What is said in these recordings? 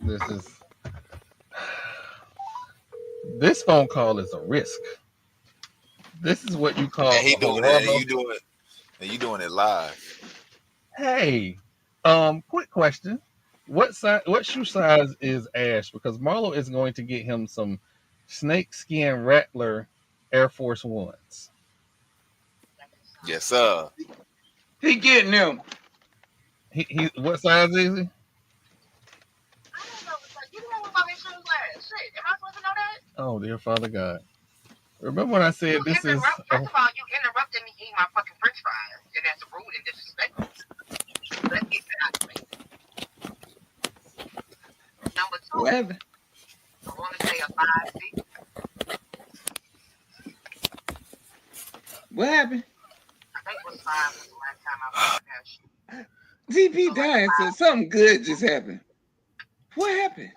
This is this phone call is a risk. This is what you call And he a doing it, and horrible. you doing it, and you doing it live. Hey, quick question. What size? What shoe size is Ash? Because Marlo is going to get him some snakeskin Rattler Air Force Ones. Yes, sir. He getting them. He what size is he? Oh dear Father God! Remember when I said this is? First of all, you interrupted me eating my fucking French fries, and that's rude and disrespectful. Let's get that out of the way. Number two, What happened? I want to say a 5'6". What happened? I think it was 5 was the last time I bought a pair of shoes. TP dying, so something good just happened. What happened?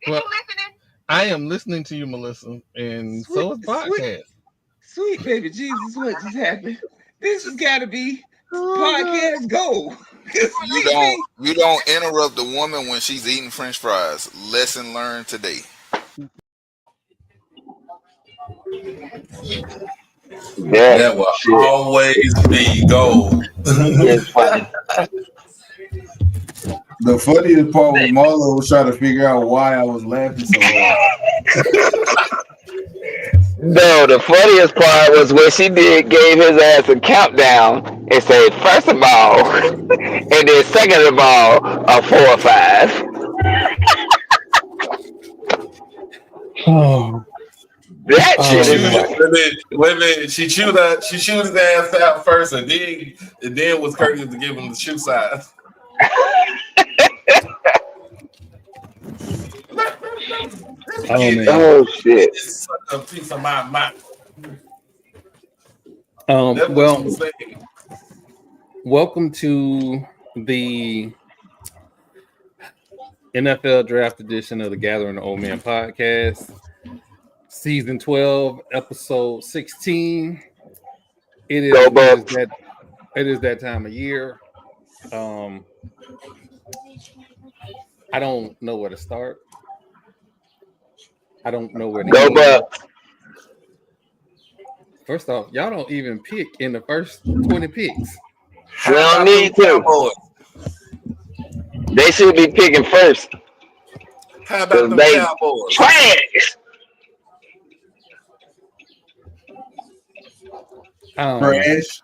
Did Well, you listening? I am listening to you, Melissa, and so is podcast. Sweet baby Jesus, what just happened? This has got to be Oh, podcast gold. You don't interrupt the woman when she's eating French fries. Lesson learned today. That will always be gold. It's funny. The funniest part was Marlo was trying to figure out why I was laughing so hard. No, the funniest part was when she gave his ass a countdown and said, first of all, and then second of all, a 4 or 5. Oh, That shit is Wait a minute. She chewed his ass out first, and then was courteous to give him the shoe size. oh shit. It's a piece of my mind. Well, welcome to the NFL Draft Edition of the Gathering of Old Men podcast, season 12, episode 16. It is that time of year. I don't know where to start. I don't know where to go Bucks. First off, y'all don't even pick in the first 20 picks. We don't need to. They should be picking first. How about the Cowboys? Trash. Trash.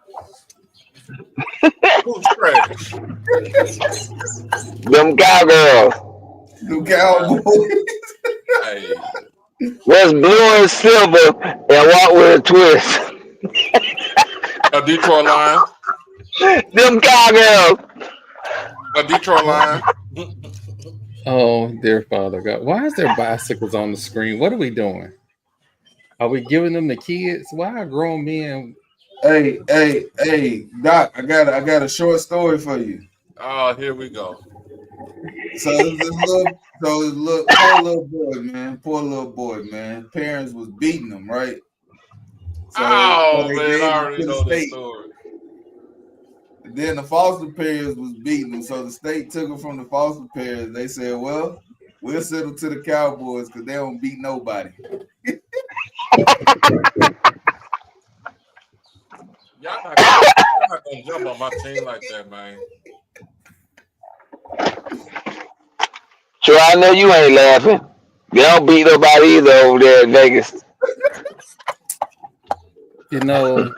Who's trash? Them cowgirls. The Cowboys. Hey. What's blue and silver and walk with a twist? A Detroit Lion. Them cowgirls. A Detroit Lion. Oh, dear Father God. Why is there bicycles on the screen? What are we doing? Are we giving them to kids? Why are grown men? Hey, Doc, I got a short story for you. Oh, here we go. So this poor little boy, man. Parents was beating him, right? So, Man, I already know this story. Then the foster parents was beating him, so the state took him from the foster parents. They said, "Well, we'll send him to the Cowboys because they don't beat nobody." Y'all not gonna jump on my team like that, man. Sure, I know you ain't laughing. They don't beat nobody either over there in Vegas. You know,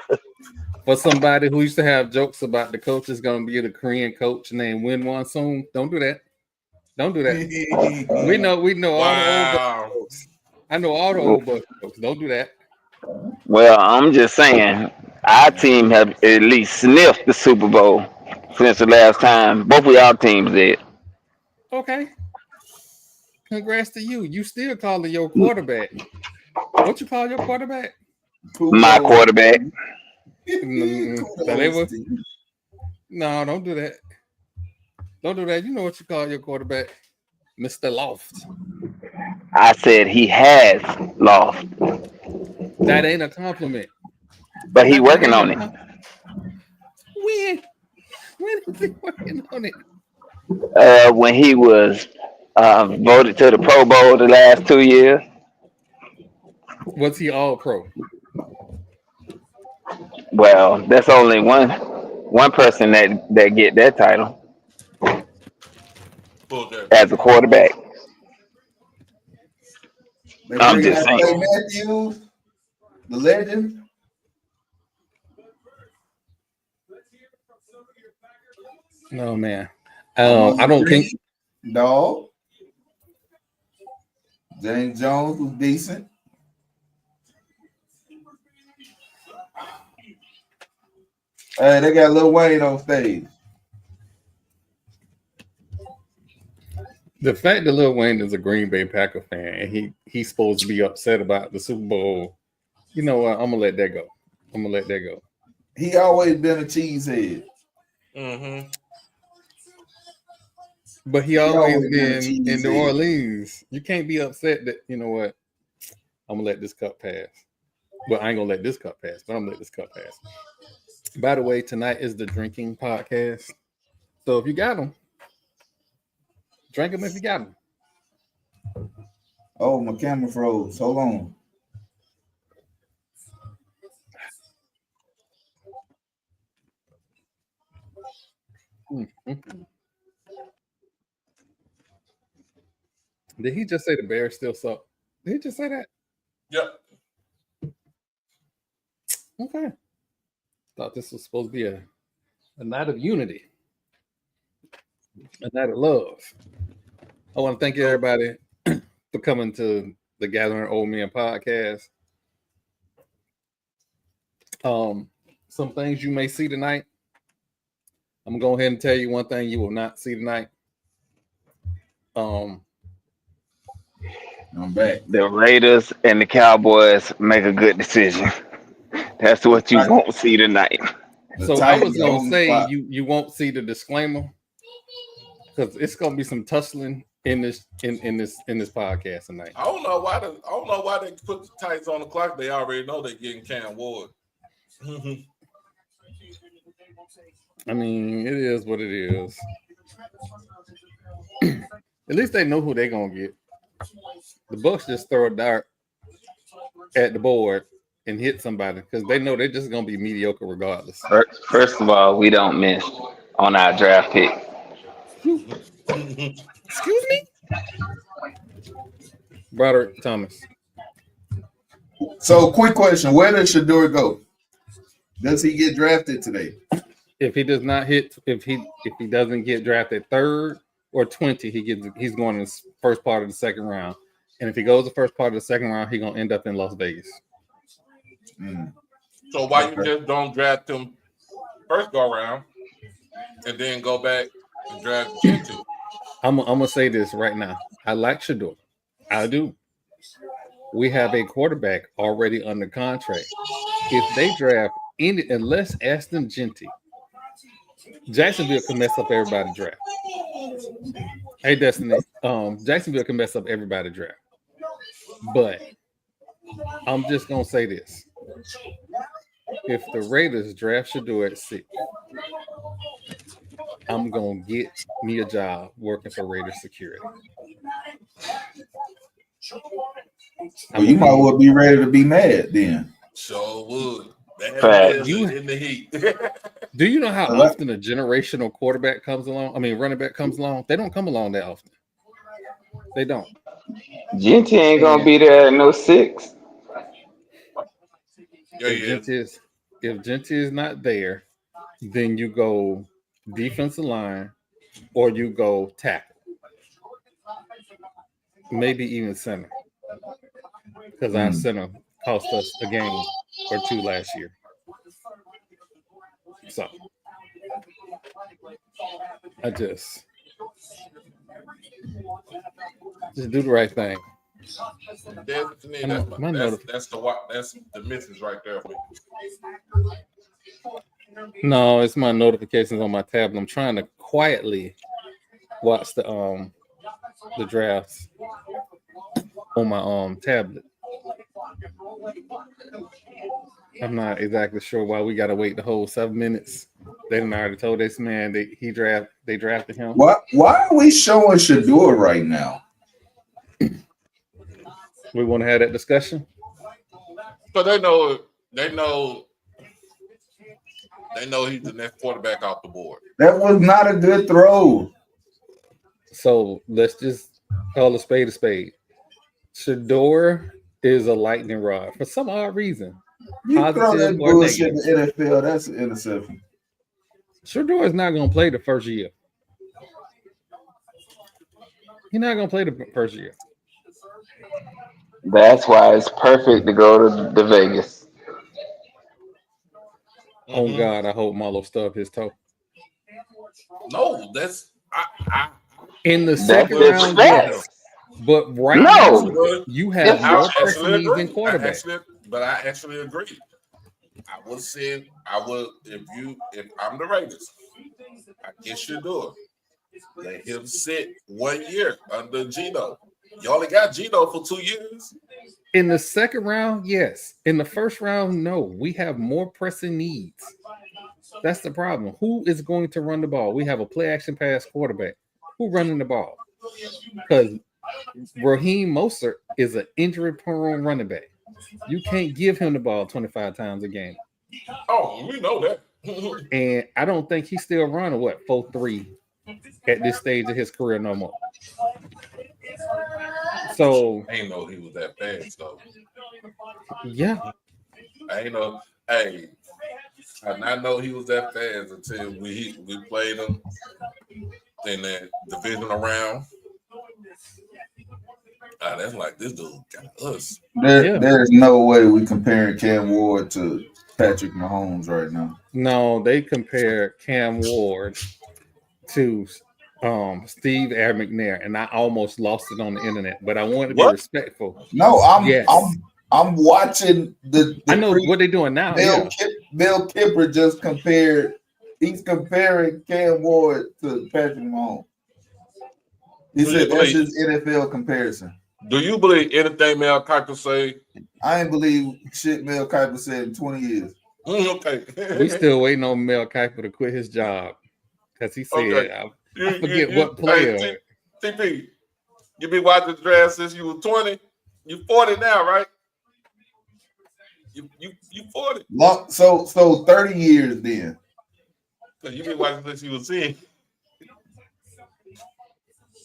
for somebody who used to have jokes about the coach is going to be the Korean coach named Win Won Soon, don't do that. Don't do that. We know all the old folks. I know all the old folks. Don't do that. Well, I'm just saying, our team have at least sniffed the Super Bowl since the last time both of y'all teams did. Okay. Congrats to you. You still calling your quarterback. What you call your quarterback? My quarterback. No, don't do that. Don't do that. You know what you call your quarterback? Mr. Loft. I said he has lost. That ain't a compliment. But he working on it. When is he working on it? when he was voted to the Pro Bowl the last 2 years. Was he all pro? Well, that's only one person that get that title Pull that. as a quarterback. They I'm bringing just out saying. Clay Matthews, the legend. No man. Almost I don't think. Dog. James Jones was decent. Hey, they got Lil Wayne on stage. The fact that Lil Wayne is a Green Bay Packer fan and he's supposed to be upset about the Super Bowl, you know what? I'm gonna let that go. He always been a cheesehead. Mm-hmm. But he always been a been in New cheesehead. Orleans. You can't be upset that, you know what? I'm gonna let this cup pass. Well, I ain't gonna let this cup pass, but I'm gonna let this cup pass. By the way, tonight is the drinking podcast. So if you got them, drink them if you got them. Oh, my camera froze. Hold on. Mm-hmm. Did he just say the Bears still suck? Did he just say that? Yep. Okay. Thought this was supposed to be a night of unity, a night of love. I want to thank everybody for coming to the Gathering Old Men podcast. Some things you may see tonight. I'm gonna go ahead and tell you one thing you will not see tonight. I'm back. The Raiders and the Cowboys make a good decision. That's what you won't see tonight. So I was gonna say you won't see the disclaimer because it's gonna be some tussling in this podcast tonight. I don't know why they put the tights on the clock. They already know they're getting Cam Ward. I mean, it is what it is. At least they know who they're gonna get. The Bucks just throw a dart at the board and hit somebody because they know they're just gonna be mediocre regardless. First of all, we don't miss on our draft pick. Excuse me, Broderick Thomas. So, quick question: where does Shador go? Does he get drafted today? If he does not hit, if he doesn't get drafted 3rd or 20, he's going in the first part of the second round. And if he goes the first part of the second round, he's gonna end up in Las Vegas. So why you just don't draft him first go around and then go back and draft Genty? I'm gonna say this right now. I like Shador. I do. We have a quarterback already under contract. If they draft unless Aston Genty, Jacksonville can mess up everybody's draft. Hey, Destiny. Jacksonville can mess up everybody's draft. But I'm just gonna say this: if the Raiders draft Shador at 6, I'm gonna get me a job working for Raiders security. Well, you might well be ready to be mad then. Sure would. In the heat. Do you know how often a generational quarterback comes along? I mean, running back comes along. They don't come along that often. They don't. Genty ain't gonna be there at no 6. If Genty is not there, then you go defensive line or you go tackle. Maybe even center. Because our center cost us a game or 2 last year. So I just do the right thing. That's the misses right there for me. No, it's my notifications on my tablet. I'm trying to quietly watch the drafts on my tablet. I'm not exactly sure why we gotta wait the whole 7 minutes. They done already told this man that They drafted him. Why are we showing Shador right now? We want to have that discussion. So they know he's the next quarterback off the board. That was not a good throw. So let's just call a spade a spade. Shador is a lightning rod for some odd reason. You throw Positive that or bullshit in negative. the NFL, that's an interception. Shador is not going to play the first year. He's not going to play the first year. That's why it's perfect to go to Vegas. Oh God, I hope Marlo stubbed his toe. No, that's I In the That's second the round, stats. yes. But right No. now, you have I more actually pressing needs agree. than quarterback. I actually agree. I would if I'm the Raiders, I guess you do it. Let him sit 1 year under Gino. You only got Gino for 2 years. In the second round, yes. In the first round, no. We have more pressing needs. That's the problem. Who is going to run the ball? We have a play action pass quarterback. Who running the ball? Because Raheem Mostert is an injury-prone running back. You can't give him the ball 25 times a game. Oh, we know that. And I don't think he's still running, 4.3 at this stage of his career no more. So I ain't know he was that fast though. Yeah. I ain't know. Hey, I did not know he was that fast until we played him in that divisional round. That's like this dude got us. There's no way we comparing Cam Ward to Patrick Mahomes right now. No, they compare Cam Ward to Steve Air McNair, and I almost lost it on the internet, but I wanted to be respectful. No, I'm watching the I know what they're doing now. Bill Kipper just compared. He's comparing Cam Ward to Patrick Mahomes. He said that's his NFL comparison. Do you believe anything Mel Kiper say? I ain't believe shit Mel Kiper said in 20 years. Okay. We still waiting on Mel Kiper to quit his job because he said, I forget what player. Hey, TP, you been watching the draft since you was 20. You 40 now, right? You 40. So 30 years then. So you been watching since you was 10.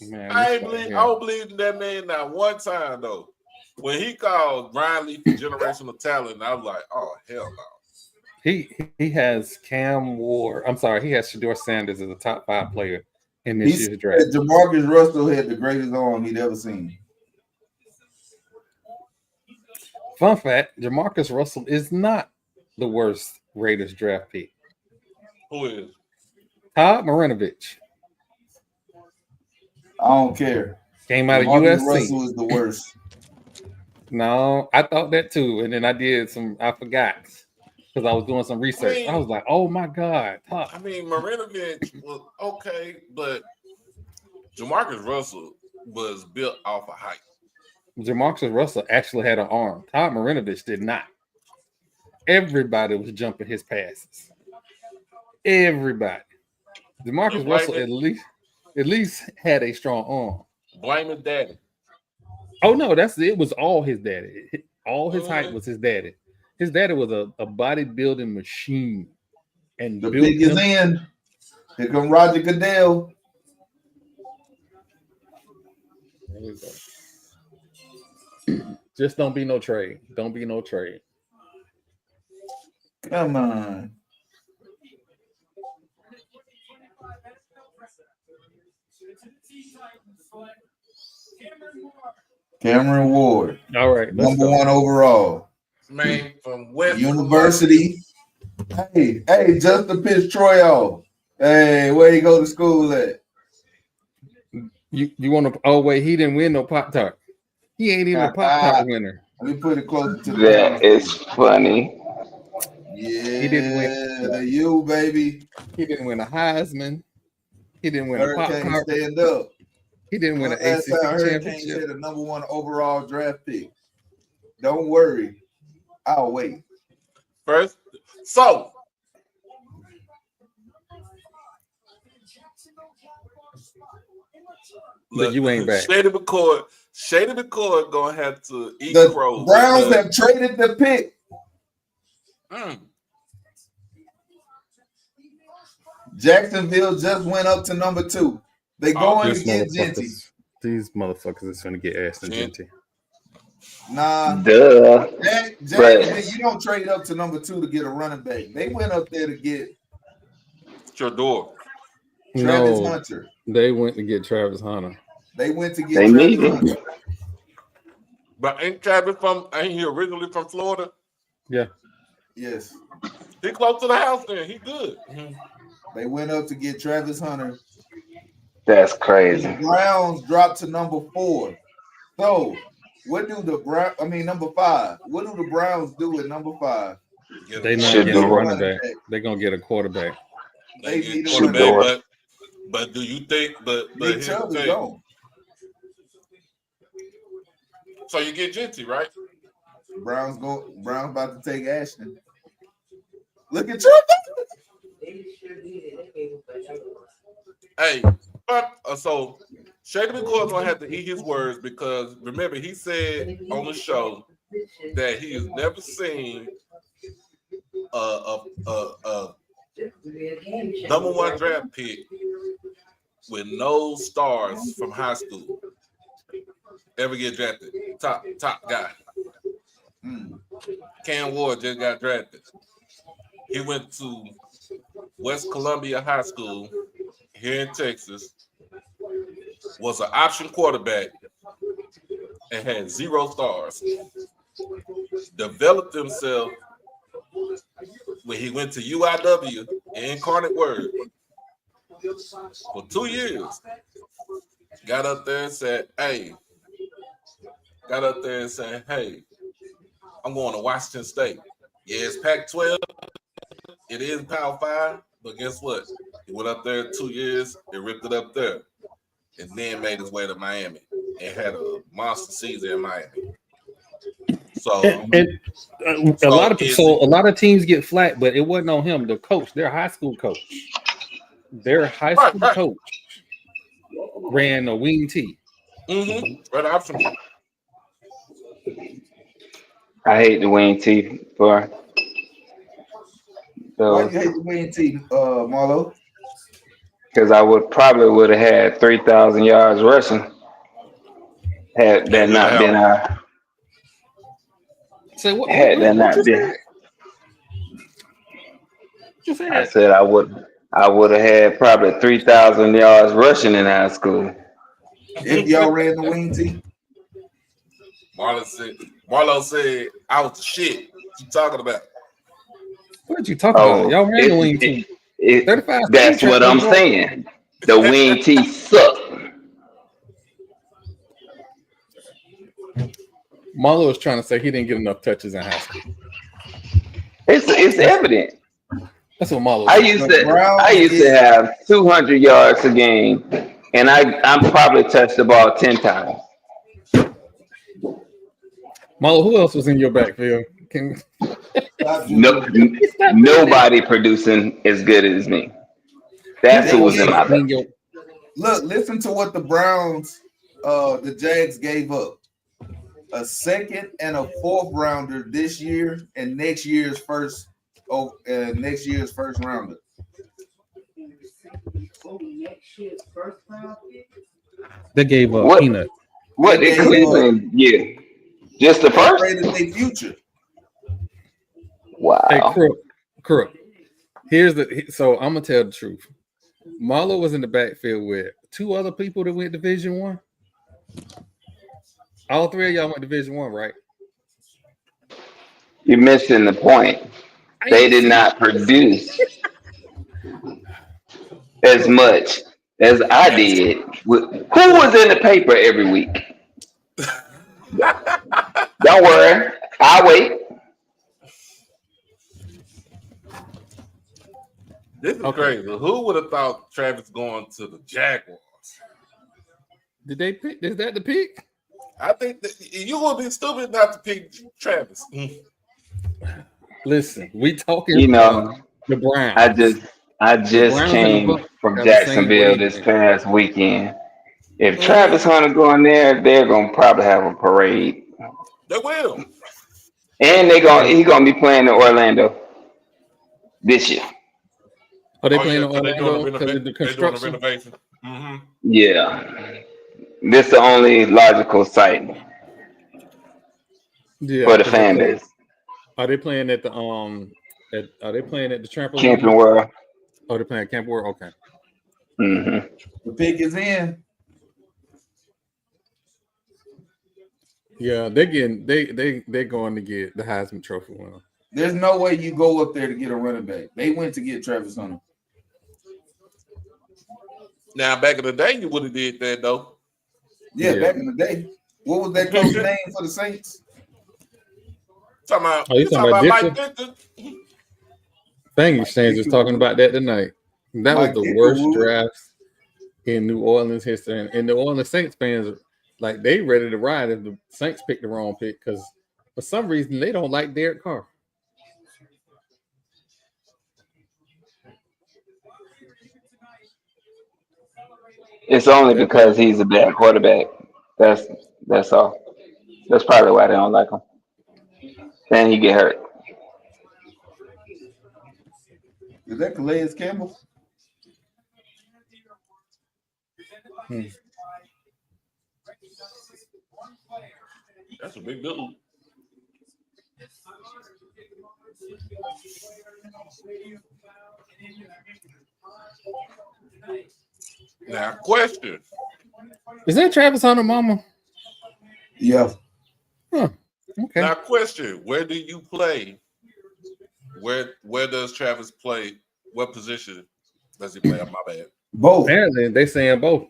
Man, I don't believe in that man not one time though. When he called Ryan Leaf generational talent, I was like, oh hell no. He has Cam Ward. I'm sorry, he has Shador Sanders as a top 5 player in this year's draft. Jamarcus Russell had the greatest arm he'd ever seen. Fun fact: Jamarcus Russell is not the worst Raiders draft pick. Who is? Todd Marinovich. I don't care. Came out Jamarcus of USC. Russell is the worst. No, I thought that too, and then I forgot because I was doing some research. I was like, oh my God. Todd. I mean, Marinovich was okay, but Jamarcus Russell was built off of height. Jamarcus Russell actually had an arm. Todd Marinovich did not. Everybody was jumping his passes. Everybody. Jamarcus Russell at least had a strong arm. Blame his daddy. Oh no, it was all his daddy. All his height was his daddy. His daddy was a bodybuilding machine. And the biggest end. Here come Roger Goodell. Just don't be no trade. Don't be no trade. Come on. Cameron Ward. All right. Number 1 overall. Man, from West University. Hey, just to piss Troy off. Hey, where you go to school at? You want to? Oh wait, he didn't win no Pop-Tart. He ain't even a Pop-Tart winner. Let me put it closer to the That is funny. Yeah, he didn't win the U, baby. He didn't win a Heisman. He didn't win a Pop-Tart. Stand up. He didn't win an ACC championship. Had a number 1 overall draft pick. Don't worry, I'll wait. First, so Look, you ain't back. Shady McCoy gonna have to eat The crow. Browns have traded the pick. Jacksonville just went up to number 2. They going to get Genty. These motherfuckers is gonna get Ashton Genty. Nah, duh. Jacksonville, you don't trade up to number 2 to get a running back. They went up there to get Shador. Travis Hunter. They went to get Travis Hunter. They went to get Travis Hunter. But ain't he originally from Florida? Yeah. Yes. He close to the house then. He good. They went up to get Travis Hunter. That's crazy. The Browns dropped to number 4. So, number 5. What do the Browns do at number 5? They not getting a running back. They're gonna get a quarterback. They need a quarterback. But do you think? But Nick Chubb is gone. So you get Genty, right? Browns about to take Ashton. Look at Chubb. Hey, so Shady McCoy's gonna have to eat his words because remember he said on the show that he has never seen a number 1 draft pick with no stars from high school ever get drafted. Top guy. Cam Ward just got drafted. He went to West Columbia High School here in Texas, was an option quarterback, and had 0 stars. Developed himself when he went to UIW in Incarnate Word for 2 years. Got up there and said, hey, I'm going to Washington State. Yeah, it's Pac-12. It is Power 5, but guess what? He went up there 2 years and ripped it up there, and then made his way to Miami and had a monster season in Miami. So, a lot of teams get flat, but it wasn't on him. The coach, their high school coach, coach ran a wing T. Right option. I hate the wing T for. Why you hate the wing T, Marlo? Because I probably would have had 3,000 yards rushing had that not been our. So what? Had that not been. I said I would have had probably 3,000 yards rushing in high school. If y'all ran the wing T. Marlo said I was the shit. What you talking about? What you talking about? Y'all ran the wing T. 35. That's what I'm saying. The wing T sucked. Marlo was trying to say he didn't get enough touches in high school. It's evident. That's what Marlo. I used to have 200 yards a game, and I probably touched the ball 10 times. Marlo, who else was in your backfield? Nobody producing as good as me. That's who was in my backfield. Look, listen to what the Browns, the Jags gave up. A 2nd and a 4th rounder this year, and next year's first rounder. They gave up peanut. What did Cleveland get? Just the first? Their future. Wow. Hey, Crook. So I'm gonna tell the truth. Marlo was in the backfield with 2 other people that went Division 1. All 3 of y'all went Division 1, right? You're missing the point. They did not produce as much as I did. Who was in the paper every week? Don't worry, I'll wait. This is crazy. Who would have thought Travis going to the Jaguars? Did they pick? Is that the pick? I think that you would be stupid not to pick Travis. Listen, we talking. The Browns. I just came from Jacksonville this past weekend. If Travis Hunter going there, they're gonna probably have a parade, They will. and he's gonna be playing in Orlando this year. Are they Oh playing yeah, in because Orlando because of the they're doing a construction? renovation. Mm-hmm. Yeah, this is the only logical site Yeah, for the because fan base. are they playing at the are they playing at the Camping trampoline? World. Oh, they're playing at Camp World. Okay. Mm-hmm. The pick is in. Yeah, they're going to get the Heisman Trophy winner. There's no way you go up there to get a running back. They went to get Travis Hunter. Now back in the day, you would have did that though. Yeah, Yeah. back in the day. What was that coach's name for the Saints? Talking about, Oh, you talking about Mike Dicker? Dicker? Thing Exchange was talking about that tonight. That was Mike the Dicker worst would. draft in New Orleans history. And New Orleans Saints fans, like, they ready to ride if the Saints pick the wrong pick because for some reason they don't like Derek Carr. It's only because he's a bad quarterback. That's all. That's probably why they don't like him. Then he get hurt. Is that Calais Campbell? That's a big dude. Now, question. Is that Travis Hunter, mama? Yeah. Huh. Okay. Now, question. Where do you play? Where does Travis play? What position does he play? My bad. Both. Apparently, they saying both.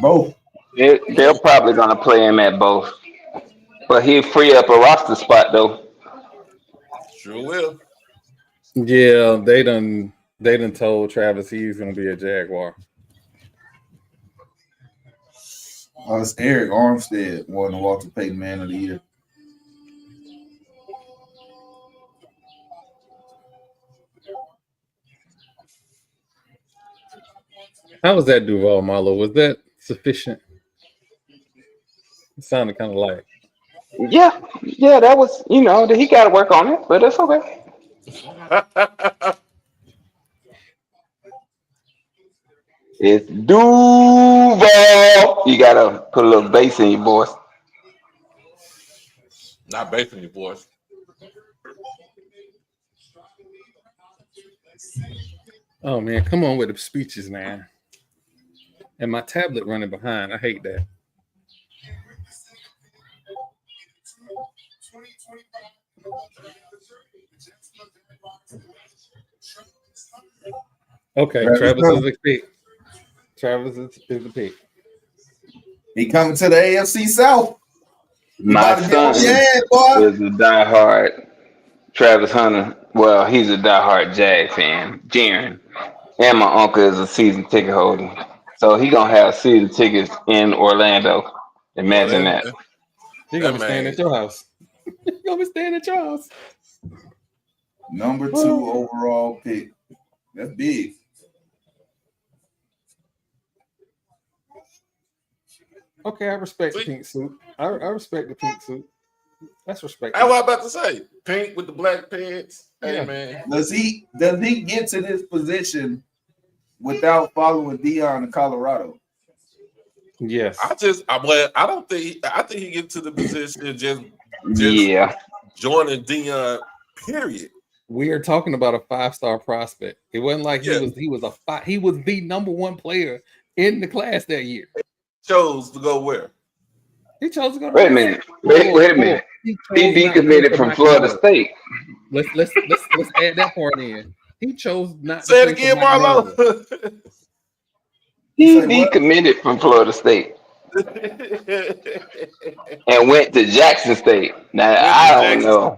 Both. They're probably gonna play him at both, but he'll free up a roster spot though. Sure will. Yeah, they done told Travis he's gonna be a Jaguar. It's Eric Armstead won the Walter Payton Man of the Year. How was that, Duval Marlowe? Was that sufficient? It sounded kind of like. Yeah, that was he got to work on it, but that's okay. It's Duval. You gotta put a little bass in your voice. Not based on your voice. Oh man, come on with the speeches, man. And my tablet running behind. I hate that. Okay, Travis is the pick. Travis is the pick. He coming to the AFC South. My son is a diehard Travis Hunter. Well, he's a diehard Jag fan, Jaren. And my uncle is a season ticket holder. So he gonna have season tickets in Orlando. Imagine that. He gonna be staying at your house. He gonna be staying at your house. Number 2 overall pick. That's big. Okay, I respect the pink suit. I respect the pink suit. That's respect. I was about to say pink with the black pants. Hey Yeah. man, Does he get to this position without following Dion to Colorado? Yes. I don't think. I think he gets to the position just joining Dion. Period. We are talking about a 5-star prospect. It wasn't like he was he was the number 1 player in the class that year. Chose to go where? He chose to go to Wait a minute. He decommitted from Florida State. Let's add that part in. He chose not Say to it again, Marlo. He decommitted from Florida State and went to Jackson State. Now I don't know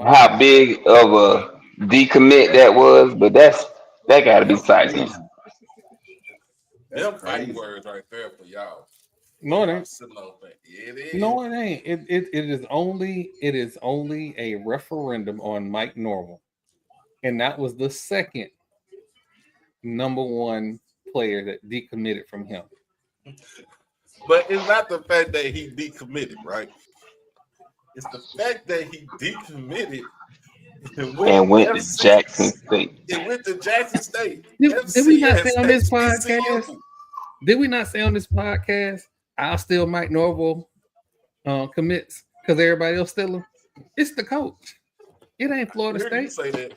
how big of a decommit that was, but that got to be seismic. Them fighting words right there for y'all. No, it ain't. It is. No, it ain't. It is only a referendum on Mike Norvell, and that was the second number 1 player that decommitted from him. But it's not the fact that he decommitted, right? It's the fact that he decommitted and went to Jackson State. It went to Jackson State. Did we not say on this HBCU. podcast? Did we not say on this podcast? I'll steal Mike Norville commits because everybody else steal him. It's the coach. It ain't Florida State. Say that.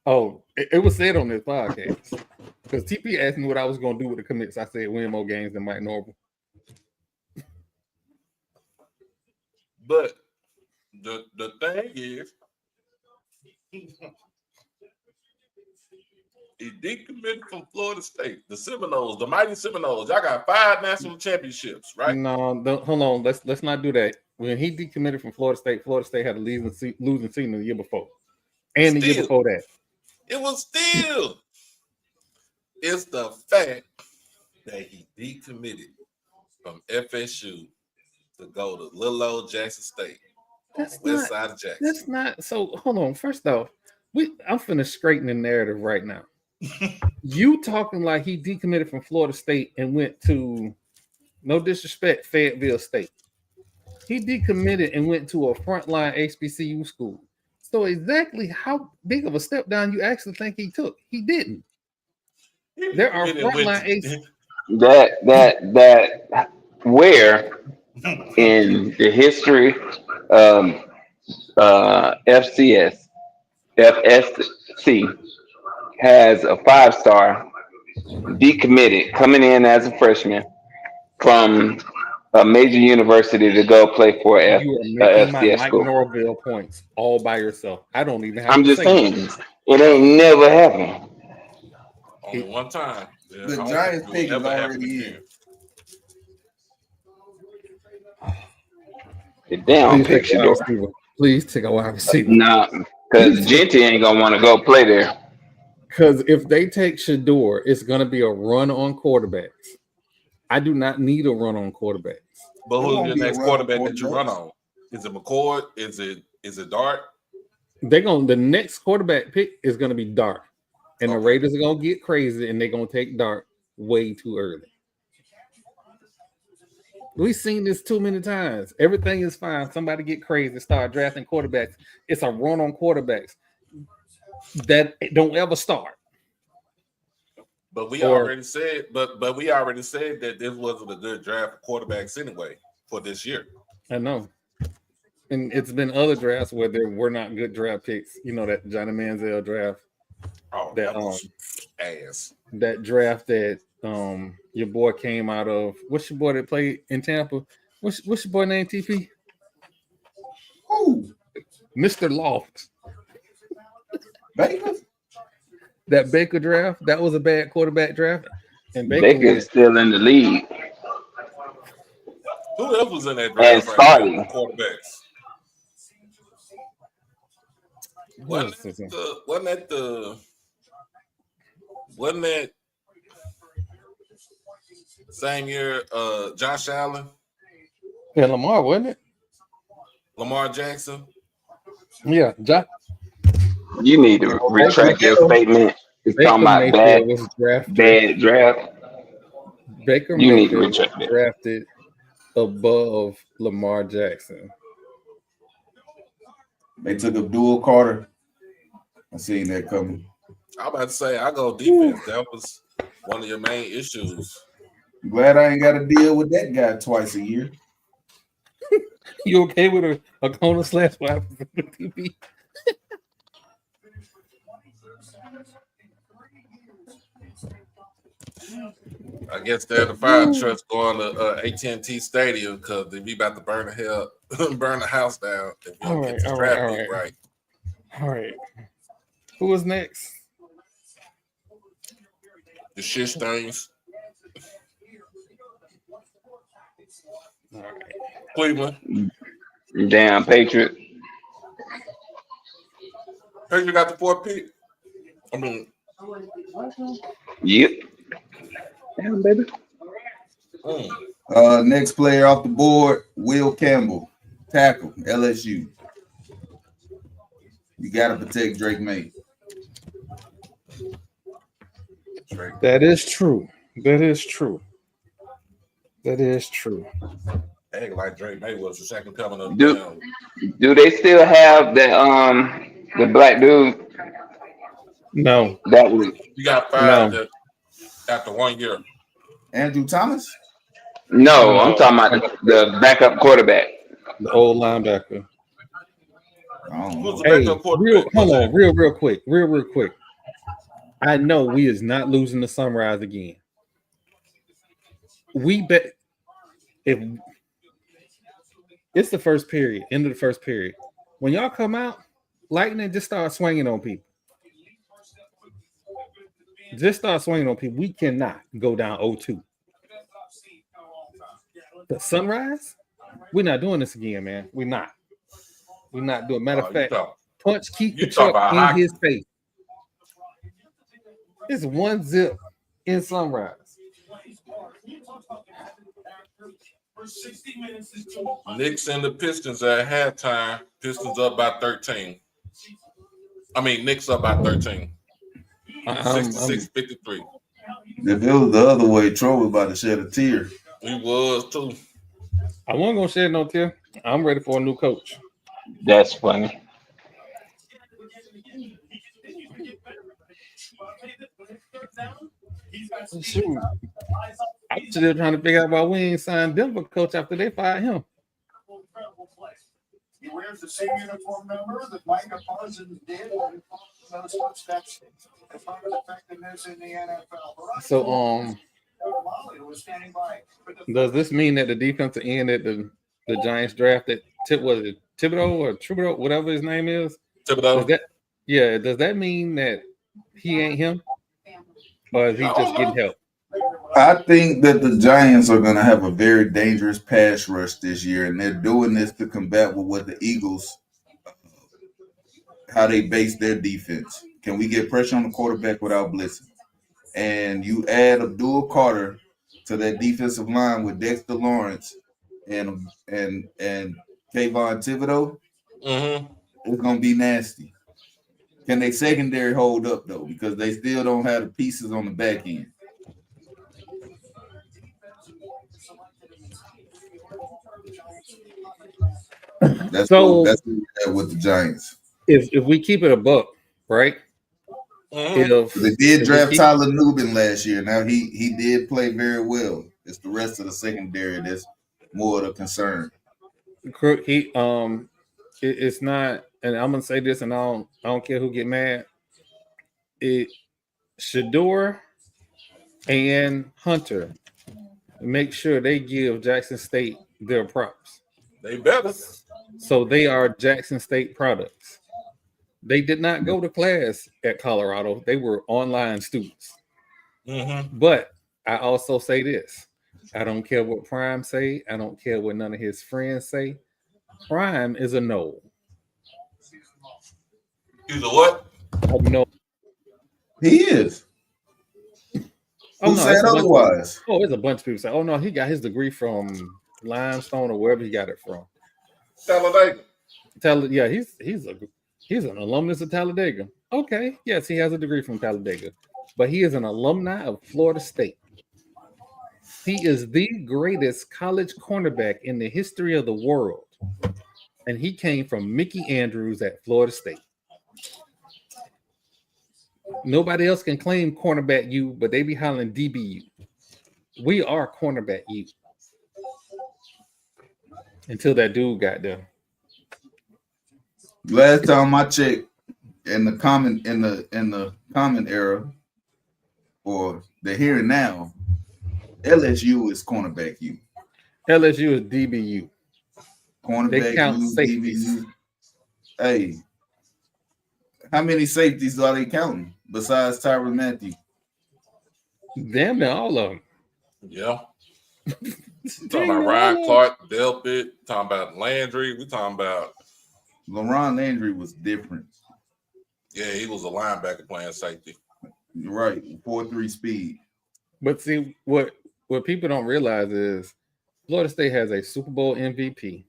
Oh, it was said on this podcast because TP asked me what I was going to do with the commits. I said win more games than Mike Norville. But the thing is, he decommitted from Florida State. The Seminoles, the mighty Seminoles. Y'all got 5 national championships, right? No, hold on. Let's not do that. When he decommitted from Florida State had a losing season the year before, and the year before that. It was still. It's the fact that he decommitted from FSU to go to little old Jackson State. West side of Jackson. That's not so. Hold on. First off, I'm finna straighten the narrative right now. You talking like he decommitted from Florida State and went to, no disrespect, Fayetteville State. He decommitted and went to a frontline HBCU school. So exactly how big of a step down you actually think he took? He didn't. There are frontline that where in the history FSC has a 5-star decommitted coming in as a freshman from a major university to go play for a FCS Mike school. Norville points all by yourself. I don't even have. I'm just saying it ain't never happened. Only one time. Yeah, the Giants pick is already in. The damn picture. Please take a wide receiver. Nah, because Genty ain't gonna want to go play there. Because if they take Shador, it's gonna be a run on quarterbacks. I do not need a run on quarterbacks. But who's your next quarterback that you run on? Is it McCord? Is it Dart? The next quarterback pick is gonna be Dart. And the Raiders are gonna get crazy and they're gonna take Dart way too early. We've seen this too many times. Everything is fine. Somebody get crazy, start drafting quarterbacks. It's a run on quarterbacks that don't ever start. But we already said that this wasn't a good draft for quarterbacks anyway for this year. I know. And it's been other drafts where there were not good draft picks. You know, that Johnny Manziel draft. Oh, that was ass. That draft that your boy came out of. What's your boy that played in Tampa? What's your boy name, TP? Who? Mr. Loft. Baker? That Baker draft, that was a bad quarterback draft. And Baker's still in the league. Who else was in that draft? And starting quarterbacks. Wasn't that same year Josh Allen? Yeah, Lamar, wasn't it? Lamar Jackson? Yeah, you need to retract your statement. It's talking about bad draft. Baker you Mayfield need to retract it. Drafted above Lamar Jackson. They took Abdul Carter. I seen that coming. I'm about to say I go defense. That was one of your main issues. I'm glad I ain't got to deal with that guy twice a year. You okay with a corner slash wide TV? I guess they're the fire trucks going to AT&T Stadium because they be about to burn the house down. If you don't get the traffic right. All right. Who was next? The shish things. All right. Cleveland. Damn Patriot. Patriot got the 4th pick. I mean, yep. Damn, baby. Next player off the board, Will Campbell, tackle, LSU. You got to protect Drake May. That is true. That is true. That is true. Act like Drake May was the second coming of Do down. do they still have the black dude No, that was He got fired no, after 1 year. Andrew Thomas. no? I'm no. talking about the backup quarterback. The old linebacker. I don't Who's know. the Hey, backup quarterback? hold Was on, it? real quick. I know we is not losing the Sunrise again. We bet if it's the first period, end of the first period. When y'all come out, Lightning just start swinging on people. Just start swinging on people. We cannot go down 0-2. The Sunrise, we're not doing this again, man. We're not. We're not doing. Matter of You fact, talk. punch Keith You talk Kachuk about in hockey. his face. It's 1-0 in Sunrise. Knicks and the Pistons at halftime. Pistons up by 13. I mean, Knicks up by 13. 66-53. If it was the other way, Troy was about to shed a tear. He was too. I wasn't gonna shed no tear. I'm ready for a new coach. That's funny. Shoot. I'm still trying to figure out why we ain't signed Denver coach after they fired him. He wears the same uniform number that Micah Parsons did when he followed those footsteps as far as effectiveness in the NFL. So does this mean that the defensive end at the Giants drafted was it Thibodeau, whatever his name is? Thibodeau. Does that mean that he ain't him? Or is he just getting help? I think that the Giants are going to have a very dangerous pass rush this year, and they're doing this to combat with what the Eagles, how they base their defense. Can we get pressure on the quarterback without blitzing? And you add Abdul Carter to that defensive line with Dexter Lawrence and Kayvon Thibodeau, it's going to be nasty. Can they secondary hold up, though? Because they still don't have the pieces on the back end. That's what we have with the Giants. If we keep it a buck, right? They did draft Tyler Nubin last year. Now he did play very well. It's the rest of the secondary that's more of a concern. It's not, and I'm gonna say this, and I don't care who get mad. Shador and Hunter make sure they give Jackson State their props. They better. So they are Jackson State products. They did not go to class at Colorado. They were online students. But I also say this. I don't care what Prime say. I don't care what none of his friends say. Prime is a no. He's a what? A no. He is. Who said otherwise? There's a bunch of people say, "Oh no, he got his degree from Limestone or wherever he got it from." Talladega. Yeah, he's an alumnus of Talladega. Okay, yes, he has a degree from Talladega, but he is an alumni of Florida State. He is the greatest college cornerback in the history of the world, and he came from Mickey Andrews at Florida State. Nobody else can claim cornerback U, but they be hollering DBU. We are cornerback U. Until that dude got there. Last time I checked in the common era, or the here and now, LSU is cornerback U. LSU is DBU. Cornerback they count U, safeties. DBU. Hey, how many safeties are they counting besides Tyrann Mathieu? Damn near all of them. Yeah. Talking about Ryan Clark, Delpit, talking about Landry. We talking about LaRon Landry was different. Yeah, he was a linebacker playing safety. You're right, 4.3 speed. But see, what people don't realize is Florida State has a Super Bowl MVP.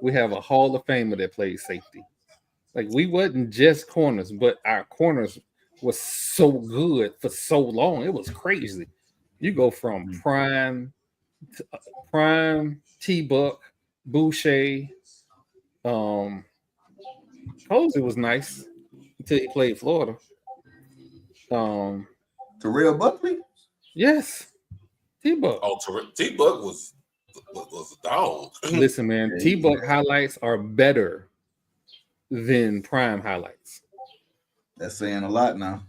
We have a Hall of Famer that plays safety. Like, we wasn't just corners, but our corners was so good for so long. It was crazy. You go from Prime Prime, T-Buck, Boucher. Posey was nice until he played Florida. Terrell Buckley? Yes. T-Buck. Oh, T-Buck was a dog. Listen, man, T-Buck highlights are better than Prime highlights. That's saying a lot now.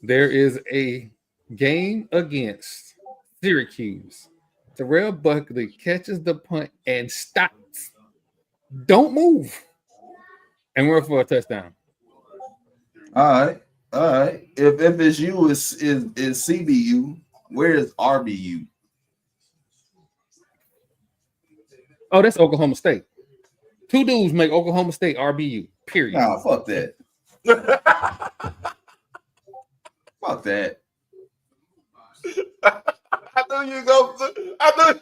There is a game against Syracuse. Terrell Buckley catches the punt and stops. Don't move. And we're for a touchdown. All right. If FSU is CBU, where is RBU? Oh, that's Oklahoma State. Two dudes make Oklahoma State RBU. Period. Nah, fuck that. Fuck that. I knew you go. I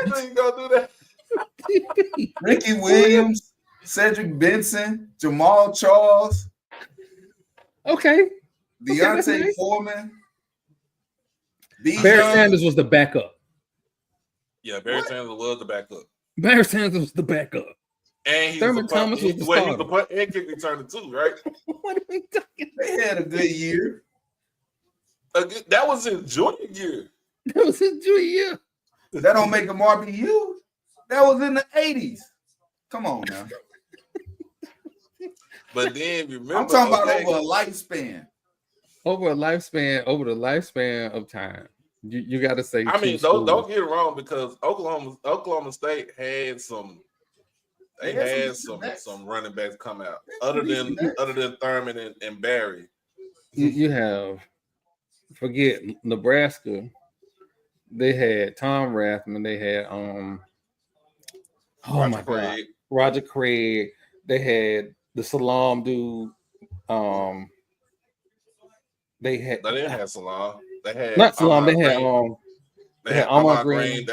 knew you gonna do that. Ricky Williams, Cedric Benson, Jamal Charles, Okay. Deontay nice. Foreman. Barry Sanders was the backup. Yeah, Barry Sanders was the backup. Barry Sanders was the backup. And he Thurman was the Thomas was the starter. he was the punt and kick returner too, right? What are we talking? They had a good year. That was his junior year. That was his junior year. That don't make them RBU. That was in the 80s. Come on now. But then remember, I'm talking about over a lifespan. Over the lifespan of time. You got to say. I mean, don't get it wrong, because Oklahoma State had some. They had some running backs come out other than Thurman and Barry. You have, forget Nebraska. They had Tom Rathman. They had Roger Craig. They had the Salam dude. They didn't have Salam. They had not Salam. Ahmad They had Green. They had Ahmad Green.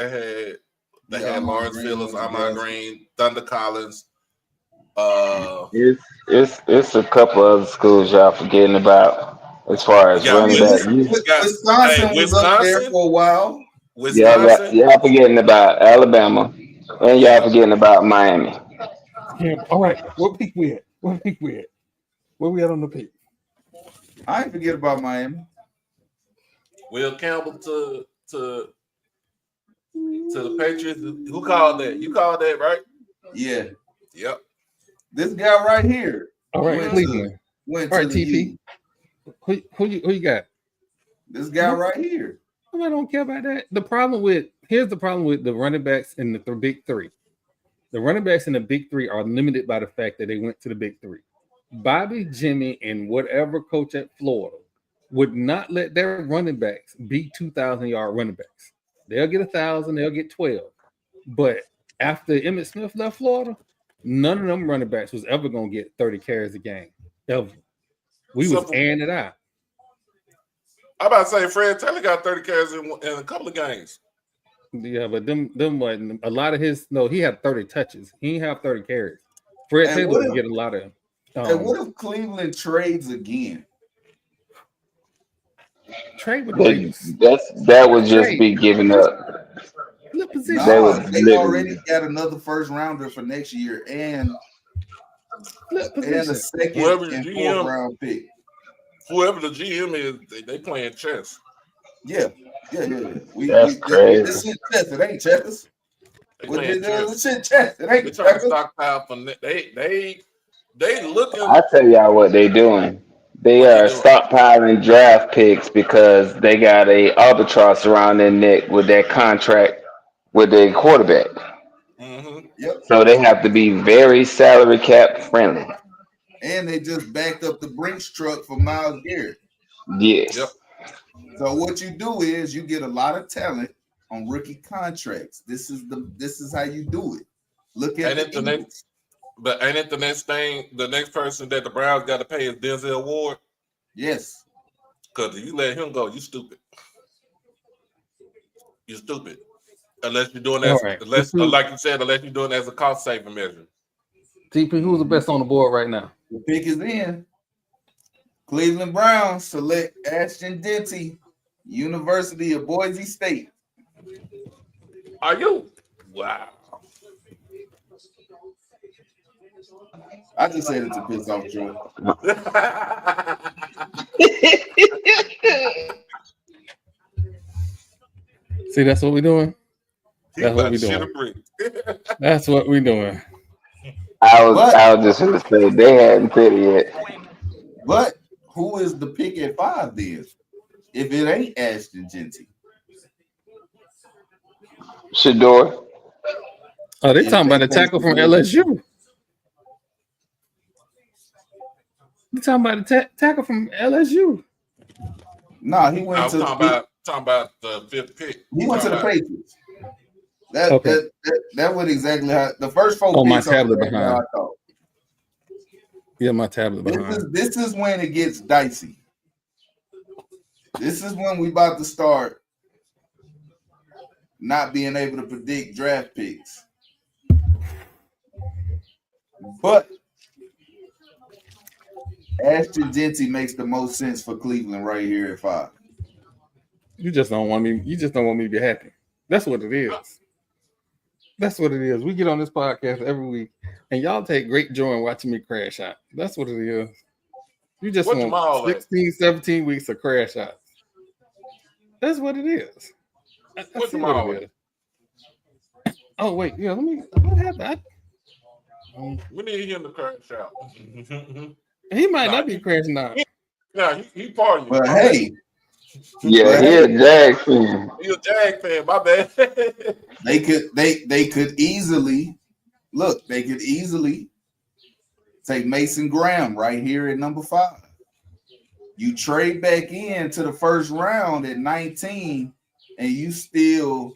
They had Lawrence Phillips, Ahmad Green, Thunder Collins. It's a couple other schools y'all forgetting about as far as running back. Wisconsin was up there for a while. Y'all forgetting about Alabama, and y'all forgetting about Miami. Yeah, all right. What pick we at? Where we at on the pick? I ain't forget about Miami. Will Campbell to the Patriots. Who called that? You called that, right? Yeah. Yep. This guy right here. All right, Cleveland. Went all right, to the TP. Who you got? This guy right here. I don't care about that. Here's the problem with the running backs in the big three. The running backs in the big three are limited by the fact that they went to the big three. Bobby, Jimmy, and whatever coach at Florida would not let their running backs be 2,000-yard running backs. They'll get 1,000, they'll get 12. But after Emmitt Smith left Florida, none of them running backs was ever going to get 30 carries a game. Ever. We was airing it out. I'm about to say Fred Taylor got 30 carries in a couple of games. Yeah, but them wasn't a lot of his. No, he had 30 touches. He didn't have 30 carries. Fred Taylor would get a lot of. And what if Cleveland trades again? Trade with Raiders. That would just be giving up. They already got another first rounder for next year and a second and fourth round pick. Whoever the GM is, they playing chess. Yeah. That's crazy. This shit chess. It ain't checkers. This shit chess. It ain't they trying to checkers. stockpile for they looking. I tell y'all what they doing. They are stockpiling draft picks because they got a albatross around their neck with that contract with their quarterback. Mm-hmm. Yep. So they have to be very salary cap friendly. And they just backed up the Brinks truck for Myles Garrett. Yes. Yep. So what you do is you get a lot of talent on rookie contracts. This is how you do it. Look at the next. But ain't it the next thing? The next person that the Browns got to pay is Denzel Ward. Yes. Because if you let him go, you stupid. You're stupid. Unless you're doing that, like you said, unless you're doing it as a cost saving measure. TP, who's the best on the board right now? The pick is in. Cleveland Browns select Ashton Denty, University of Boise State. Are you? Wow. I just said it to piss off Joe. See, that's what we're doing. That's what we're doing. That's what we're doing. I was just going to say they hadn't said it yet. But who is the pick at 5 then? If it ain't Ashton Genty. Shador. Oh, they talking about the tackle from LSU. They talking about the tackle from LSU. No, he went to talking about the 5th pick. He went to the Patriots. That was exactly how the first 4 oh, picks. My tablet behind. Yeah, my tablet behind. This is when it gets dicey. This is when we about to start not being able to predict draft picks. But Ashton Genty makes the most sense for Cleveland right here at 5. You just don't want me to be happy. That's what it is. That's what it is. We get on this podcast every week, and y'all take great joy in watching me crash out. That's what it is. You just want 16, 17 weeks of crash outs. That's what it is. That's what it is. Oh, wait. Yeah, what happened? We need him to crash out. He might not be crashing out. He partying. But hey. Yeah, he a Jag fan. He a Jag fan, my bad. They could easily take Mason Graham right here at number 5. You trade back into the first round at 19, and you steal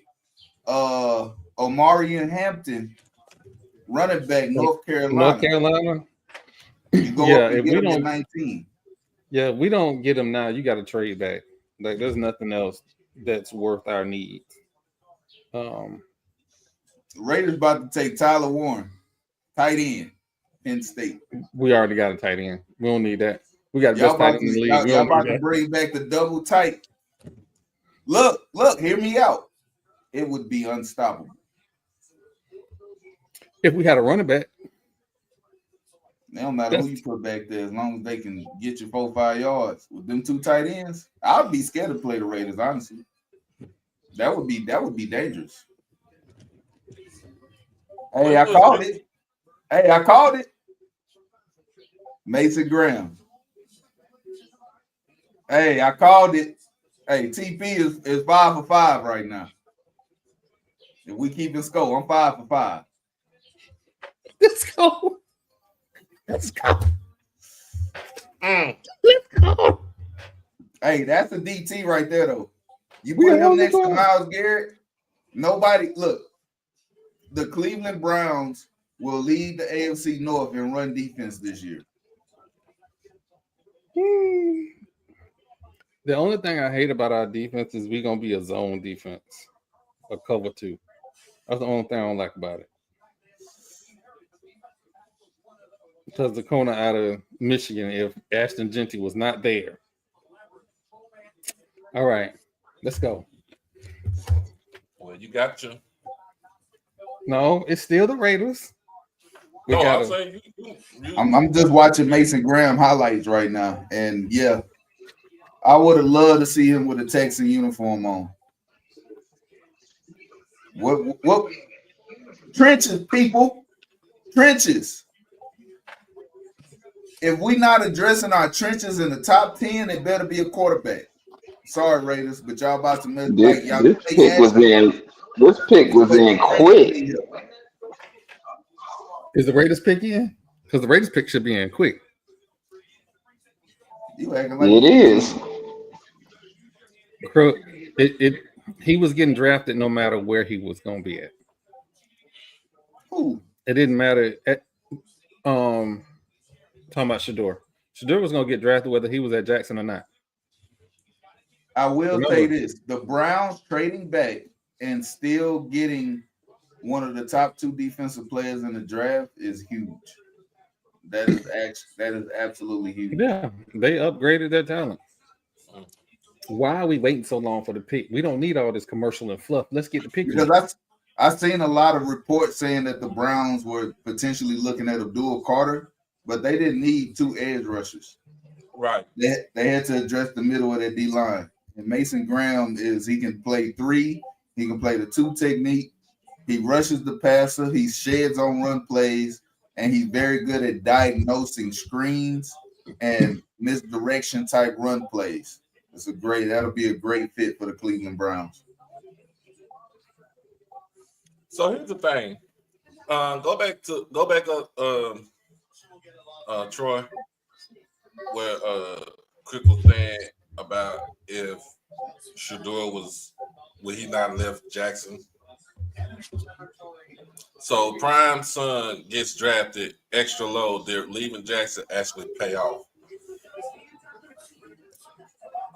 Omarion Hampton, running back, North Carolina. You go up and get him at 19. Yeah, we don't get him now. You got to trade back. Like, there's nothing else that's worth our needs. Raiders about to take Tyler Warren, tight end, Penn State. We already got a tight end. We don't need that. We got the best tight end in the league. Y'all about to bring back the double tight. Look, hear me out. It would be unstoppable. If we had a running back. It don't matter who you put back there, as long as they can get you 4-5 yards with them 2 tight ends. I'd be scared to play the Raiders, honestly. That would be dangerous. Hey, I called it. Mason Graham. Hey, I called it. Hey, TP is 5 for 5 right now. If we keep it score, I'm 5 for 5. Let's go. Let's go. Let's go. Hey, that's a DT right there, though. You put him next to Myles Garrett. Nobody look. The Cleveland Browns will lead the AFC North in run defense this year. The only thing I hate about our defense is we're gonna be a zone defense, a cover 2. That's the only thing I don't like about it. Because the corner out of Michigan, if Ashton Genty was not there. All right, let's go. Well, you got you. No, it's still the Raiders. I'm saying I'm just watching Mason Graham highlights right now, and yeah, I would have loved to see him with a Texan uniform on. What? Trenches, people. Trenches. If we're not addressing our trenches in the top 10, it better be a quarterback. Sorry, Raiders, but y'all about to miss. This pick was in quick. Is the Raiders pick in? Because the Raiders pick should be in quick. You acting like it is. He was getting drafted no matter where he was going to be at. Who? It didn't matter. Talking about Shador. Shador was going to get drafted whether he was at Jackson or not. I will say this. The Browns trading back and still getting one of the top 2 defensive players in the draft is huge. That is absolutely huge. Yeah, they upgraded their talent. Why are we waiting so long for the pick? We don't need all this commercial and fluff. Let's get the pick. Because I've seen a lot of reports saying that the Browns were potentially looking at Abdul Carter, but they didn't need 2 edge rushers. Right. They had to address the middle of that D line. And Mason Graham he can play 3, he can play the 2 technique, he rushes the passer, he sheds on run plays, and he's very good at diagnosing screens and misdirection type run plays. That'll be a great fit for the Cleveland Browns. So here's the thing. Go back up, Troy, where Crick was saying about if Shador would he not left Jackson. So Prime's son gets drafted extra low. They're leaving Jackson actually pay off.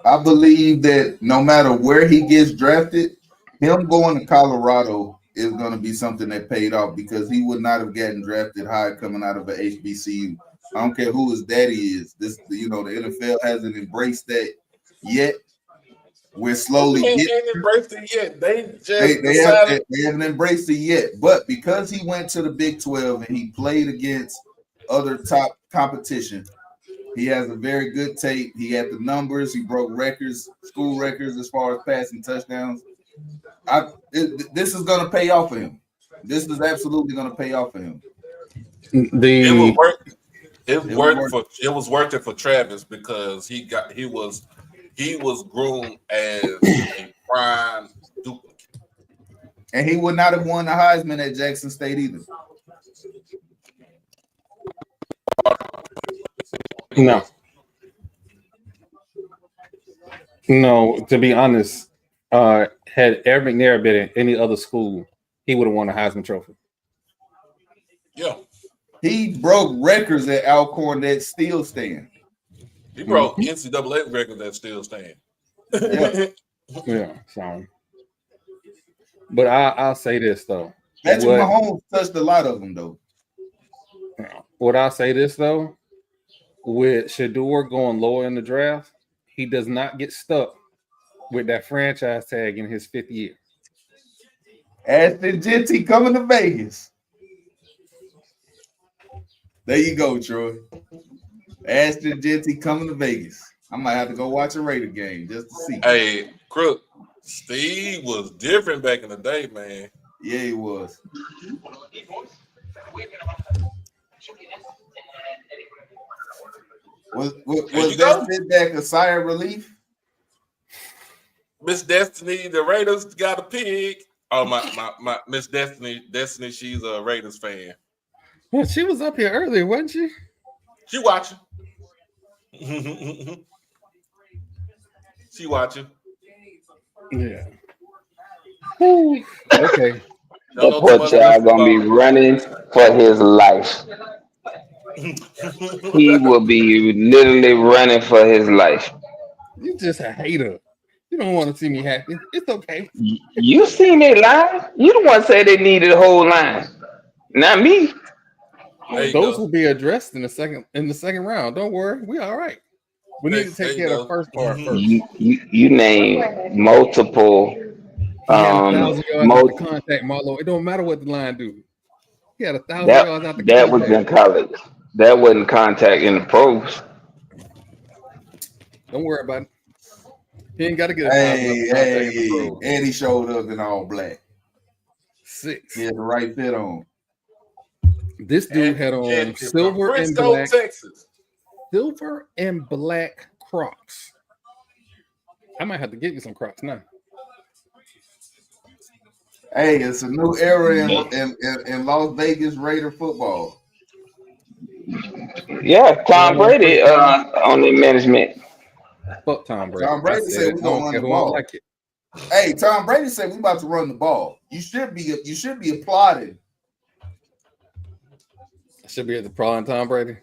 I believe that no matter where he gets drafted, him going to Colorado is going to be something that paid off because he would not have gotten drafted high coming out of an HBCU. I don't care who his daddy is. The NFL hasn't embraced that yet. We're slowly getting embraced it yet. They haven't embraced it yet. But because he went to the Big 12 and he played against other top competition, he has a very good tape. He had the numbers. He broke records, school records as far as passing touchdowns. This is going to pay off for him. This is absolutely going to pay off for him. It will work. It was worth it for Travis because he was groomed as a prime duplicate. And he would not have won the Heisman at Jackson State either. No, to be honest, had Eric McNair been at any other school, he would have won a Heisman Trophy. Yeah. He broke records at Alcorn that still stand. He broke NCAA records that still stand. Yeah. So, but I'll say this though. Patrick Mahomes touched a lot of them though. What I'll say this though, with Shador going lower in the draft, he does not get stuck with that franchise tag in his 5th year. Ashton Jeanty coming to Vegas. There you go, Troy. Ashton Jeanty coming to Vegas. I might have to go watch a Raider game just to see. Hey, Crook, Steve was different back in the day, man. Yeah, he was. Was that sit back a sigh of relief? Miss Destiny, the Raiders got a pig. Oh, my Miss Destiny, she's a Raiders fan. Well, she was up here earlier, wasn't she? She watching. She watching. Yeah. Ooh, okay. That poor child gonna be running for his life. He will be literally running for his life. You just a hater. You don't want to see me happy. It's okay. You seen it live? You the one say they needed a whole line, not me. Those will be addressed in the second round. Don't worry, we all right. We need to take care of the first part first. You name multiple. He had 1,000 yards out the contact, Marlo. It don't matter what the line do. He had 1,000 yards out the contact. That was in college. That wasn't contact in the pros. Don't worry about it. He ain't got to get a Hey, and he showed up in all black. 6. He had the right fit on. This dude had on silver and black. Texas. Silver and black Crocs. I might have to get you some Crocs now. Hey, it's a new era in Las Vegas Raider football. Yeah, Tom Brady on the management. Fuck Tom Brady. Tom Brady said we're gonna run the ball. Like it. Hey, Tom Brady said we about to run the ball. You should be applauding. I should be applauding Tom Brady.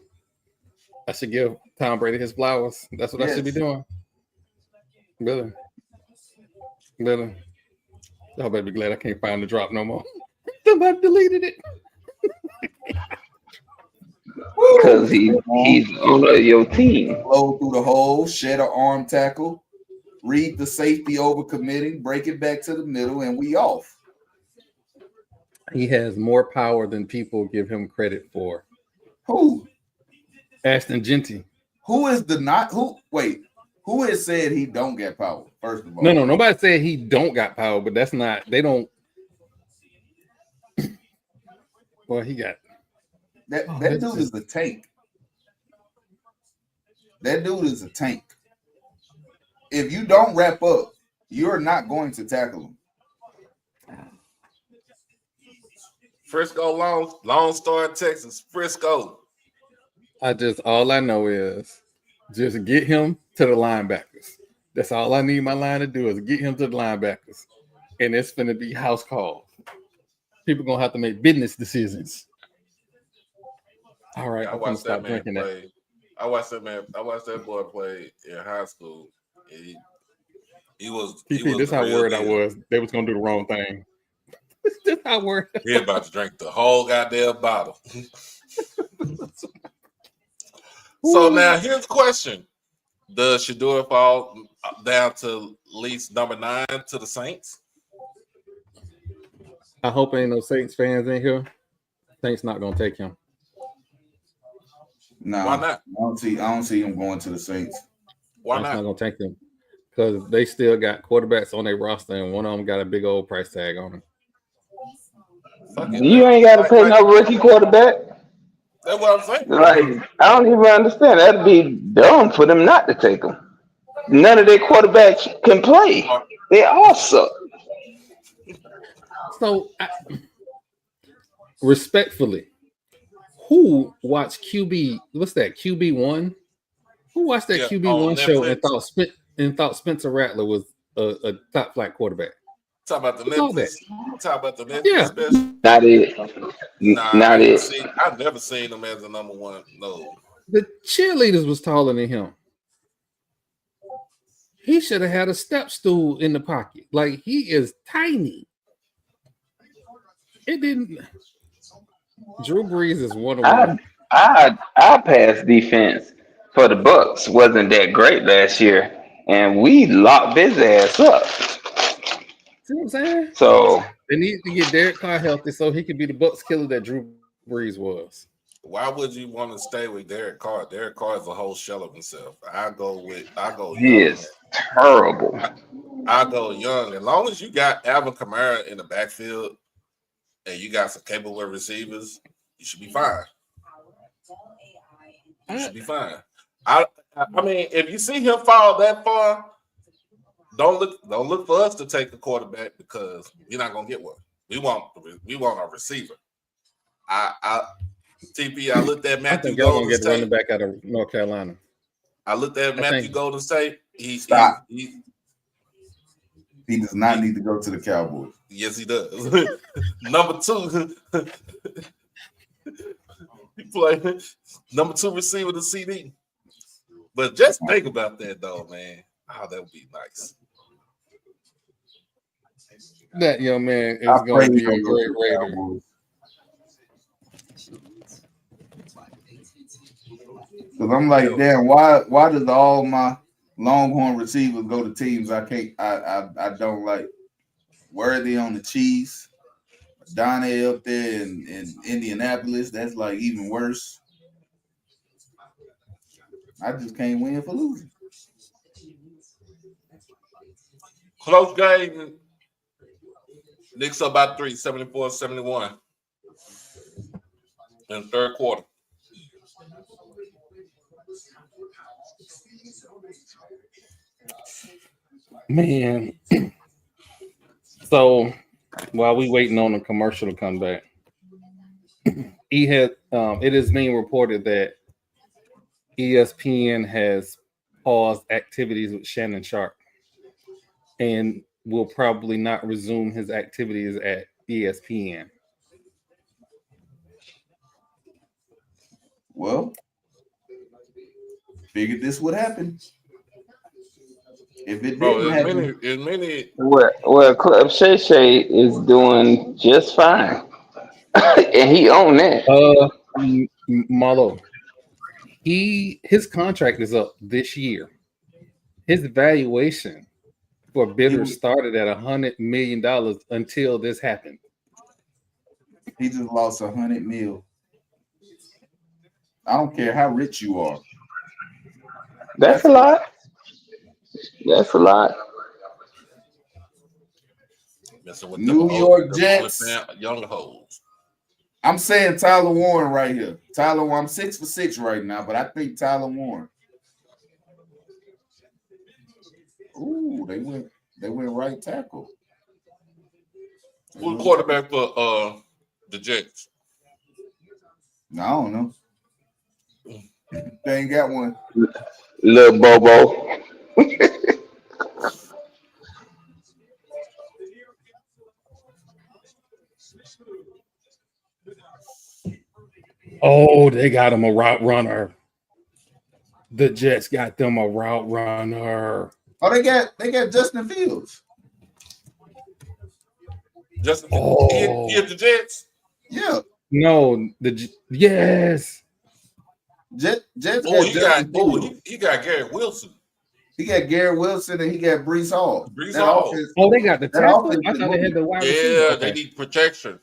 I should give Tom Brady his flowers. That's what I should be doing. Really. Y'all better be glad I can't find the drop no more. Somebody deleted it. Because he's on your team. Blow through the hole, shed an arm tackle, read the safety over committing, break it back to the middle, and we off. He has more power than people give him credit for. Who? Ashton Genty. Who is the not who? Wait, who has said he don't get power? First of all, No, nobody said he don't got power, but that's not. They don't. Well, he got that dude is a tank. That dude is a tank. If you don't wrap up, you're not going to tackle him. Frisco, Lone Star, Texas. Frisco. All I know is just get him to the linebackers. That's all I need my line to do is get him to the linebackers. And it's going to be house calls. People going to have to make business decisions. All right, I watched that man play. I watched that boy play in high school. He was. This is how worried I was. They was going to do the wrong thing. This how worried. He about to drink the whole goddamn bottle. So now here's the question: does Shedeur fall down to at least number 9 to the Saints? I hope ain't no Saints fans in here. Saints not gonna take him. No, why not? I don't see him going to the Saints. Why not? Not gonna take them because they still got quarterbacks on their roster, and one of them got a big old price tag on him. You ain't got to pay no rookie quarterback. That's what I'm saying. Like, I don't even understand. That'd be dumb for them not to take him. None of their quarterbacks can play. They all suck. So, respectfully, who watched QB? What's that? QB1? Who watched that QB1 show and thought Spencer Rattler was a top flight quarterback? Talk about the Memphis. Talk about the Memphis. Yeah. Special. Not it. Not it. I've never seen him as a number 1. No. The cheerleaders was taller than him. He should have had a step stool in the pocket. Like, he is tiny. It didn't. Drew Brees is one of them. Our pass defense for the Bucks wasn't that great last year, and we locked his ass up. See what I'm saying? So they need to get Derek Carr healthy so he could be the Bucks killer that Drew Brees was. Why would you want to stay with Derek Carr? Derek Carr is a whole shell of himself. I go. He is terrible. I go young. As long as you got Alvin Kamara in the backfield and you got some capable receivers, you should be fine. You should be fine. I mean, if you see him fall that far, don't look for us to take the quarterback because you're not gonna get one. We want a receiver. TP, I looked at Matthew Golden State. Running back out of North Carolina. I looked at Matthew Golden State. He does not need to go to the Cowboys. Yes, he does. Number 2. He played number 2 receiver to CD. But just think about that though, man. Oh, that would be nice. That young man is going to be a great Raider. Because I'm like, damn, why does all my Longhorn receivers go to teams I don't like? Worthy on the Chiefs, Donnie up there in Indianapolis, that's like even worse. I just can't win for losing. Close game. Knicks up by 3, 74-71 in the third quarter. Man. So while we waiting on a commercial to come back, it is being reported that ESPN has paused activities with Shannon Sharp and will probably not resume his activities at ESPN. Well, figured this would happen. If it didn't happen, well, Club Shay Shay is doing just fine, and he owned that. Marlo, his contract is up this year. His valuation for bidders started at $100 million until this happened. He just lost $100 million. I don't care how rich you are. That's a lot. That's a lot. New York Jets. Young hoes. I'm saying Tyler Warren right here. Tyler Warren. I'm 6 for 6 right now, but I think Tyler Warren. Ooh, they went right tackle. Who's quarterback for the Jets? No, I don't know. They ain't got one. Little Bobo. Oh, they got him a route runner. The Jets got them a route runner. Oh, they got Justin Fields. Justin Fields hit the Jets? Yeah. No, yes. Jets he got Garrett Wilson. He got Garrett Wilson and he got Brees Hall. They got the tackle. I thought they had the wide receiver. Yeah, they need protection.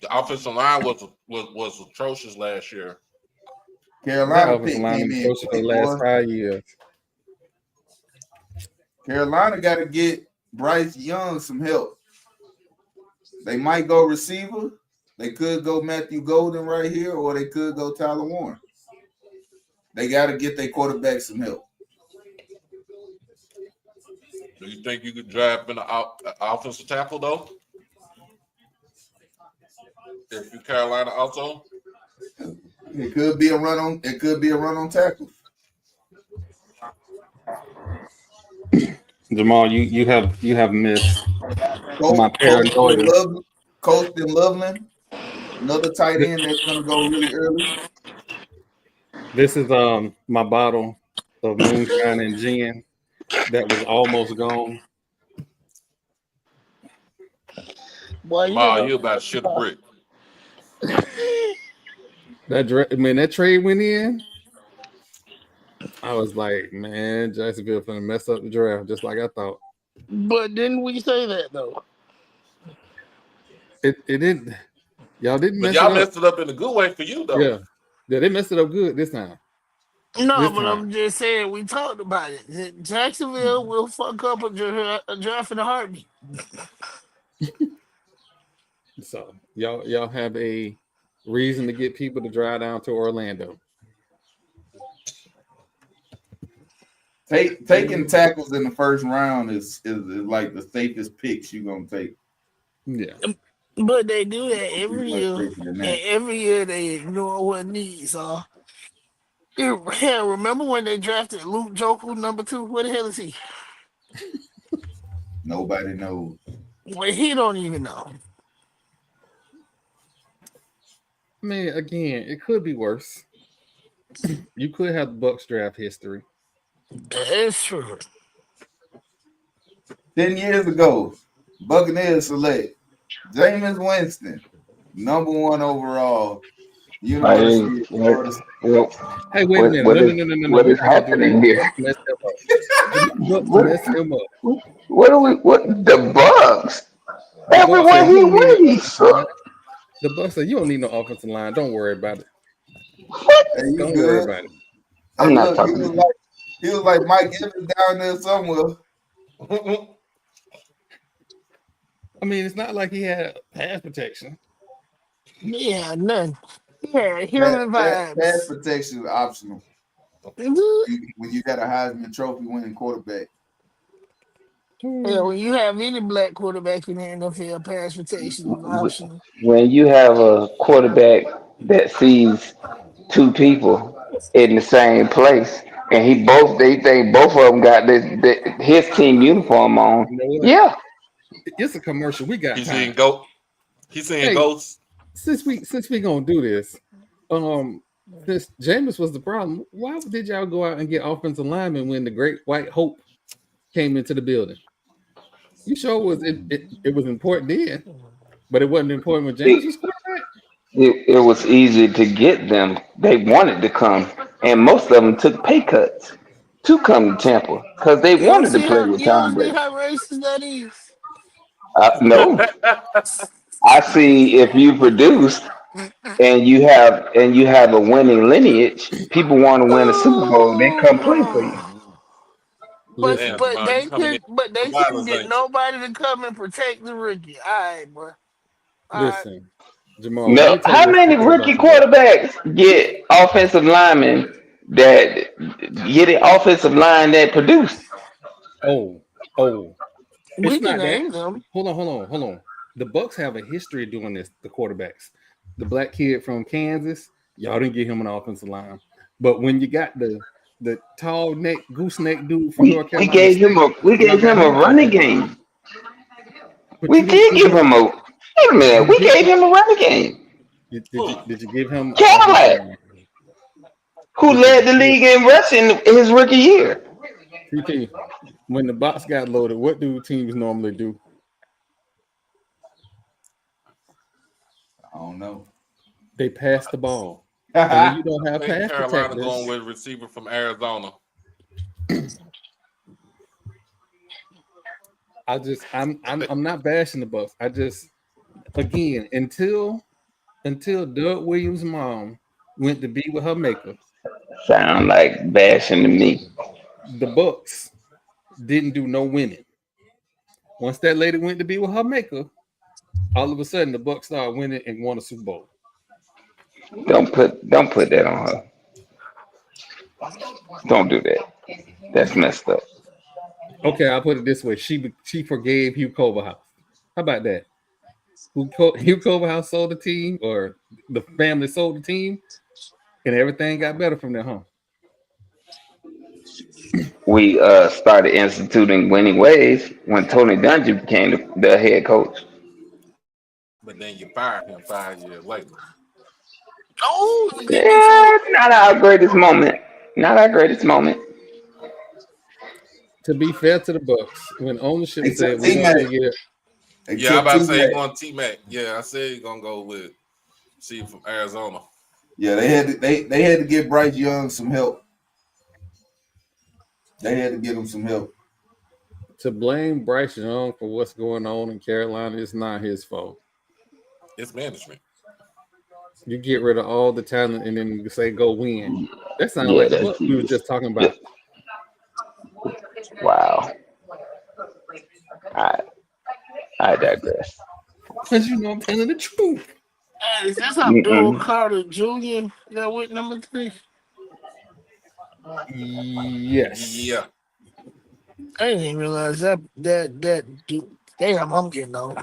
The offensive line was atrocious last year. Carolina offensive line atrocious for the last 5 years. Carolina got to get Bryce Young some help. They might go receiver. They could go Matthew Golden right here, or they could go Tyler Warren. They got to get their quarterback some help. Do you think you could draft in an offensive tackle though? If you Carolina also, it could be a run on. It could be a run on tackle. Jamal, you have missed my paranoia. Colston Loveland, another tight end that's gonna go really early. This is my bottle of moonshine and gin that was almost gone. Boy, you about to shit a brick. That trade went in. I was like, man, Jacksonville finna mess up the draft just like I thought. But didn't we say that though? It didn't. Y'all didn't mess y'all it messed it up in a good way for you though. Yeah, they messed it up good this time. No, but I'm just saying we talked about it. Jacksonville will fuck up a draft in a heartbeat. So y'all have a reason to get people to drive down to Orlando. Taking tackles in the first round is like the safest picks you're gonna take. Yeah. But they do that every year. And every year they ignore what needs are. Hell, remember when they drafted Luke Joku number 2? Where the hell is he? Nobody knows. Well, he don't even know. I mean, again, it could be worse. You could have the Bucks draft history. That's true. 10 years ago, Buccaneers select Jameis Winston, number 1 overall. University of Florida. Hey, wait a minute. No. What is happening here? Mess him up. What the Bucks? Everyone he wins. The Bucks said, you don't need no offensive line. Don't worry about it. Hey, don't worry about it. I'm not talking. He was like Mike Evans down there somewhere. I mean, it's not like he had pass protection. Yeah, none. Yeah, human vibes. Pass protection is optional. When you got a Heisman Trophy winning quarterback. Yeah, when you have any black quarterback in the NFL, pass protection is optional. When you have a quarterback that sees 2 people in the same place, and they think both of them got his team uniform on. Yeah, it's a commercial. We got He's time. saying go. He's saying ghosts. Since we gonna do this, since Jameis was the problem, why did y'all go out and get offensive linemen when the Great White Hope came into the building? You sure it was important then, but it wasn't important when Jameis was quarterback. It was easy to get them. They wanted to come, and most of them took pay cuts to come to Tampa because they You don't wanted to see play how with you don't Tom see Brady. how racist that is. No, I see if you produce and you have a winning lineage, people want to win a Super Bowl, they come play for you. But Listen, Damn, Jamal, you coming in they for couldn't violence, get ain't you? nobody to come and protect the rookie. All right, bro. All right. listen, Jamal. Let me No, tell you how what's many stupid about rookie the Bucks. quarterbacks get offensive linemen that get an offensive line that produce? Oh, oh, We it's can not that. name them. Hold on. The Bucks have a history of doing this. The quarterbacks, the black kid from Kansas, y'all didn't get him an offensive line. But when you got the tall neck gooseneck dude from North We Carolina gave him State, a y'all got him an running offensive line. game. But We you didn't did give give him. him a wait a minute. You We did. gave him a running game. Did you give him an offensive Cadillac, line? who Did you led the give league in rushing his rookie year. TP when the box got loaded? What do teams normally do? I don't know. They pass the ball, and when you don't I have think pass Carolina going protectors, with a receiver from Arizona. I'm not bashing the Bucks. I just again until Doug Williams' mom went to be with her maker, Sound like bashing to me. the Bucks didn't do no winning. Once that lady went to be with her maker, all of a sudden the Bucks started winning and won a Super Bowl. Don't put that on her. Don't do that. That's messed up. Okay, I'll put it this way: she forgave Hugh Culverhouse. How about that? Hugh Culverhouse sold the team, or the family sold the team, and everything got better from there, huh? We started instituting winning ways when Tony Dungy became the head coach. But then you fired him 5 years later. Oh, you beat me to Yeah, not our greatest moment. Not our greatest moment. To be fair to the Bucks, when ownership said Except we're T gonna Mac. go get Yeah, I'm Except about to T say he Mac. going T-Mac. Yeah, I said he going to go with receiver from Arizona. Yeah, they had to give Bryce Young some help. They had to give him some help. to blame Bryce Young for what's going on in Carolina is not his fault. It's management. You get rid of all the talent and then you say go win. That sounds Yeah, like the that's Bucks we was Jesus. just talking about. Wow. I I digress. Because you know I'm telling the truth. Hey, is this Abdul Mm-mm. Carter Jr. that with number 3? Yes. Yeah. I didn't even realize that dude. Damn, I'm getting old.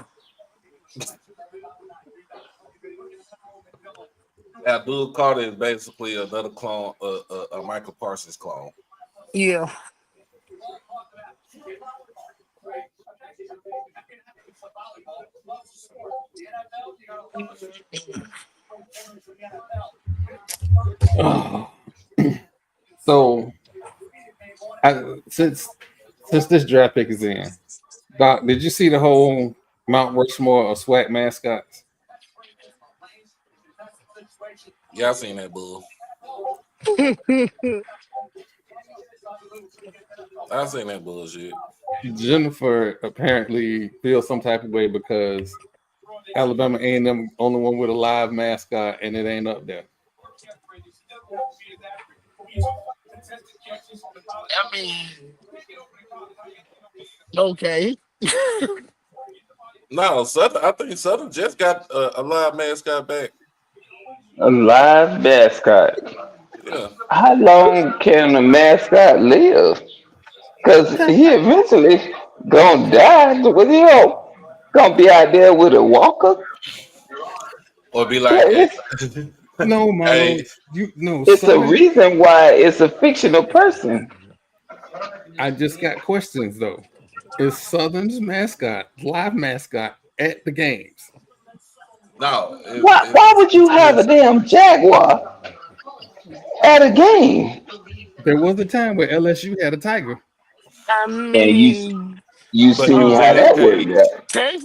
Abdul Carter is basically another clone, a Michael Parsons clone. Yeah. Oh. So since this draft pick is in, Doc, did you see the whole Mount Rushmore of SWAC mascots? Yeah, I seen that bull. I seen that bullshit. Jennifer apparently feels some type of way because Alabama A&M only one with a live mascot and it ain't up there. I mean, okay. No, Southern. I think Southern just got a live mascot back. A live mascot. Yeah. How long can a mascot live? Because he eventually gonna die. With gonna be out there with a walker. Or be Yeah, like, hey, No, hey, Marlo, you no it's a Southern. reason why it's a fictional person. I just got questions though. Is Southern's mascot live mascot at the games? no, Why would you it's have a his. damn jaguar at a game? There was a time where LSU had a tiger. I And mean, you But he seen was how in his that worked cage. out.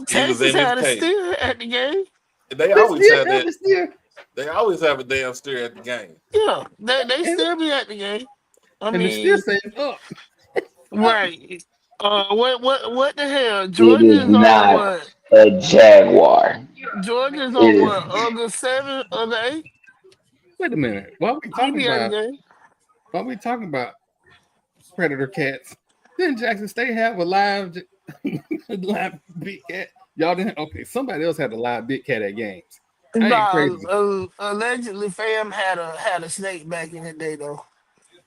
He was Texas in his had a cage. steer at the game. They They always still have have that. the steer. They always have a damn steer at the game. Yeah, they And still be at the game. I And it's still mean, saying up. right. What the hell? It is Georgia's on not what? a Jaguar. Georgia's It on is. what? August 7th, August 8th? Wait a minute. He be at the game. While we talking about predator cats, didn't Jackson State have a live live big cat? Y'all didn't. Okay, somebody else had a live big cat at games. I ain't Nah, crazy. allegedly, fam had a snake back in the day though.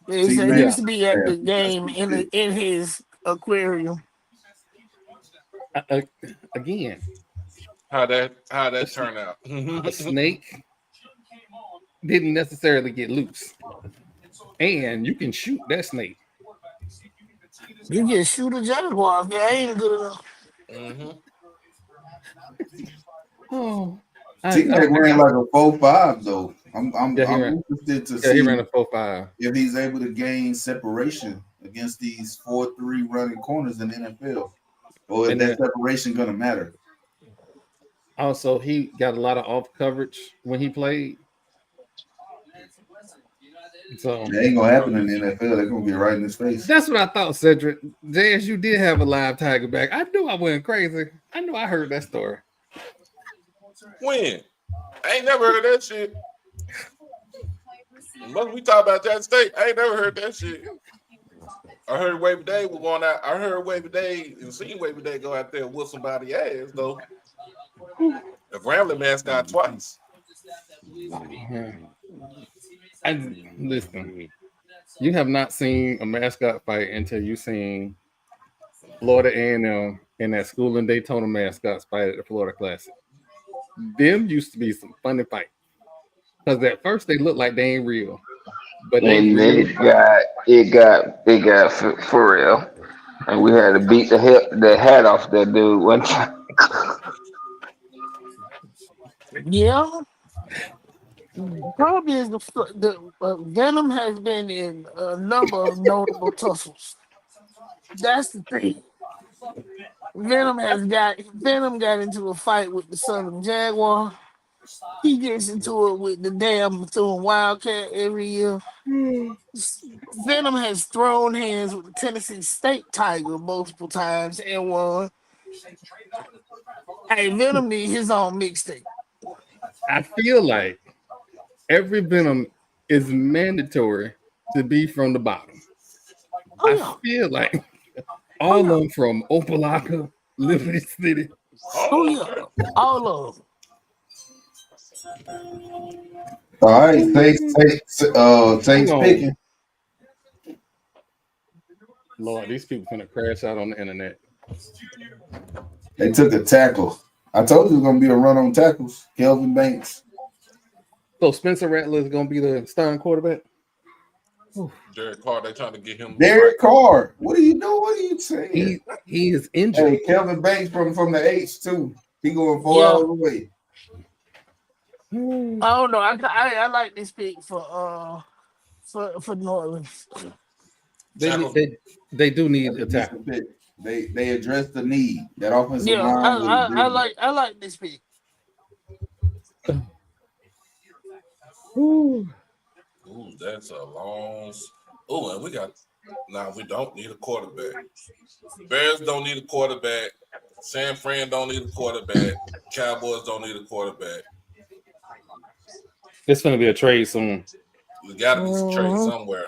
They See, said it man, Yeah. used to be at the that's game stupid. in his aquarium. Uh, again, How that a, turn out? a snake didn't necessarily get loose, and you can shoot that snake. You can shoot a jaguar. If that ain't good enough. Mm-hmm. Oh, T-Mac ran like a 4.5 though. yeah, he I'm ran. interested to Yeah, he ran see a 4.5. if he's able to gain separation against these 4-3 running corners in the NFL, or if And that then separation gonna matter. also he got a lot of off coverage when he played. So That ain't gonna happen in the NFL. They're gonna be right in his face. that's what I thought, Cedric. JS, you did have a live tiger back. I knew I went crazy. I knew I heard that story. When? I ain't never heard that shit. Must we talk about that state? I ain't never heard that shit. I heard Wavy Day was going out. I heard Wavy Day and seen Wavy Day go out there and whoop somebody's ass though. The Grambling mascot twice. Listen, you have not seen a mascot fight until you seen Florida A&M and that school in Daytona mascots fight at the Florida Classic. Them used to be some funny fights because at first they look like they ain't real, but they And then real. it got for real. And we had to beat the hat off that dude one time. Yeah. Problem is the Venom has been in a number of notable tussles. That's the thing. Venom got into a fight with the Southern Jaguar. He gets into it with the damn Bethune Wildcat every year. Venom has thrown hands with the Tennessee State Tiger multiple times and won. Hey, Venom need his own mixtape. I feel like every Venom is mandatory to be from the bottom. Oh I yeah, feel like oh all of yeah, them from Opelika, Liberty City. oh Oh, yeah, all of them. All right, Hang Saints on, picking. Lord, these people finna crash out on the internet. They took a tackle. I told you it was gonna be a run on tackles. Kelvin Banks. So Spencer Rattler is gonna be the starting quarterback. Derek Carr, they trying to get him Derek Carr. What are you doing? What are you saying? He is injured. Hey, Kelvin Banks from the H too. He going 4 Yeah, hours away. I don't know. I like this pick for New Orleans. tackle. They do need That's a a tackle. decent pick. They addressed the need. That offensive Yeah, line was big. I like this pick. Ooh. Ooh, that's a long. Oh, and we got. Now we don't need a quarterback. Bears don't need a quarterback. San Fran don't need a quarterback. Cowboys don't need a quarterback. It's gonna be a trade soon. We got to be some trade Mhm. somewhere.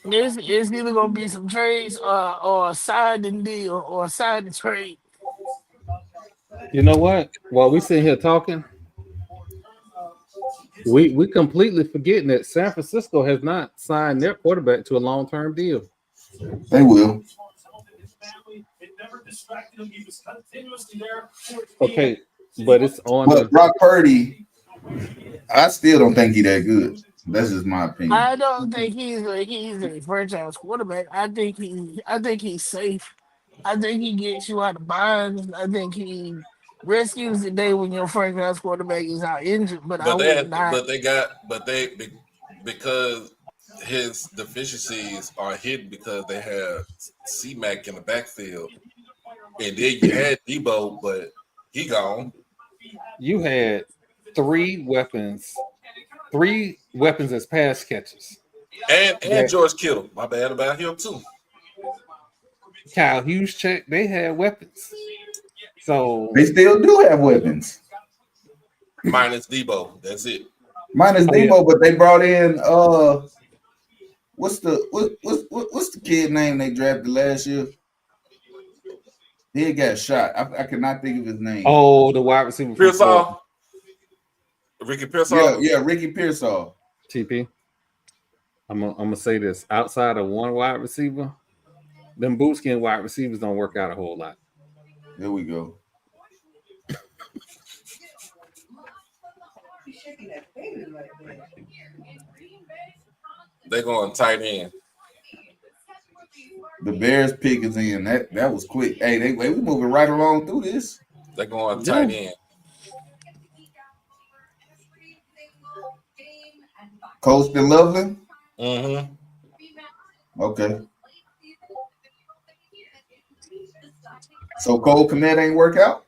It's either gonna be some trades or a side and deal or a side and trade. You know what? While we sitting here talking, we completely forgetting that San Francisco has not signed their quarterback to a long-term deal. They will. Okay, but it's on But the. Brock Purdy, I still don't think he that good. That's just my opinion. I don't think he's a franchise quarterback. I think he's safe. I think he gets you out of binds. I think he rescues the day when your franchise quarterback is out injured. But I But would not. because his deficiencies are hidden because they have C-Mac in the backfield, and then you had Debo, but he gone. You had three weapons as pass catchers. And George Kittle. My bad about him too. Kyle Hughes check. They had weapons. So they still do have weapons. Minus Debo. That's it. Minus Debo, but they brought in what's the kid name they drafted last year? He got shot. I cannot think of his name. Oh, the wide receiver. Pearsall. Ricky Pearsall. Yeah, Ricky Pearsall. TP. I'm gonna say this. Outside of one wide receiver, them bootskin wide receivers don't work out a whole lot. There we go. They going tight end. The Bears pick is in. That was quick. Hey, we moving right along through this. They going tight end. Colston Loveland. Mm-hmm. Okay. So Cole Kmet ain't work out?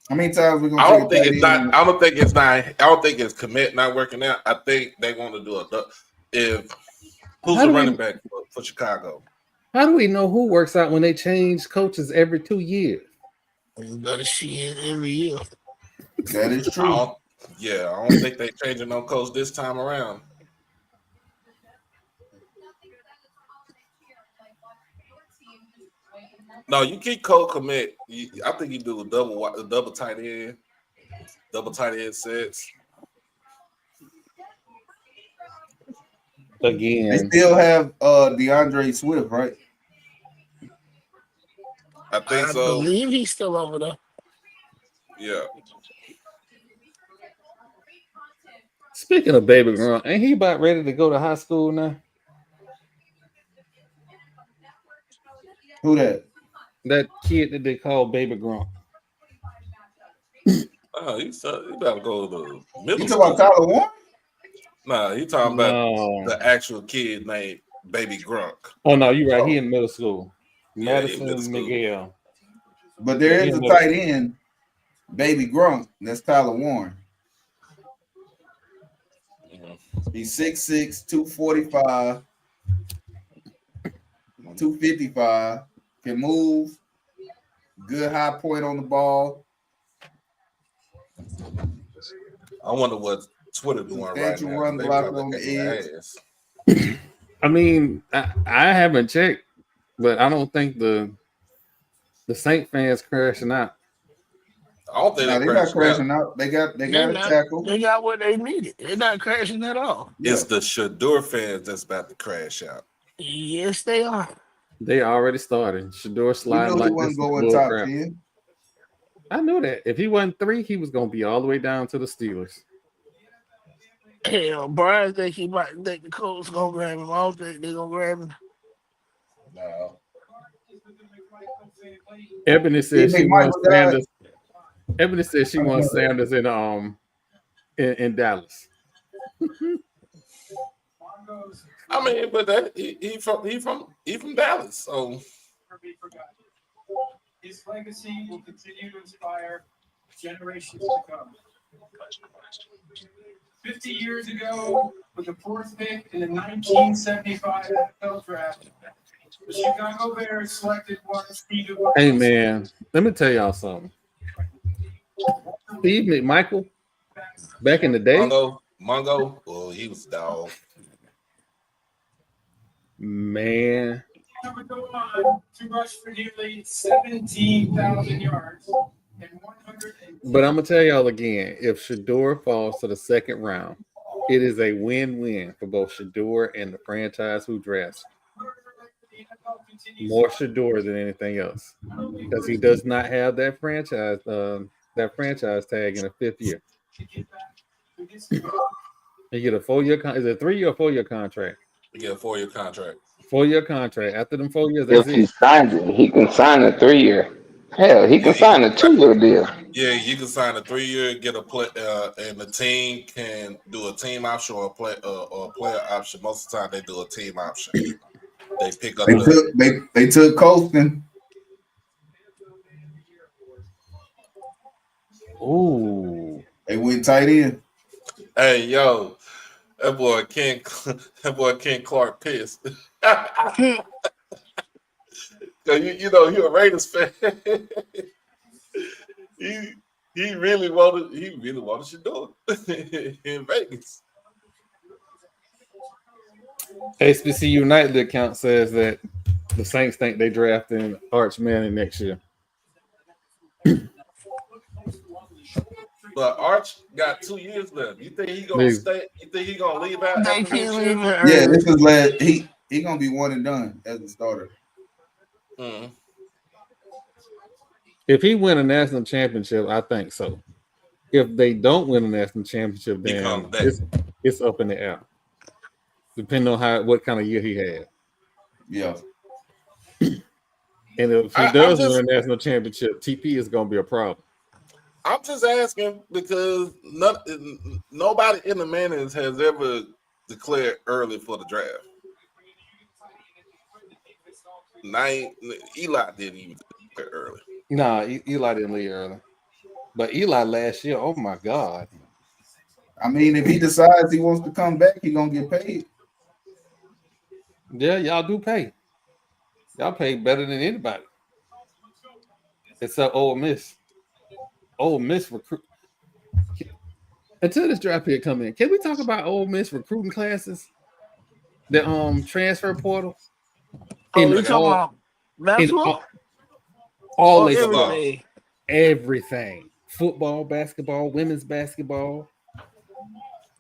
How many times we gonna I don't think it's Kmet not working out. I think they want to do who's the running back for Chicago? How do we know who works out when they change coaches every 2 years? You gotta see it every year. That is true. I don't think they changing no coach this time around. No, you keep Cole Kmet. I think you do a double tight end sets. Again, they still have DeAndre Swift, right? I think so. I believe he's still over there. Yeah. Speaking of Baby Grunt, ain't he about ready to go to high school now? Who that? That kid that they call Baby Grunt. Oh, he better go to middle You school. talking about Tyler Warren? Nah, he talking about the actual kid named Baby Grunk. Oh no, you're right. He in middle school. Yeah, Madison middle school. Miguel. But there is a tight end, Baby Grunk. That's Tyler Warren. Mm-hmm. He's 6'6", 245, 255. Can move. Good high point on the ball. I wonder what Twitter doing right now. Run block on the edge. I mean, I haven't checked, but I don't think the Saint fans crashing out. I don't think they're not crashing out. They got a tackle. They got what they needed. They're not crashing at all. It's the Shador fans that's about to crash out. Yes, they are. They already started. Shador sliding like this. Going top 10. I knew that. If he wasn't 3, he was gonna be all the way down to the Steelers. Hell, Brian think the Colts gonna grab him. I don't think they're gonna grab him. No. Ebony says she wants Sanders. Ebony says she wants Sanders in Dallas. I mean, but he from Dallas, so his legacy will continue to inspire generations to come. 50 years ago, with the 4th pick in the 1975 NFL draft, the Chicago Bears selected Steve. Hey man, let me tell y'all something. Steve McMichael, back in the day, Mongo, well, he was dog. Man. Would go on to rush for nearly 17,000 yards and 100. But I'm gonna tell y'all again: if Shador falls to the second round, it is a win-win for both Shador and the franchise who drafts. More Shador than anything else, because he does not have that franchise tag in a 5th year. You get a 4-year is it a 3-year or 4-year contract? You get a 4-year contract. 4-year contract. After them 4 years, that's if he signs it, he can sign a 3-year. Hell, he can sign a 2-year deal. Yeah, you can sign a 3-year, get a play, and the team can do a team option or a player option. Most of the time, they do a team option. They pick up. They took Colston. Ooh, they went tight end. Hey, yo, That boy Ken Clark pissed. You know, he a Raiders fan. he really wanted you to do it in Vegas. HBCU Nightly account says that the Saints think they drafting Arch Manning next year. But Arch got 2 years left. You think he gonna stay? You think he gonna leave out They after can't next year? leave it Yeah, early. this is last. He gonna be one and done as a starter. Mm. If he win a national championship, I think so. If they don't win a national championship, He comes then back. it's up in the air, depending on what kind of year he had. Yeah. And if he does win a national championship, TP is going to be a problem. I'm just asking because nobody in the Mannings has ever declared early for the draft. Eli didn't even declare early. Nah, Eli didn't leave early. But Eli last year, oh my God. I mean, if he decides he wants to come back, he gonna get paid. Yeah, y'all do pay. Y'all pay better than anybody. Except Ole Miss. Ole Miss recruit. Until this draft pick come in, can we talk about Ole Miss recruiting classes? The transfer portal. Oh, you talking about basketball? All or they everything. Everything. Football, basketball, women's basketball.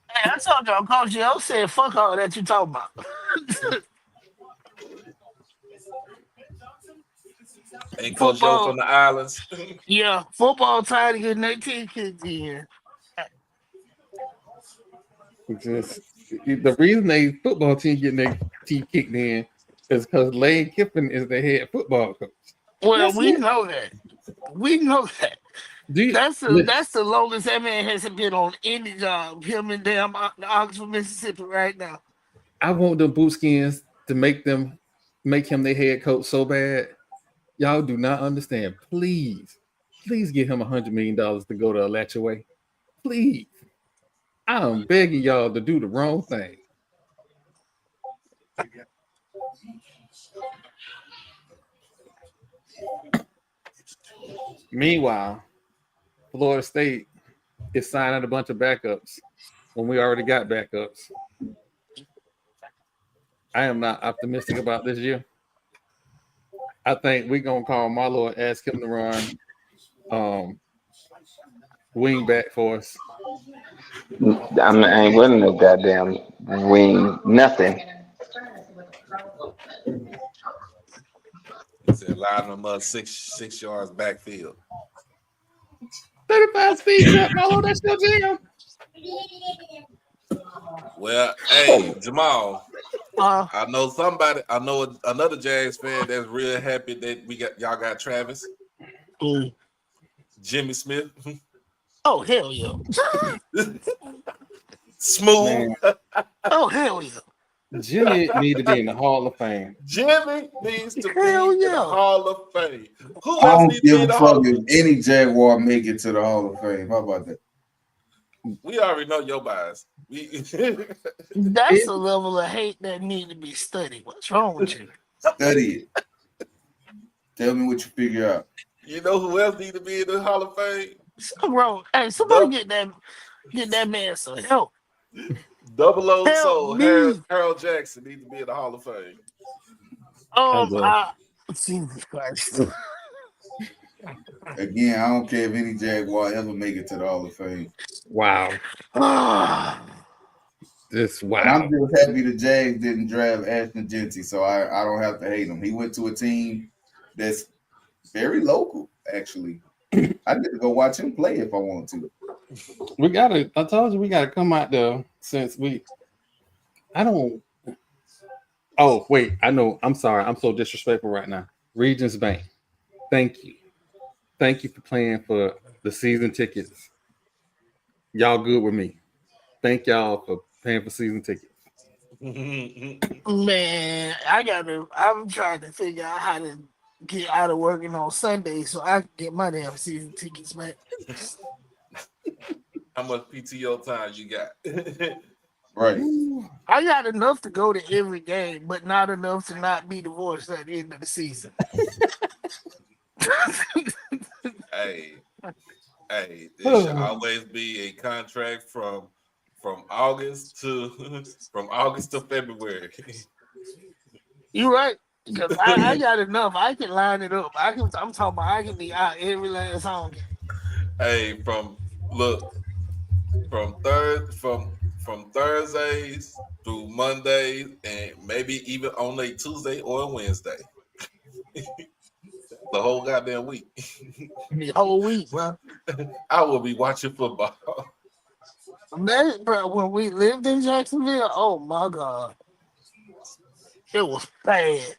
Hey, I told y'all, Coach Yo said, fuck all that you talking about. Ain't Coach Yo from the islands? Yeah, football tired of getting their teeth kicked in. Just the reason they football team getting their teeth kicked in is because Lane Kiffin is the head football coach. Well, we know that. We know that. That's the longest that man hasn't been on any job. Him and damn Oxford, Mississippi, right now. I want them bootskins to make him their head coach so bad. Y'all do not understand. Please give him $100 million to go to Alachua. Please. I'm begging y'all to do the wrong thing. Meanwhile, Florida State is signing a bunch of backups when we already got backups. I am not optimistic about this year. I think we're going to call Marlo and ask him to run wing back for us. I ain't running no goddamn wing, nothing. He said, line them up 6 yards backfield. 35 speed trap, Marlo, that's your jam. Well, hey, Jamal. I know another Jags fan that's real happy that y'all got Travis. Jimmy Smith. Oh, hell yeah. Smooth. Oh, hell yeah. Jimmy needs to be in the Hall of Fame. Jimmy needs to be in the Hall of Fame. Who I else don't needs to be give in a the Hall fuck of if any Jaguar make it to the Hall of Fame. How about that? We already know your bias. That's a level of hate that need to be studied. What's wrong with you? Study it. Tell me what you figure out. You know who else need to be in the Hall of Fame? Something wrong. Hey, somebody get that man some help. Double O Help Soul. me. Harold Jackson needs to be in the Hall of Fame. Jesus Christ. Again, I don't care if any Jaguar ever make it to the Hall of Fame. Wow. This wow. And I'm just happy the Jags didn't draft Ashton Genty, so I don't have to hate him. He went to a team that's very local, actually. I get to go watch him play if I want to. I told you we gotta come out there Oh, wait, I know. I'm sorry. I'm so disrespectful right now. Regions Bank. Thank you. Thank you for playing for the season tickets. Y'all good with me. Thank y'all for paying for season tickets. Man, I'm trying to figure out how to get out of working on Sunday so I can get my damn season tickets back. How much PTO time you got? Right. I got enough to go to every game, but not enough to not be divorced at the end of the season. Hey, it should always be a contract from August to from August to February. You're right. Because I got enough. I can line it up. I'm talking about I can be out every last home game. Hey, from Thursdays through Mondays and maybe even on a Tuesday or a Wednesday. The whole goddamn week. The whole week, bro. I will be watching football. Man, bro, when we lived in Jacksonville, oh my God. It was bad.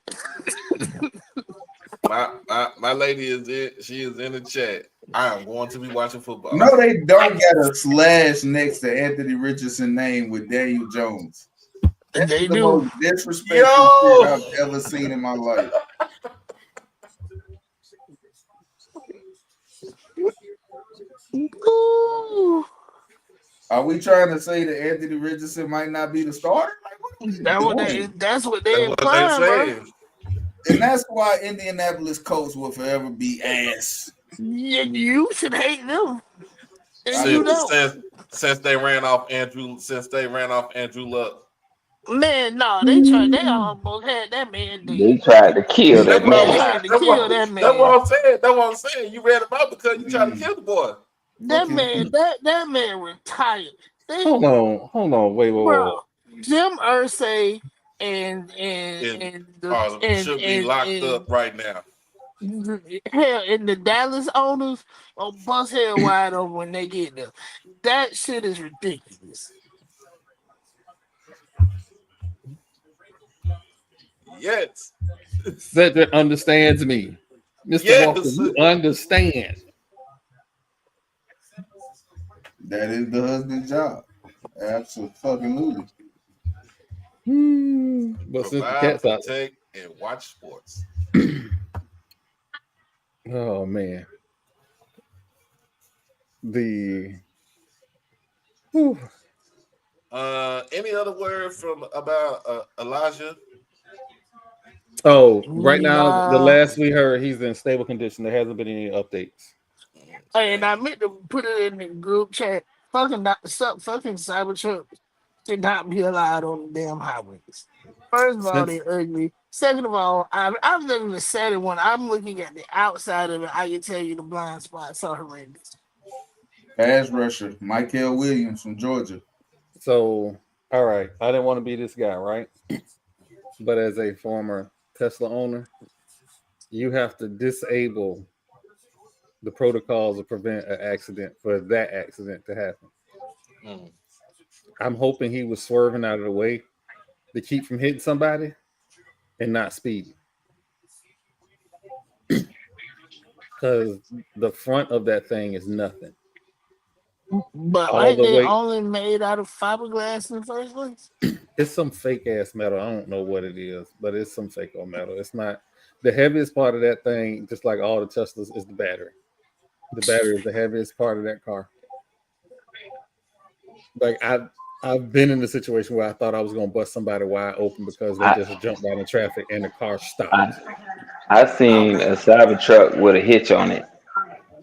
My lady is in. She is in the chat. I am going to be watching football. No, they don't got a slash next to Anthony Richardson name with Daniel Jones. That's They the do. most disrespectful shit I've ever seen in my life. Ooh. Are we trying to say that Anthony Richardson might not be the starter? That's what they implying, bro. And that's why Indianapolis Colts will forever be ass. Yeah, you should hate them. And you know. Since they ran off Andrew Luck. Man, no, they almost had that man dead. They tried to kill that They man. had to kill that man. That's what I'm saying. You read about because you tried to kill the boy. That man retired. Hold on, wait. Bro, Jim Irsay and should be locked up right now. Hell, and the Dallas owners will bust hell wide open when they get there. That shit is ridiculous. Yes. Cedric understands me. Mr. Walker, you understand. That is the husband's job. Absolutely. But since the cat's out, protect, and watch sports. Oh man. Any other word about Elijah? Oh, right now, the last we heard, he's in stable condition. There hasn't been any updates. And I meant to put it in the group chat. Fucking Cybertruck should not be allowed on the damn highways. First of all, they're ugly. Second of all, I've never even said it when I'm looking at the outside of it. I can tell you the blind spots are horrendous. Pass rusher, Michael Williams from Georgia. So, all right, I didn't want to be this guy, right? But as a former Tesla owner, you have to disable the protocols to prevent an accident for that accident to happen. I'm hoping he was swerving out of the way to keep from hitting somebody and not speeding. Because the front of that thing is nothing. But aren't they only made out of fiberglass in the first place? It's some fake ass metal. I don't know what it is, but it's some fake old metal. It's not the heaviest part of that thing, just like all the Teslas, is the battery. The battery is the heaviest part of that car. Like I've been in a situation where I thought I was gonna bust somebody wide open because they just jumped out in traffic and the car stopped. I seen a Cybertruck with a hitch on it.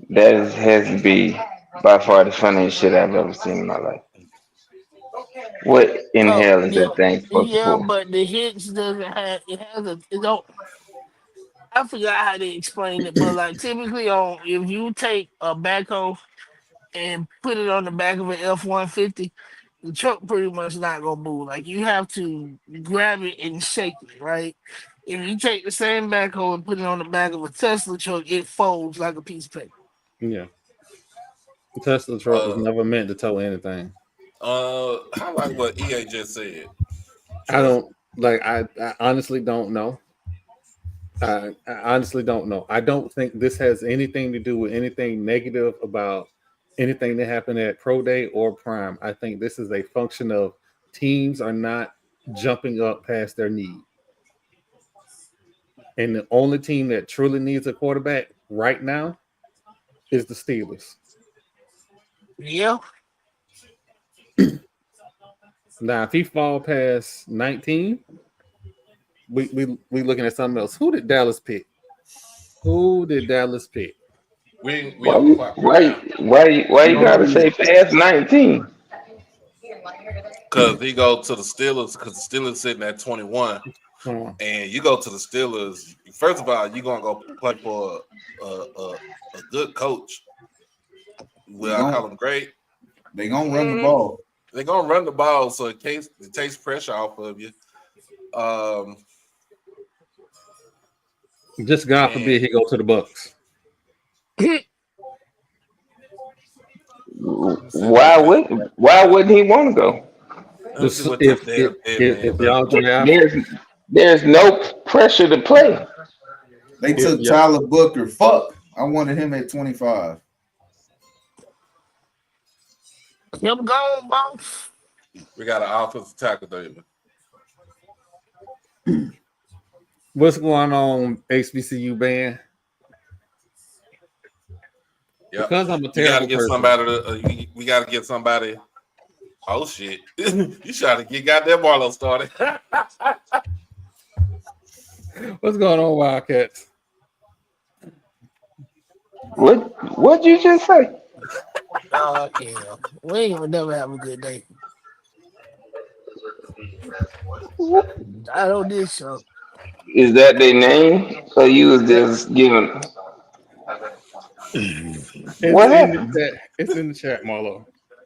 That has to be by far the funniest shit I've ever seen in my life. What in hell is that thing supposed to pull? But the hitch doesn't have it don't. I forgot how they explain it, but like typically if you take a backhoe and put it on the back of an F-150, the truck pretty much not gonna move. Like you have to grab it and shake it, right? If you take the same backhoe and put it on the back of a Tesla truck, it folds like a piece of paper. Yeah. The Tesla truck was never meant to tow anything. I like what EA just said. I honestly don't know. I honestly don't know. I don't think this has anything to do with anything negative about anything that happened at Pro Day or Prime. I think this is a function of teams are not jumping up past their need. And the only team that truly needs a quarterback right now is the Steelers. Yeah. Now, if he fall past 19, we looking at something else. Who did Dallas pick? Who did Dallas pick? We Why on the you clock right why now why you Don't gotta do say that. past 19? because he go to the Steelers because the Steelers sitting at 21, Come and you go to the Steelers. First of all, you're gonna go play for a good coach. They Will I gon' call him great? they gonna run the Mm, ball. they're gonna run the ball, so it takes pressure off of you. Um, Just God and forbid he go to the Bucks. say what now? Why wouldn't he want to go? Let me see Just what this damn dead man if does. y'all draft There's no pressure to play. They if took yeah, Tyler Booker. Fuck. I wanted him at 25. Him gone, boss. We got an offensive tackle, David. what's going on, HBCU band? Yep. Because I'm a We got to terrible get person. somebody. We got to get somebody. Oh shit! You trying to get goddamn Marlo started? What's going on, Wildcats? What'd you just say? Oh yeah, we ain't gonna never have a good day. I on this show. Is that their name? So you was just giving It's what in the happened? chat. It's in the chat, Marlo.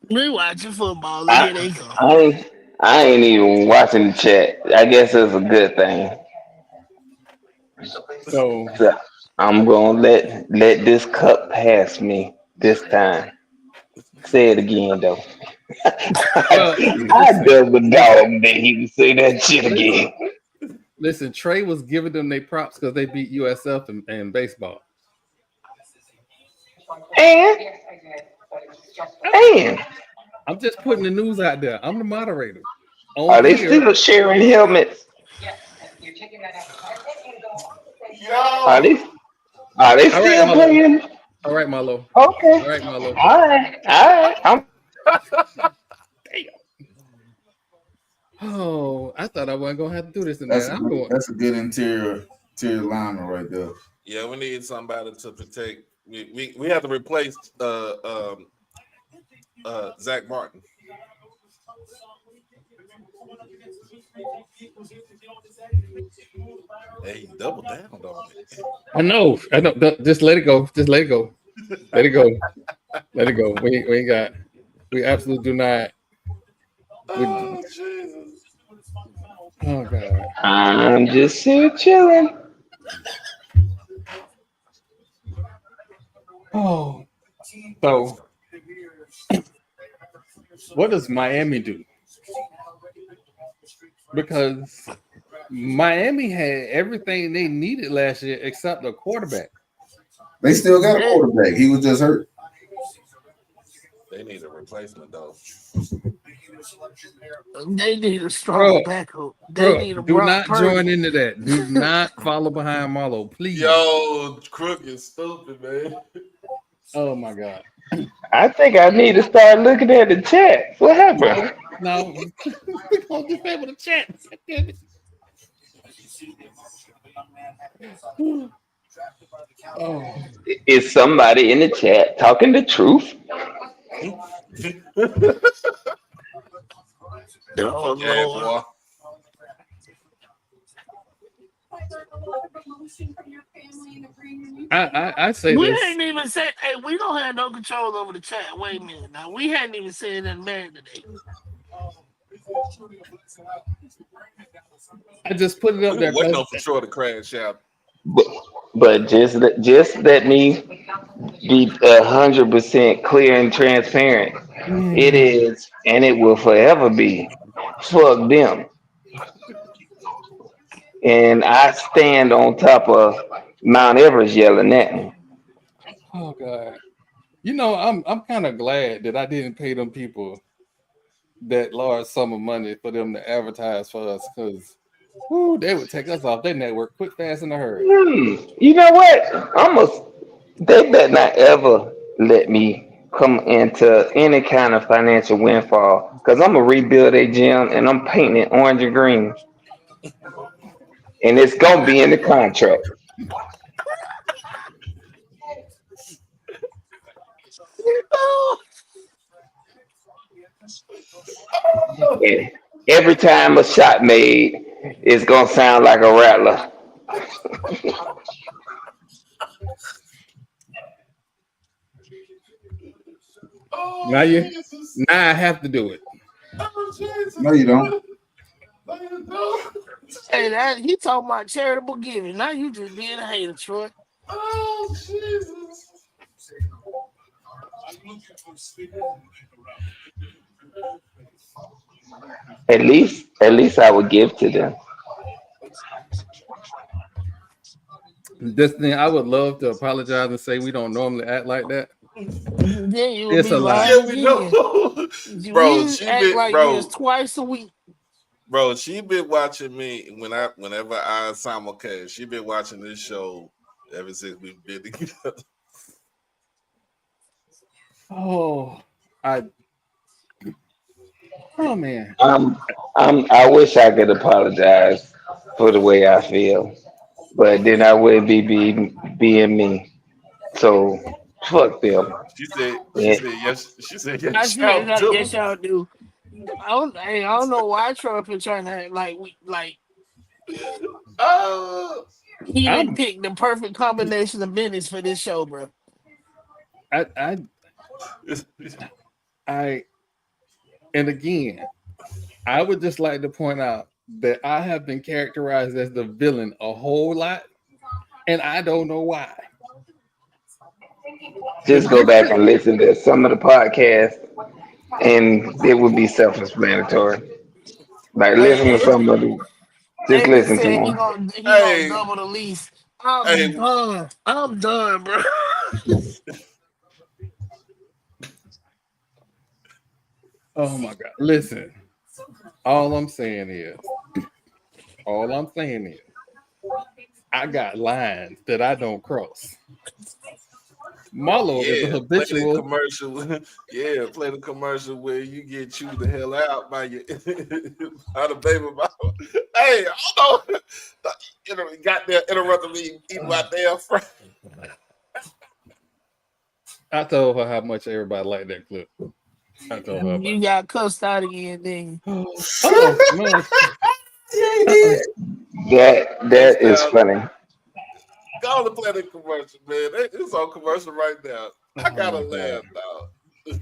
We watching football, and here I they go. I ain't I ain't even watching the chat. I guess it's a good thing. So So I'm gonna let this cup pass me this time. Say it again though. well, I listen, double listen, dog that he would say that shit listen, again. listen. Trey was giving them their props because they beat USF in baseball. And and I'm just putting the news out there. I'm the moderator are on they here. still sharing helmets? Are Yo, they are they All right, still Marlo. playing? All right, Marlo. Okay. All right, Marlo. All right. I'm Damn. Oh, I thought I wasn't gonna have to do this That's tonight. a I'm good, going. that's a good interior lineman right there. yeah, we need somebody to protect. We have to replace Zach Martin. Hey, he doubled down on it. I know. I know. Just let it go. Just let it go. Let it go. Let it go. We ain't got. We absolutely do not. We. Oh Jesus! Oh God. I'm just here chilling. Oh. So what does Miami do? Because Miami had everything they needed last year except a quarterback. They still got a They, quarterback. He was just hurt. They need a replacement though. they need a strong Bro, backup. They bro, need a do Brock not join Purdy. into that. Do not follow behind Marlo, please. Yo, Crook is stupid, man. Oh my God. I think I need to start looking at the chat. What happened? No, no. We're gonna disable the chat. Damn it. Oh, Is somebody in the chat talking the truth? Oh Yeah, Lord. boy. I say We this. ain't even said, hey, we don't have no control over the chat. Wait a minute. Now, we hadn't even said nothing bad today. I just put it We up were there waiting because on for sure to crash out. But, but just let me be 100% clear and transparent. It is, and it will forever be. Fuck them. And I stand on top of Mount Everest yelling at me. oh God. You know, I'm kind of glad that I didn't pay them people that large sum of money for them to advertise for us because they would take us off their network quick, fast, in a hurry. You know what? They better not ever let me come into any kind of financial windfall because I'm gonna rebuild a gym and I'm painting it orange and green, and it's gonna be in the contract. And every time a shot made, it's gonna sound like a rattler. Now Oh you, Jesus! now I have to do it. Oh No, Jesus! you don't. No, you don't. Hey, that he talking about charitable giving. Now you just being a hater, Troy. Oh Jesus! At least I would give to them. This thing, I would love to apologize and say we don't normally act like that. Then you'll It's be a lie. lying Yeah, we again. know, bro. We She act been, like this bro. twice a week. Bro, she been watching me whenever I simulcast. She been watching this show ever since we've been together. Oh, I. Oh man. I wish I could apologize for the way I feel, but then I would being me. So fuck them. She Yeah. said yes. She said I yes, swear to y'all God, do. yes, y'all do. I don't know why Trump is trying to act like Oh, he didn't I'm. pick the perfect combination of minutes for this show, bro. I. I. I. And again, I would just like to point out that I have been characterized as the villain a whole lot, and I don't know why. The Just go back difference. and listen to some of the podcasts, and it would be self-explanatory. Like listen to Hey, some of the, just Amy listen to said them. he gonna hey, double the lease. I'm hey, done. I'm done, bro. Oh my God! Listen, all I'm saying is, all I'm saying is, I got lines that I don't cross. Marlo is a yeah, play the habitual. commercial. Yeah, play the commercial where you get chewed the hell out by your by the baby mama. Hey, I don't know. Got there interrupting me eating my damn friend. I told her how much everybody liked that clip. I told her about You got cussed out again, then. it. Oh no. Yeah, he Uh-uh. did. That Cussed is out. funny. Go on and play the commercial, man. It's on commercial right now. I Oh gotta my God. laugh, dog.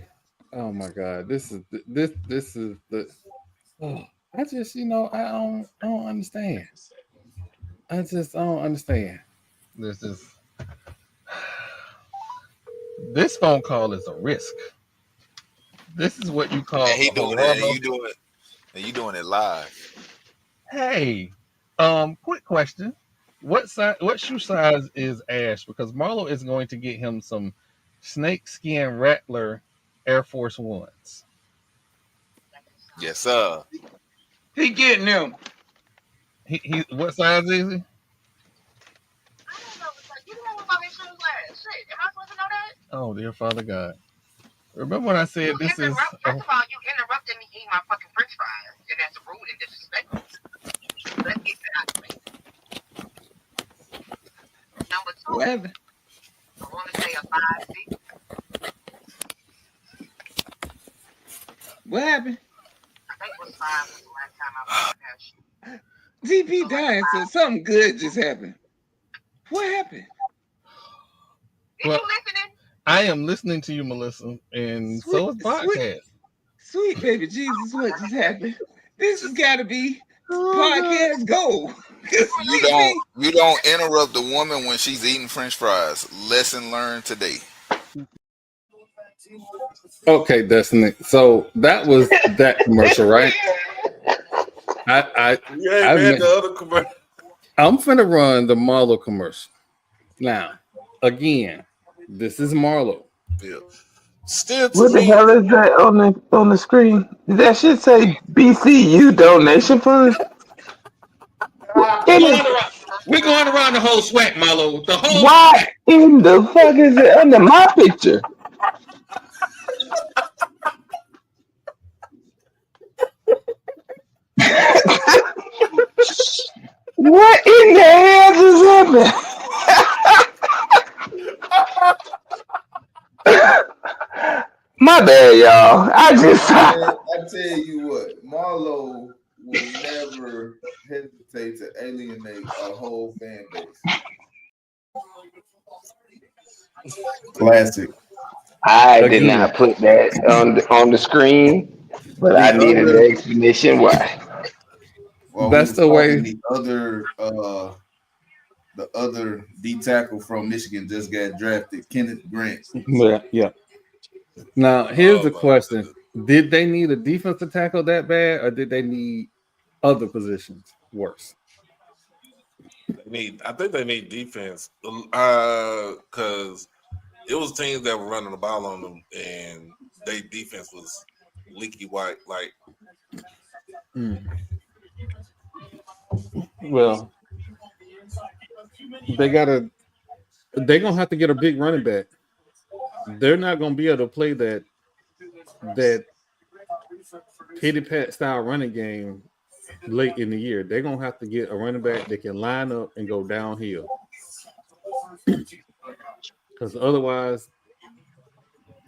Oh my God. This is the. Oh, I just I don't understand. I don't understand. This is this phone call is a risk. This is what you call And he a doing it, and horror. you doing it live. Hey, quick question. What shoe size is Ash? Because Marlo is going to get him some snake skin Rattler Air Force Ones. Yes, sir. He getting them. He what size is he? I don't know. You know what about his shoes last? Shit, am I supposed to know that? Oh dear Father God. Remember when I said this is First of all, you interrupted me eating my fucking French fries, and that's rude and disrespectful. Let's get that out of the way. Number two, What happened? I want to say a 5'6". What happened? I think it was 5 was the last time I was in that shoe. TP dying, so something good just happened. What happened? Is well, you listening? I am listening to you, Melissa, and so is podcast. Sweet baby Jesus, what just happened? This has got to be Oh, podcast gold. You don't interrupt the woman when she's eating French fries. Lesson learned today. okay, Destiny. So that was that commercial, right? You ain't mad the other commercial. I'm finna run the Marlo commercial. Now, again, this is Marlo. Yeah. Still to What the me, hell is that on the screen? Did that shit say BCU donation fund? What in We're going around the whole sweat, Marlo. The whole Why sweat. in the fuck is it under my picture? What in the hell just happened? My bad, y'all. I just Man, I tell you what, Marlo will never hesitate to alienate a whole fan base. Classic. I did Again, not put that on the screen, but I The needed other, the explanation why. while we that's was the talking, way. the other D tackle from Michigan just got drafted, Kenneth Grant. Yeah, yeah. Now, here's Oh the my question: goodness. did they need a defensive tackle that bad, or did they need other positions worse? I think they need defense. Because it was teams that were running the ball on them, and their defense was leaky white. Like, Mm. Well, they gotta. They're gonna have to get a big running back. They're not gonna be able to play that pity pat style running game late in the year. They're gonna have to get a running back that can line up and go downhill. Because otherwise,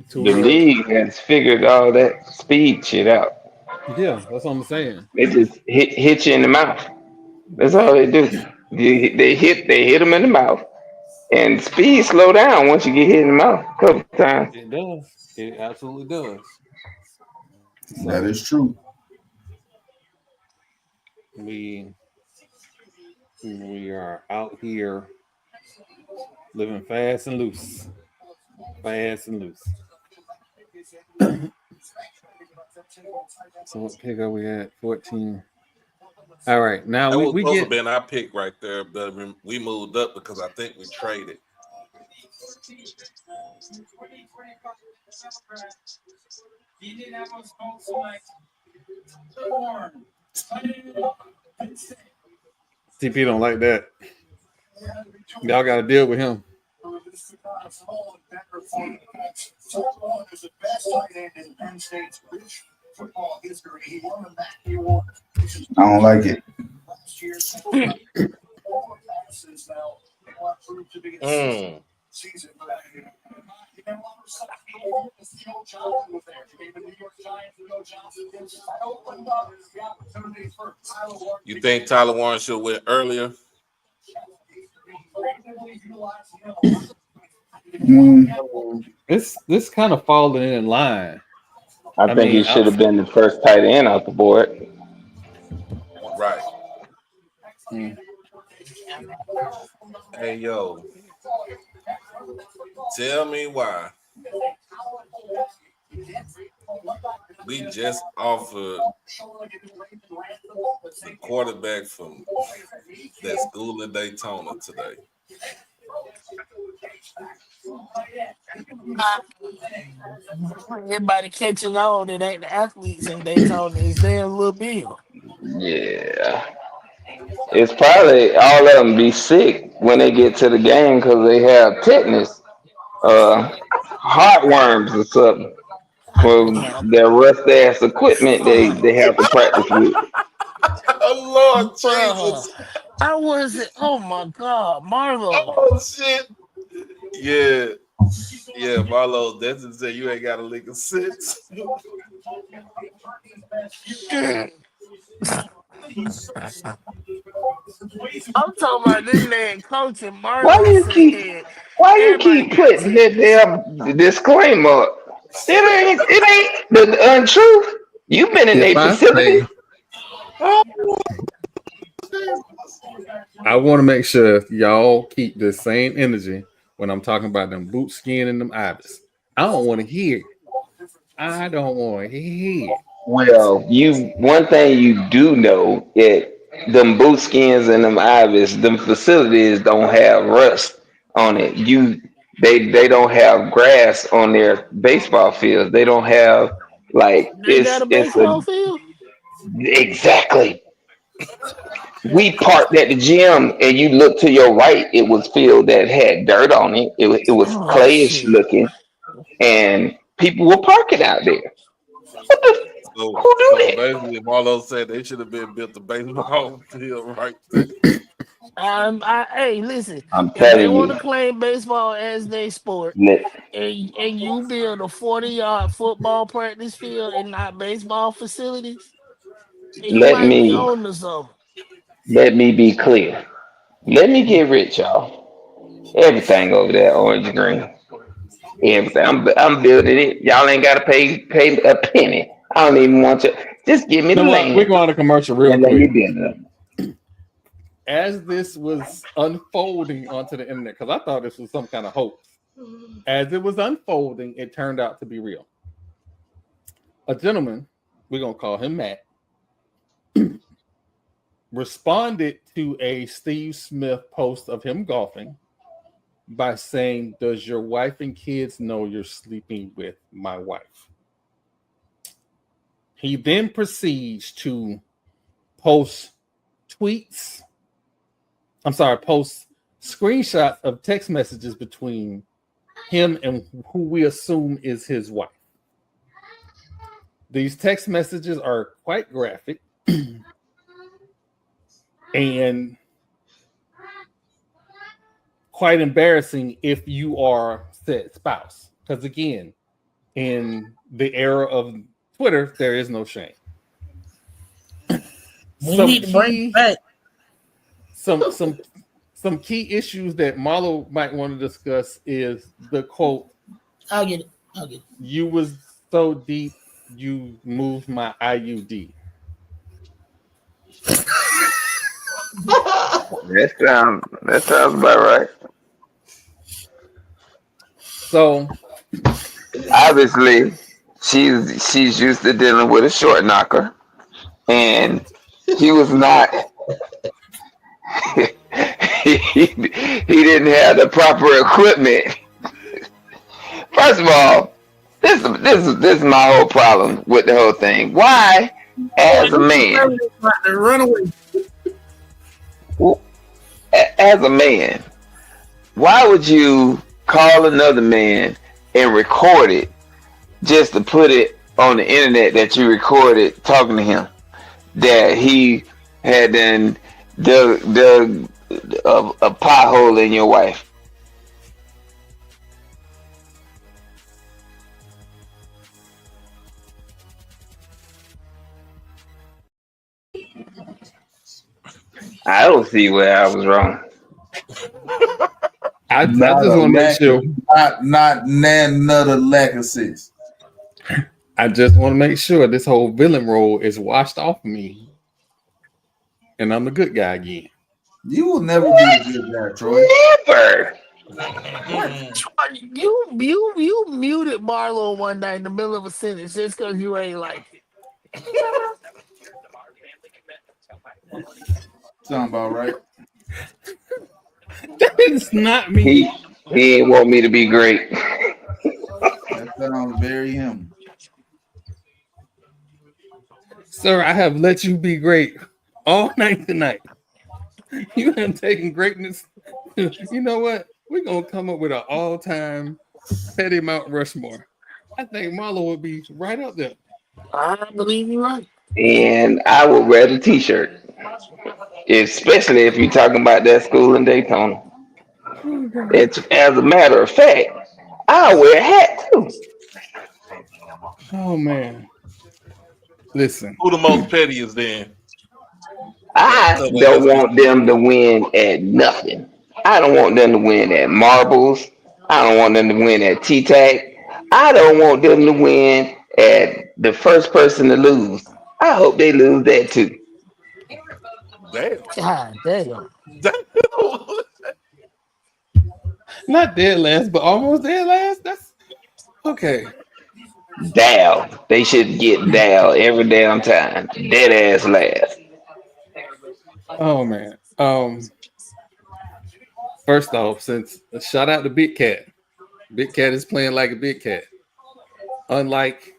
to The where league has figured all that speed shit out. yeah, that's what I'm saying. They just hit you in the mouth. That's all they do. They hit them in the mouth, and speed slow down once you get hit in the mouth a couple times. It does. It absolutely does. That So is true. we we are out here living fast and loose. Fast and loose. So what pick are we at? 14. All right. Now that we, was we supposed to get have been our pick right there, but we moved up because I think we traded. TP don't like that. Y'all gotta deal with him. I don't like it. Mm. You think Tyler Warren should have went earlier? It's this kind of falling in line. I I think he mean, should have been the first tight end off the board. Right. mm, Hey, yo, tell me why we just offered the quarterback from that school in Daytona today. Everybody catching on. It ain't the athletes in Daytona. It's their little bill. Yeah, it's probably all of them be sick when they get to the game because they have tetanus, heartworms or something. For Damn. their rust ass equipment they have to practice with. Oh Lord Bruh. Jesus! I wasn't. Oh my God, Marlo. Oh shit! Yeah, yeah, Marlo. That's to say you ain't got a lick of sense. I'm talking about this man coaching. Why Marlo you keep said why you everybody keep got putting that tetanus. damn disclaimer? It ain't the untruth. You've been in if a I facility. say I want to make sure y'all keep the same energy when I'm talking about them boot skin and them ibis. I don't want to hear it. I don't want to hear it. Well, you one thing you do know that them boot skins and them ivies, them facilities don't have rust on it. They don't have grass on their baseball fields. They don't have like They got a it's a baseball field. exactly. We parked at the gym and you look to your right, it was field that had dirt on it. It was Oh clayish shit. looking and people were parking out there. Who do that? Basically, Marlo said they should have been built the baseball field right there. Hey, listen. I'm If they telling want to you. claim baseball as their sport, Let, and you build a 40-yard football practice field and not baseball facilities, then you let might be me on to something. let me be clear. Let me get rich, y'all. Everything over there, orange and green. Everything. I'm building it. Y'all ain't gotta pay a penny. I don't even want you. Just give me You the know what? We're land going to commercial real and let me quick. build it. As this was unfolding onto the internet, because I thought this was some kind of hoax. As it was unfolding, it turned out to be real. A gentleman, we're gonna call him Matt, responded to a Steve Smith post of him golfing by saying, "Does your wife and kids know you're sleeping with my wife?" He then proceeds to post tweets. Post screenshots of text messages between him and who we assume is his wife. These text messages are quite graphic and quite embarrassing if you are said spouse. Because again, in the era of Twitter, there is no shame. We need to bring it back. Some key issues that Marlo might want to discuss is the quote, I'll get it. "You was so deep, you moved my IUD." That sounds about right. So Obviously, she's used to dealing with a short knocker, and he was not. he didn't have the proper equipment. First of all, this is my whole problem with the whole thing. Why, as a man, as a man, why would you call another man and record it just to put it on the internet that you recorded talking to him? That he had then dug a pothole in your wife. I don't see where I was wrong. I just want to make sure. Not another lack of sense. I just want to make sure this whole villain role is washed off of me, and I'm the good guy again. You will never be the good guy, Troy. Never. You muted Marlo one night in the middle of a sentence just because you ain't like it. Sound about right. That is not me. He ain't want me to be great. That sounds very him. Sir, I have let you be great all night tonight. You have taken greatness. You know what? We're going to come up with an all-time Petty Mount Rushmore. I think Marlo would be right up there. I believe you're right. And I would wear the t-shirt. Especially if you're talking about that school in Daytona. It's, as a matter of fact, I'll wear a hat too. Oh, man. Listen. Who the most pettiest then? I don't want them to win at nothing. I don't want them to win at marbles. I don't want them to win at T-Tac. I don't want them to win at the first person to lose. I hope they lose that too. Damn. God damn. Not dead last, but almost dead last. That's okay. Dow. They should get Dow every damn time. Dead ass last. Oh man. First off, since shout out to Big Cat. Big Cat is playing like a big cat. Unlike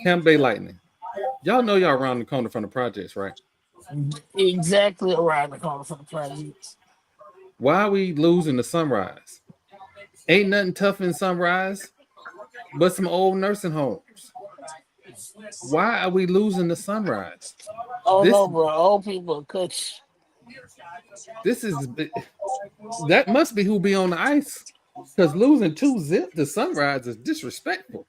Tampa Bay Lightning. Y'all know y'all around the corner from the projects, right? Exactly around the corner from the projects. Why are we losing the Sunrise? Ain't nothing tough in Sunrise but some old nursing homes. Why are we losing the Sunrise? Oh This no, bro. Old people coach. this is that must be who be on the ice. Because losing 2-0 to Sunrise is disrespectful.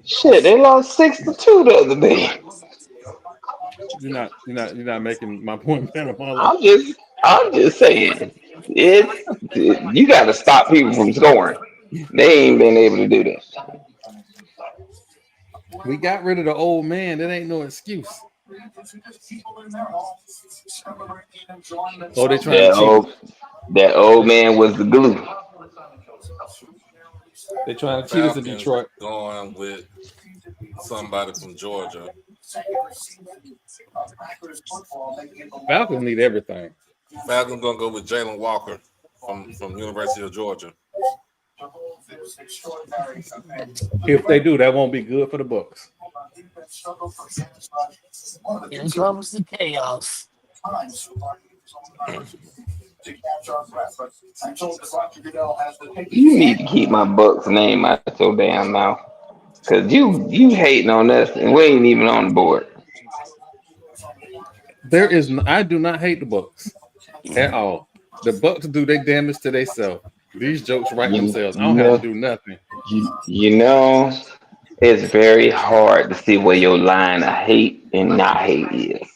Shit, they lost 6-2 the other day. You're not making my point, Panama. I'm just saying. You got to stop people from scoring. They ain't been able to do that. We got rid of the old man. That ain't no excuse. Oh, they trying to cheat us. That old man was the glue. They trying to cheat us in Falcons Detroit. going with somebody from Georgia. Falcons need everything. Falcons gonna go with Jalen Walker from University of Georgia. If they do, that won't be good for the Bucks. Here comes the chaos. You need to keep my Bucks name out your damn mouth. Cause you hating on us and we ain't even on the board. I do not hate the Bucks at all. The Bucks do their damage to themselves. These jokes write themselves. I don't have to do nothing. You know, it's very hard to see where your line of hate and not hate is.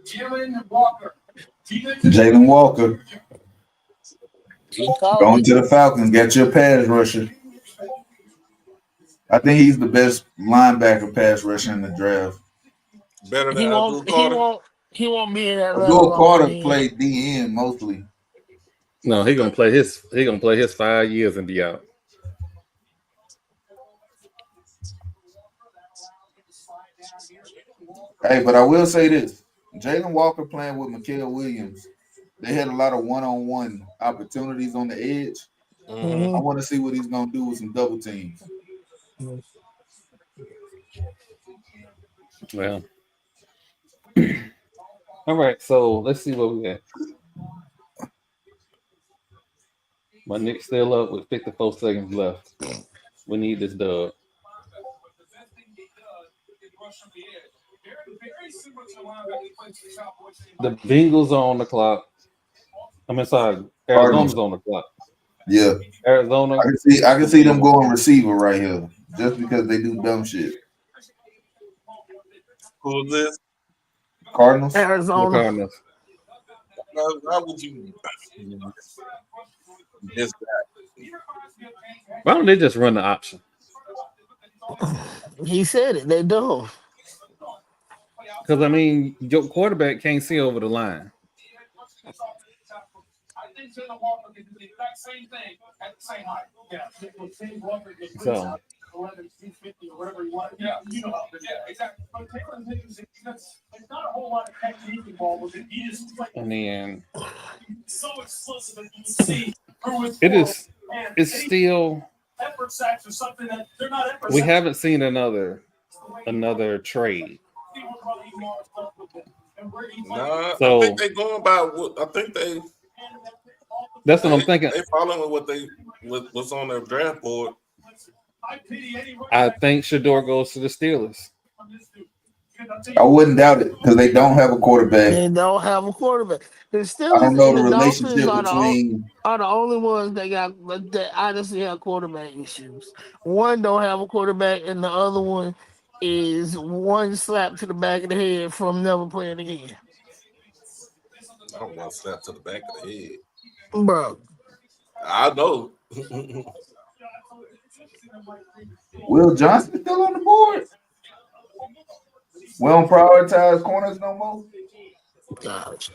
Jalen Walker He called going it. to the Falcons. Get your pass rusher. I think he's the best linebacker pass rusher in the draft. Better than He Abdul won't. He Carter. won't. He won't be in Atlanta Abdul long. Carter Man. played DN mostly. No, he gonna play his 5 years and be out. Hey, but I will say this: Jalen Walker playing with Mikael Williams, they had a lot of one-on-one opportunities on the edge. Mm-hmm. I want to see what he's gonna do with some double teams. Well, all right. So let's see what we got. My Knicks still up with 54 seconds left. We need this dub. The Bengals are on the clock. Sorry, Arizona's on the clock. Yeah, Arizona. I can see them going receiver right here, just because they do dumb shit. Who's this? Cardinals. Arizona. The Cardinals. Why would you miss that? Why don't they just run the option? He said it. They do. Because I mean, your quarterback can't see over the line. So, I mean, it's still, we haven't seen another trade. Nah, So, I think they going by what I think they. That's what I'm thinking. They following what's on their draft board. I think Shador goes to the Steelers. I wouldn't doubt it because they don't have a quarterback. They don't have a quarterback. The I Steelers don't know and the the relationship Dolphins between. are the only ones that honestly have quarterback issues. One don't have a quarterback, and the other one is one slap to the back of the head from never playing again. I don't want to slap to the back of the head, bro. I know. Will Johnson still on the board? We don't prioritize corners no more. Gosh.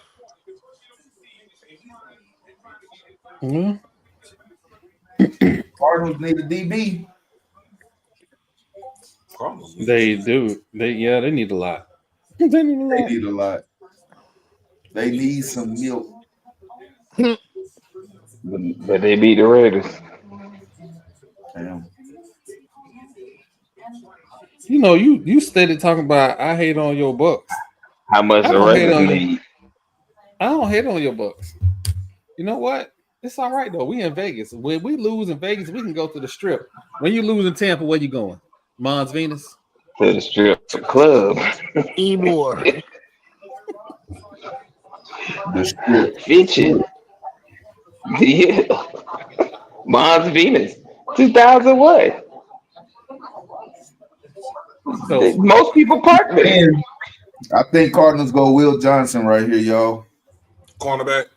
Mm-hmm. Cardinals need a DB. They do. They need a lot. They need a lot. They need some milk. But they beat the Raiders. Damn. You know, you steady talking about I hate on your Bucks. How much the Raiders need? I don't hate on your Bucks. You know what? It's all right though. We in Vegas. When we lose in Vegas, we can go to the Strip. When you lose in Tampa, where you going? Mons Venus. To the strip club. Ebor. The Strip. Bitches. Yeah. Mons Venus. 2000 what? So Most people park there. And I think Cardinals go Will Johnson right here, y'all. Cornerback.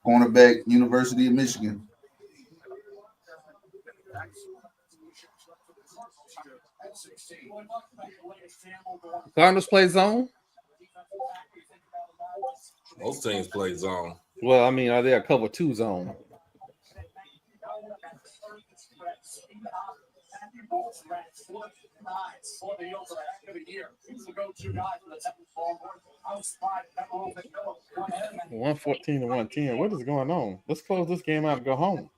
Cornerback, University of Michigan. Cardinals play zone. Most teams play zone. Well, I mean, are there a cover 2 zone? One 114 to 110. What is going on? Let's close this game out and go home.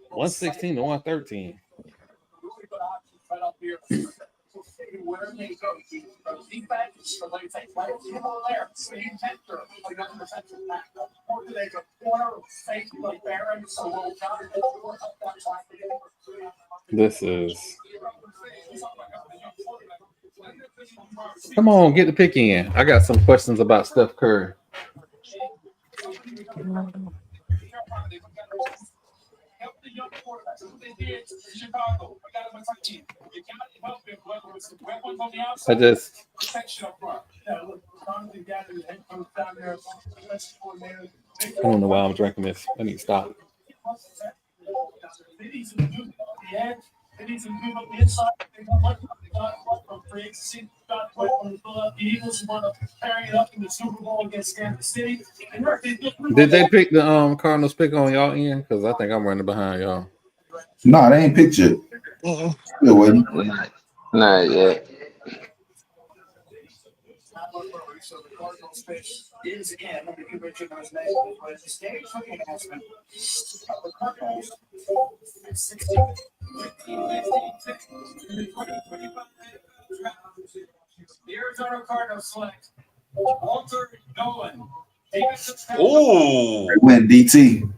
116 to 113. This is. Come on, get the pick in. I got some questions about Steph Curry. I just. I don't know why I'm drinking this. I need to stop. Did they pick the Cardinals pick on y'all end? Because I think I'm running behind y'all. No, they ain't picked yet. Still waiting. Not yet. The Arizona Cardinals select Walter Nolan. Ooh. They went DT.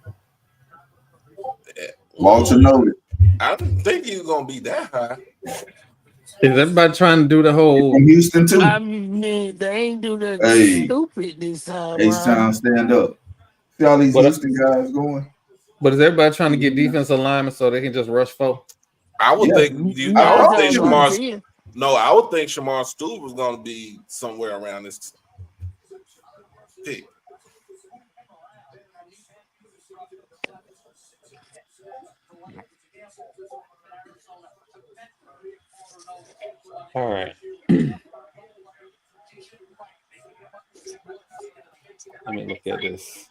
Walter Nolan. I didn't think he was gonna be that high. Is everybody trying to do the whole From Houston too? I mean, they ain't do that Hey. stupid this time. H-Town, stand up. See all these What up? Houston guys going? But is everybody trying to get defensive alignment so they can just rush 4? I would Yeah. think you. Nine I would times think out of Shamar. 10. No, I would think Shamar Stewart was going to be somewhere around this pick. All right. Let me look at this.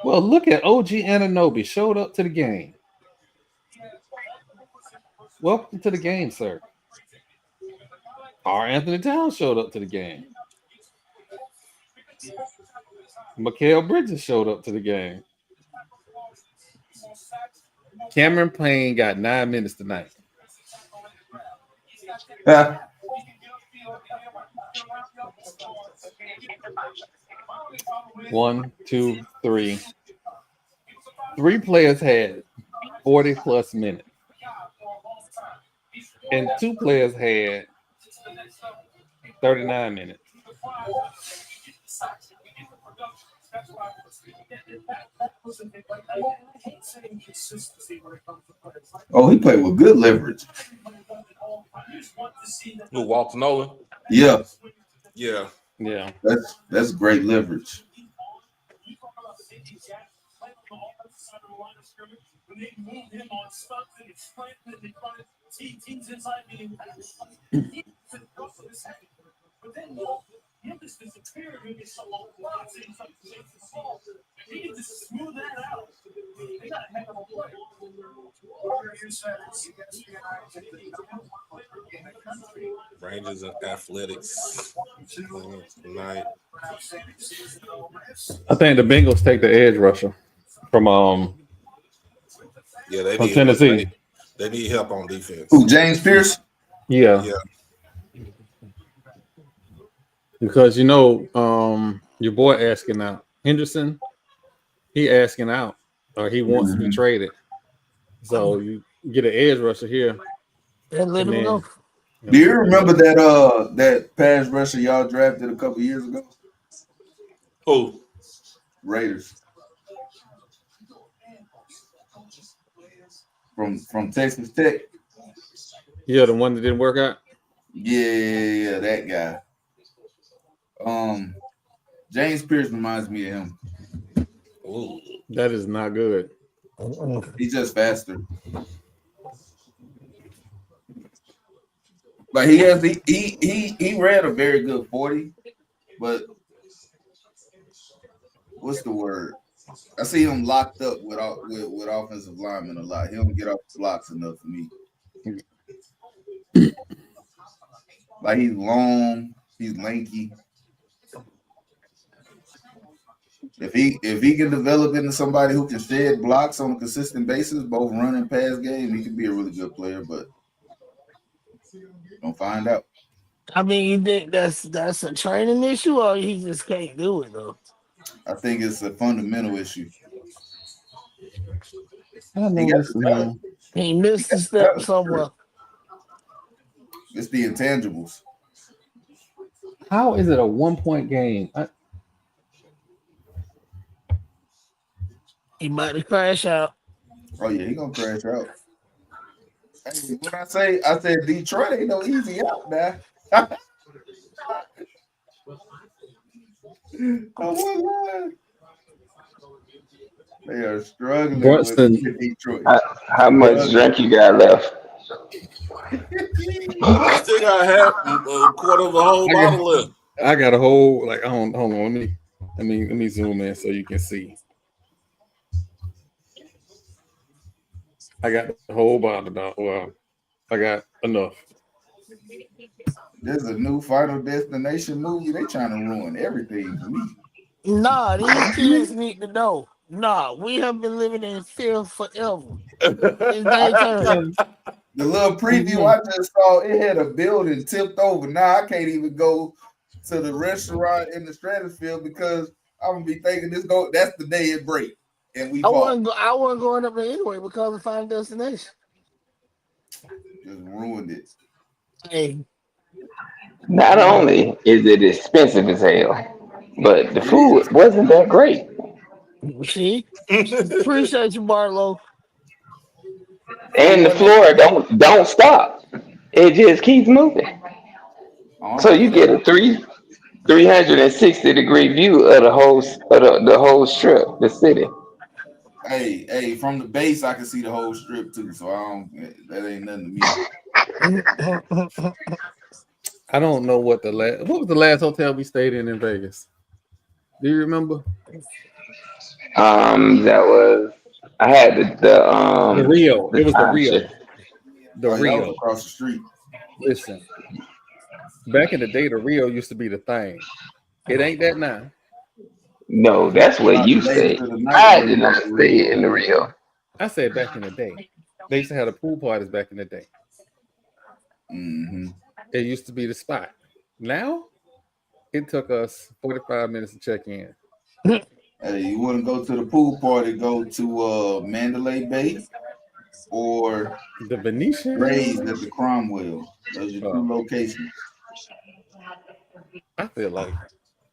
Well, look at OG Anunoby showed up to the game. Welcome to the game, sir. R. Anthony Towns showed up to the game. Mikal Bridges showed up to the game. Cameron Payne got 9 minutes tonight. Yeah. One, two, three. 3 players had 40 plus minutes. And 2 players had 39 minutes. Oh, he played with good leverage. Who, Walter Nolan? Yeah, Yeah. Yeah. that's great leverage. Rangers and Athletics tonight. I think the Bengals take the edge rusher from Yeah, they from need Tennessee. They need help on defense. Who, James Pierce? Yeah. Because your boy asking out. Henderson, he asking out, or he wants to be traded. So you get an edge rusher here. And let him go. Do you remember that pass rusher y'all drafted a couple years ago? Who? Raiders. From Texas Tech. Yeah, the one that didn't work out. Yeah, that guy. James Pierce reminds me of him. Ooh. That is not good. He's just faster. But he ran a very good 40, but what's the word? I see him locked up with offensive linemen a lot. He don't get off the blocks enough for me. Like he's long, he's lanky. If he can develop into somebody who can shed blocks on a consistent basis, both run and pass game, he could be a really good player. But don't find out. I mean, you think that's a training issue, or he just can't do it though? I think it's a fundamental issue. I know this man. He missed a step somewhere. It's the intangibles. How is it a 1-point game? He might have crashed out. Oh yeah, he gonna crash out. Hey, when I said Detroit ain't no easy out now. Oh, they are struggling with Detroit. How much drink you got left? I still got half a quarter of a whole bottle left. I got a whole hold on. Let me zoom in so you can see. I got the whole bottle now. Well, I got enough. There's a new Final Destination movie. They trying to ruin everything for me. Nah, these kids need to know. Nah, we have been living in fear forever. It's their turn. The little preview I just saw, it had a building tipped over. Now I can't even go to the restaurant in the stratosphere because I'm gonna be thinking that's the day it break. And I wasn't going up there anyway because of Final Destination. Just ruined it. Hey. Not only is it expensive as hell, but the food wasn't that great. See? Appreciate you, Barlow. And the floor don't stop. It just keeps moving. So you get a 360-degree view of the whole strip, the city. Hey, from the base I can see the whole strip too. So that ain't nothing to me. I don't know what was the last hotel we stayed in Vegas? Do you remember? That was I had the Rio. It was the Rio. shit. The Rio was across the street. Listen, back in the day, the Rio used to be the thing. It ain't that now. No, that's where you stay. I did not stay in the Rio. I said back in the day. They used to have the pool parties back in the day. Mm-hmm. It used to be the spot. Now, it took us 45 minutes to check in. Hey, you want to go to the pool party? Go to Mandalay Bay or the Venetian Raised at the Cromwell. Those are two locations. I feel like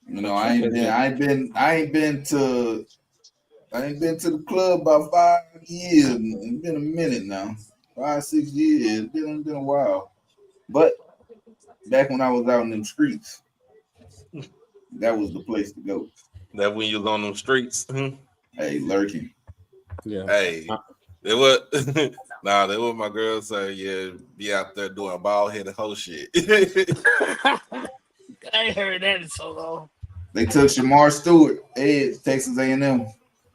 I ain't been to the club about 5 years. It's been a minute now. 5-6 years. It's been a while. But back when I was out in them streets, that was the place to go. That when you was on them streets. Hey, lurking. Yeah. Hey, they were they were my girls say, yeah, be out there doing bald headed hoe shit. I ain't heard that in so long. They took Shamar Stewart, Texas A&M.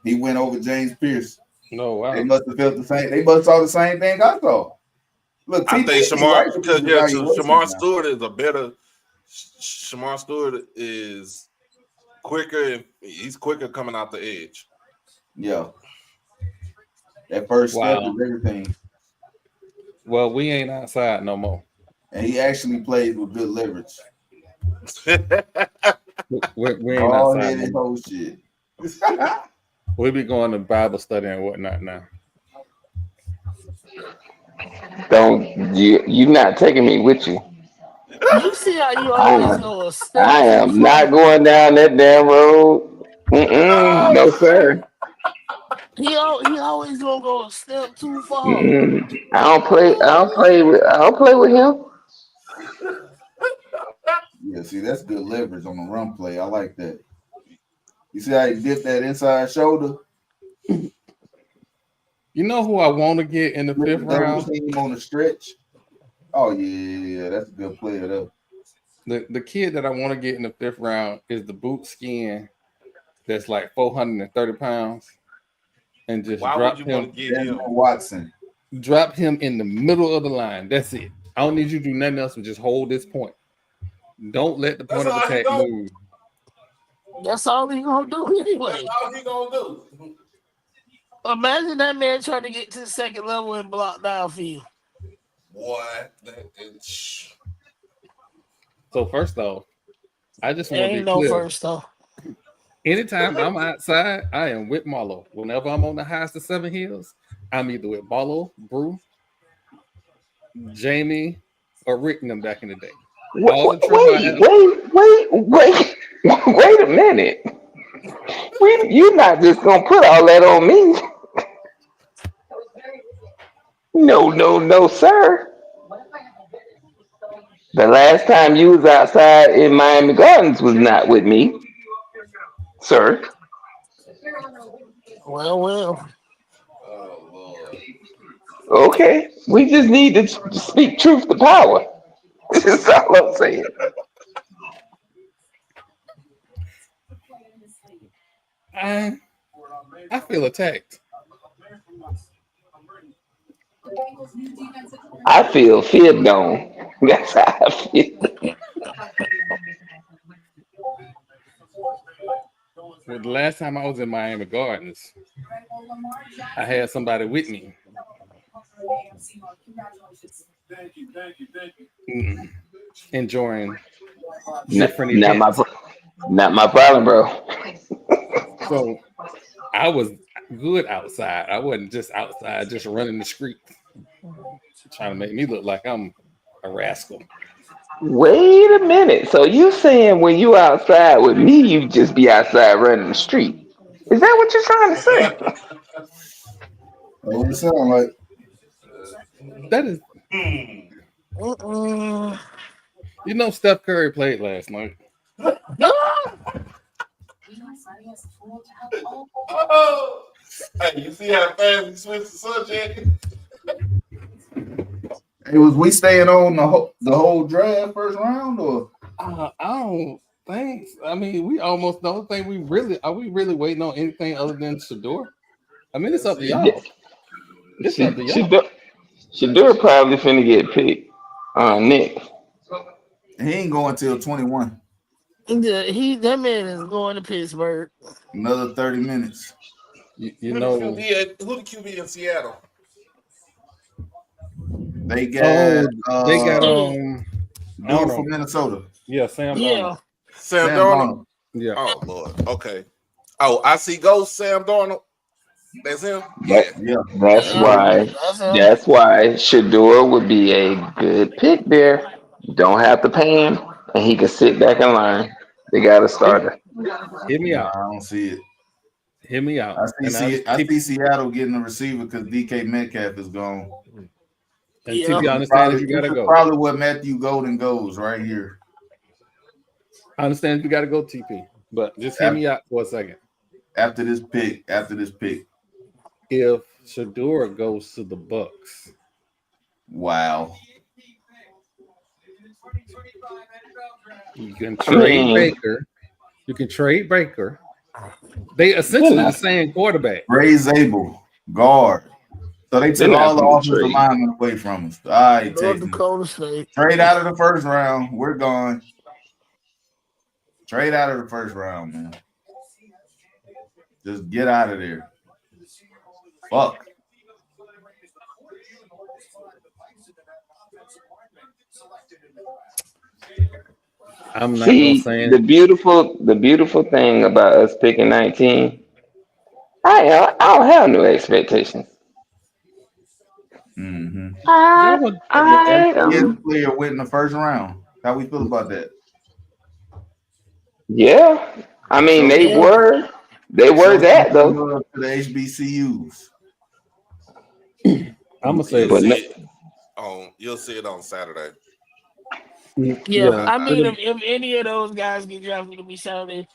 He went over James Pierce. No, wow. They must have felt the same. They must have saw the same thing I saw. Look, I think Shamar Stewart is a better. Shamar Stewart is quicker. He's quicker coming out the edge. Yeah. That first step is everything. Well, we ain't outside no more. and he actually plays with good leverage. We ain't outside. Headed whole shit. We be going to Bible study and whatnot now. Don't you not taking me with you. You see how you I always am, go a step I too am not far? going down that damn road. No, sir. He always gonna go a step too far. I don't play. I don't play with him. Yeah, see, that's good leverage on the run play. I like that. You see how he dipped that inside shoulder? You know who I want to get in the fifth round? Team on the stretch. Oh yeah, that's a good player though. The kid that I want to get in the fifth round is the boot skin that's like 430 pounds, and just Why drop would you him. want to get him? Watson. Drop him in the middle of the line. That's it. I don't need you to do nothing else but just hold this point. Don't let the point of attack move. That's all he gonna do anyway. That's all he gonna do. Imagine that man trying to get to the second level and block downfield. Boy, So first off, I just want to be Ain't no clear. first off. Anytime I'm outside, I am with Marlo. Whenever I'm on the highest of 7 hills, I'm either with Marlo, Brew, Jamie, or Rick and them back in the day. Wait a minute. You're not just gonna put all that on me. No, sir. The last time you was outside in Miami Gardens was not with me, sir. Well. Oh Lord. Okay, we just need to speak truth to power. That's all I'm saying. I feel attacked. I feel fibbed on. That's how I feel. Well, the last time I was in Miami Gardens, I had somebody with me. Enjoying different events. Not my problem, bro. So I was good outside. I wasn't just outside, just running the street, trying to make me look like I'm a rascal. Wait a minute. So you saying when you outside with me, you just be outside running the street? Is that what you're trying to say? That's what it sound like. That is. You know, Steph Curry played last night. Oh, hey, you see how fast he switched the subject? Hey, was we staying on the whole draft first round or? I don't think. I mean, we almost don't think we really are. We really waiting on anything other than Shador? I mean, it's up to y'all. It's up to y'all. Shador probably finna get picked. Nick. He ain't going till 21. That man is going to Pittsburgh. Another 30 minutes. You know who the QB in Seattle? They got dude from Minnesota. Yeah, Sam Darnold. Sam Darnold. Yeah. Oh Lord. Okay. Oh, I see Ghost Sam Darnold. That's him. That's why Shador would be a good pick there. Don't have to pay him, and he can sit back in line. They got a starter. Hit me out. I don't see it. Hear me out. I see Seattle getting a receiver because DK Metcalf is gone. And TP understands you gotta go. Probably what Matthew Golden goes right here. I understand you gotta go, TP, but just hear me out for a second. After this pick, if Shador goes to the Bucks, wow. You can trade Baker. You can trade Baker. They essentially the same quarterback. Ray Zabel, guard. So they took all the offensive linemen away from us. All right, trade out of the first round. We're gone. Trade out of the first round, man. Just get out of there. Fuck. I'm not gonna See, say the it. beautiful thing about us picking 19, I don't have no expectations. Mm-hmm. Y'all I would, I Kansas player went in the first round. How we feel about that? yeah. I mean, Show Yeah. they were show some that though, love to the HBCUs. I'm gonna say You'll but this. see no, it you'll see it on Saturday. Yeah. Yeah, I mean, if any of those guys get drafted to be Saturday,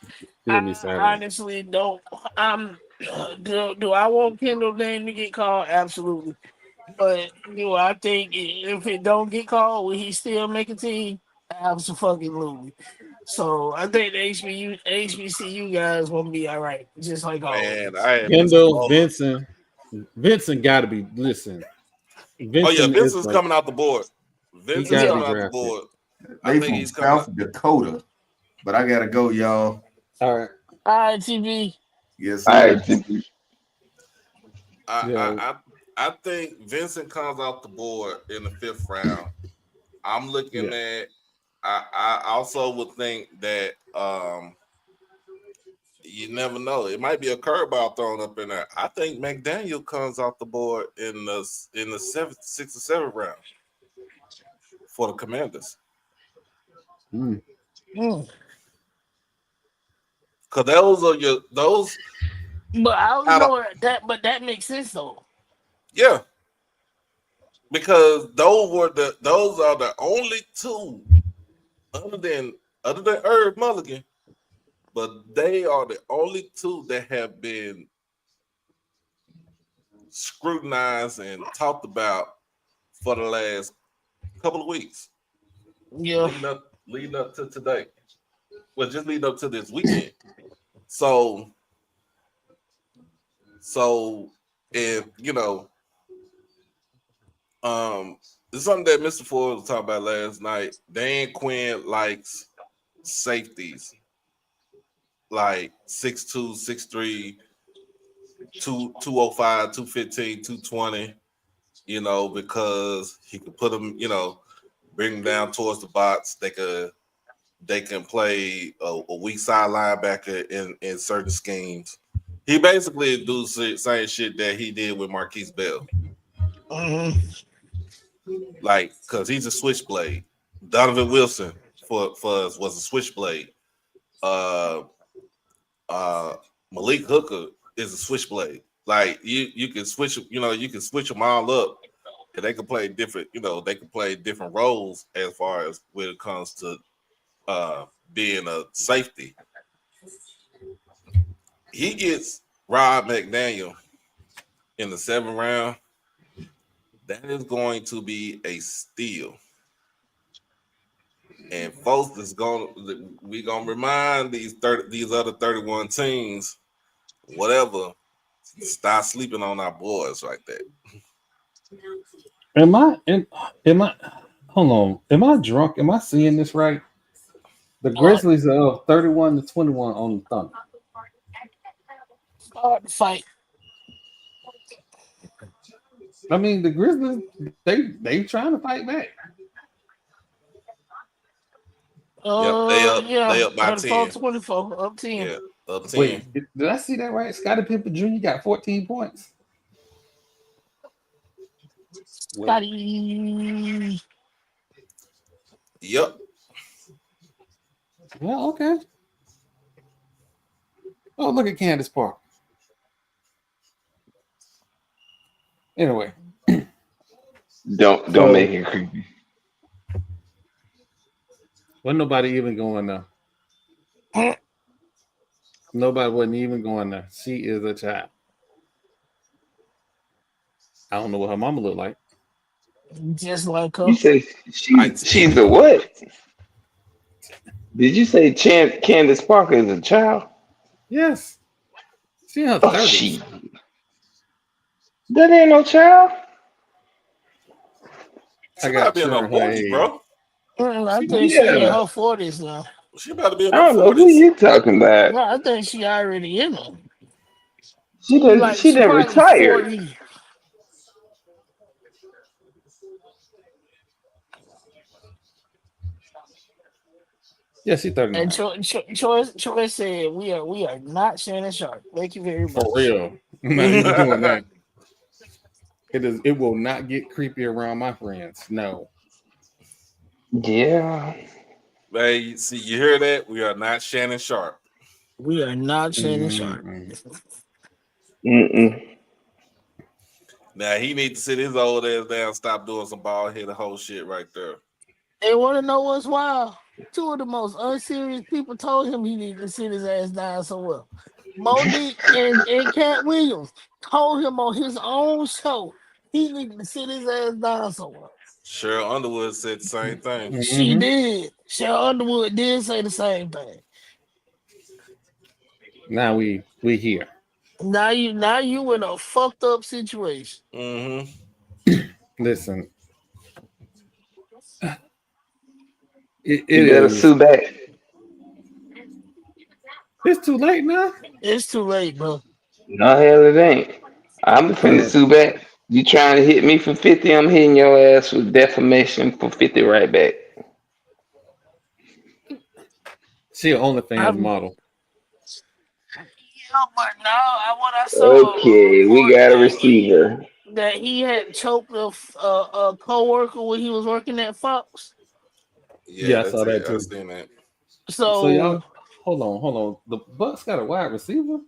it'll be I Saturday. honestly don't. I'm. Do I want Kendall name to get called? Absolutely. But I think if it don't get called, will he still make a team? Absolutely. So I think the HBCU guys will be all right, just like Man, always. I had Mr. Kendall, Bowler. Vincent got to be. Listen, Oh yeah, Vincent is Vincent's like coming out the board. he Vincent's got to Yeah. be coming out the drafted. board. I They think from he's coming out. South Dakota. But I gotta go, y'all. All right. All right, TV. Yes, I sir. I Yeah. I I, I think Vincent comes out the board in the 5th round. I'm looking Yeah. at. I also would think that you never know. It might be a curveball thrown up in there. I think McDaniel comes off the board in the 6th or 7th round for the Commanders. Mm. Mm. Cause those But I don't out of know that. But that makes sense though. yeah, because those are the only two other than Herb Mulligan, but they are the only two that have been scrutinized and talked about for the last couple of weeks, Yeah. leading up to today. Well, just leading up to this weekend. So if it's something that Mr. Ford was talking about last night. Dan Quinn likes safeties like 6'2", 6'3", 205, 215, 220, because he could put them, bring them down towards the box. They can play a weak side linebacker in certain schemes. He basically do the same shit that he did with Marquise Bell. Like, cause he's a switchblade. Donovan Wilson for us was a switchblade. Uh Malik Hooker is a switchblade. Like you can switch, you can switch them all up, and they can play different, they can play different roles as far as when it comes to being a safety. He gets Rob McDaniel in the 7th round. That is going to be a steal. And folks we're gonna remind these other 31 teams, whatever, stop sleeping on our boys like that. Am I? Hold on. Am I drunk? Am I seeing this right? The What? Grizzlies are up 31-21 on the Thunder. Hard to fight. I mean, the Grizzlies they trying to fight back. Yep, they Yeah. up by 10. 34-24. Up 10. Yeah, up 10. Wait, did I see that right? Scottie Pippen Jr. got 14 points. Wait, Scotty. Yep. well, okay. Oh, look at Candace Parker. Anyway, don't so make it creepy. wasn't nobody even going there. Nobody wasn't even going there. She is a child. I don't know what her mama look like. Just like You her. say she's Titanic. the what? Did you say Candace Parker is a child? Yes, she in her Oh, 30s. that ain't no child. She I about got to be in her children her 40s, age. bro. I She about think to be she in in her, her 40s now. she about to be in I her don't know who 40s. you talking about. No, I think she already in them. She She didn't probably retire. 40. Yes, he's 39. And Troy said we are not Shannon Sharp. Thank you very For much. real. No, you doing that. It will not get creepy around my friends. No. Yeah. Hey, see, you hear that? We are not Shannon Sharp. We are not Shannon Sharp. Mm-mm. Now he need to sit his old ass down, stop doing some bald headed whole shit right there. They want to know what's wild. Two of the most unserious people told him he needed to sit his ass down somewhere. Monique and Cat Williams told him on his own show he needed to sit his ass down somewhere. Cheryl Underwood said the same thing. She did. Cheryl Underwood did say the same thing. Now we here. Now you in a fucked up situation. Listen, it You better is. sue back. It's too late now. It's too late, bro. No, hell it ain't. I'm finna sue back. You trying to hit me for 50, I'm hitting your ass with defamation for 50 right back. She an OnlyFans model. Yeah, but now what I saw a Okay, we report got a receiver. that he had choked a co-worker when he was working at Fox. Yeah, I that's saw that it. I too. seen that. So y'all, So hold on. The Bucks got a wide receiver,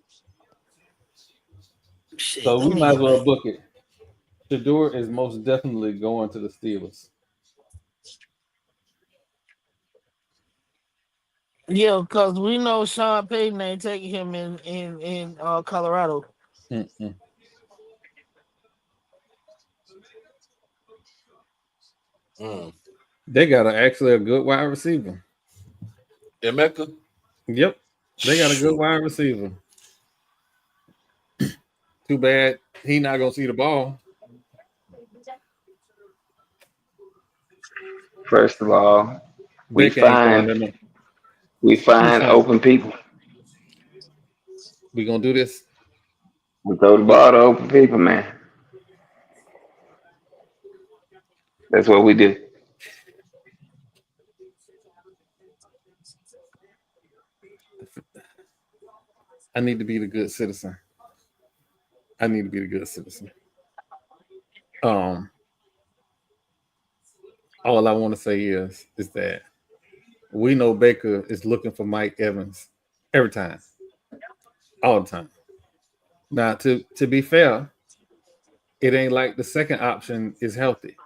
shit, so let we me might as look well at book it. Shador is most definitely going to the Steelers. yeah, because we know Sean Payton ain't taking him in Colorado. Mm-mm. They got actually a good wide receiver. Emeka? Yep, they got a good wide receiver. Too bad he not gonna see the ball. First of all, we Baker ain't throwing find them. open people. We gonna do this. We throw the We, ball to open people, man. That's what we do. I need to be the good citizen. I need to be the good citizen. Um, all I want to say is that we know Baker is looking for Mike Evans every time, all the time. Now, to be fair, it ain't like the second option is healthy.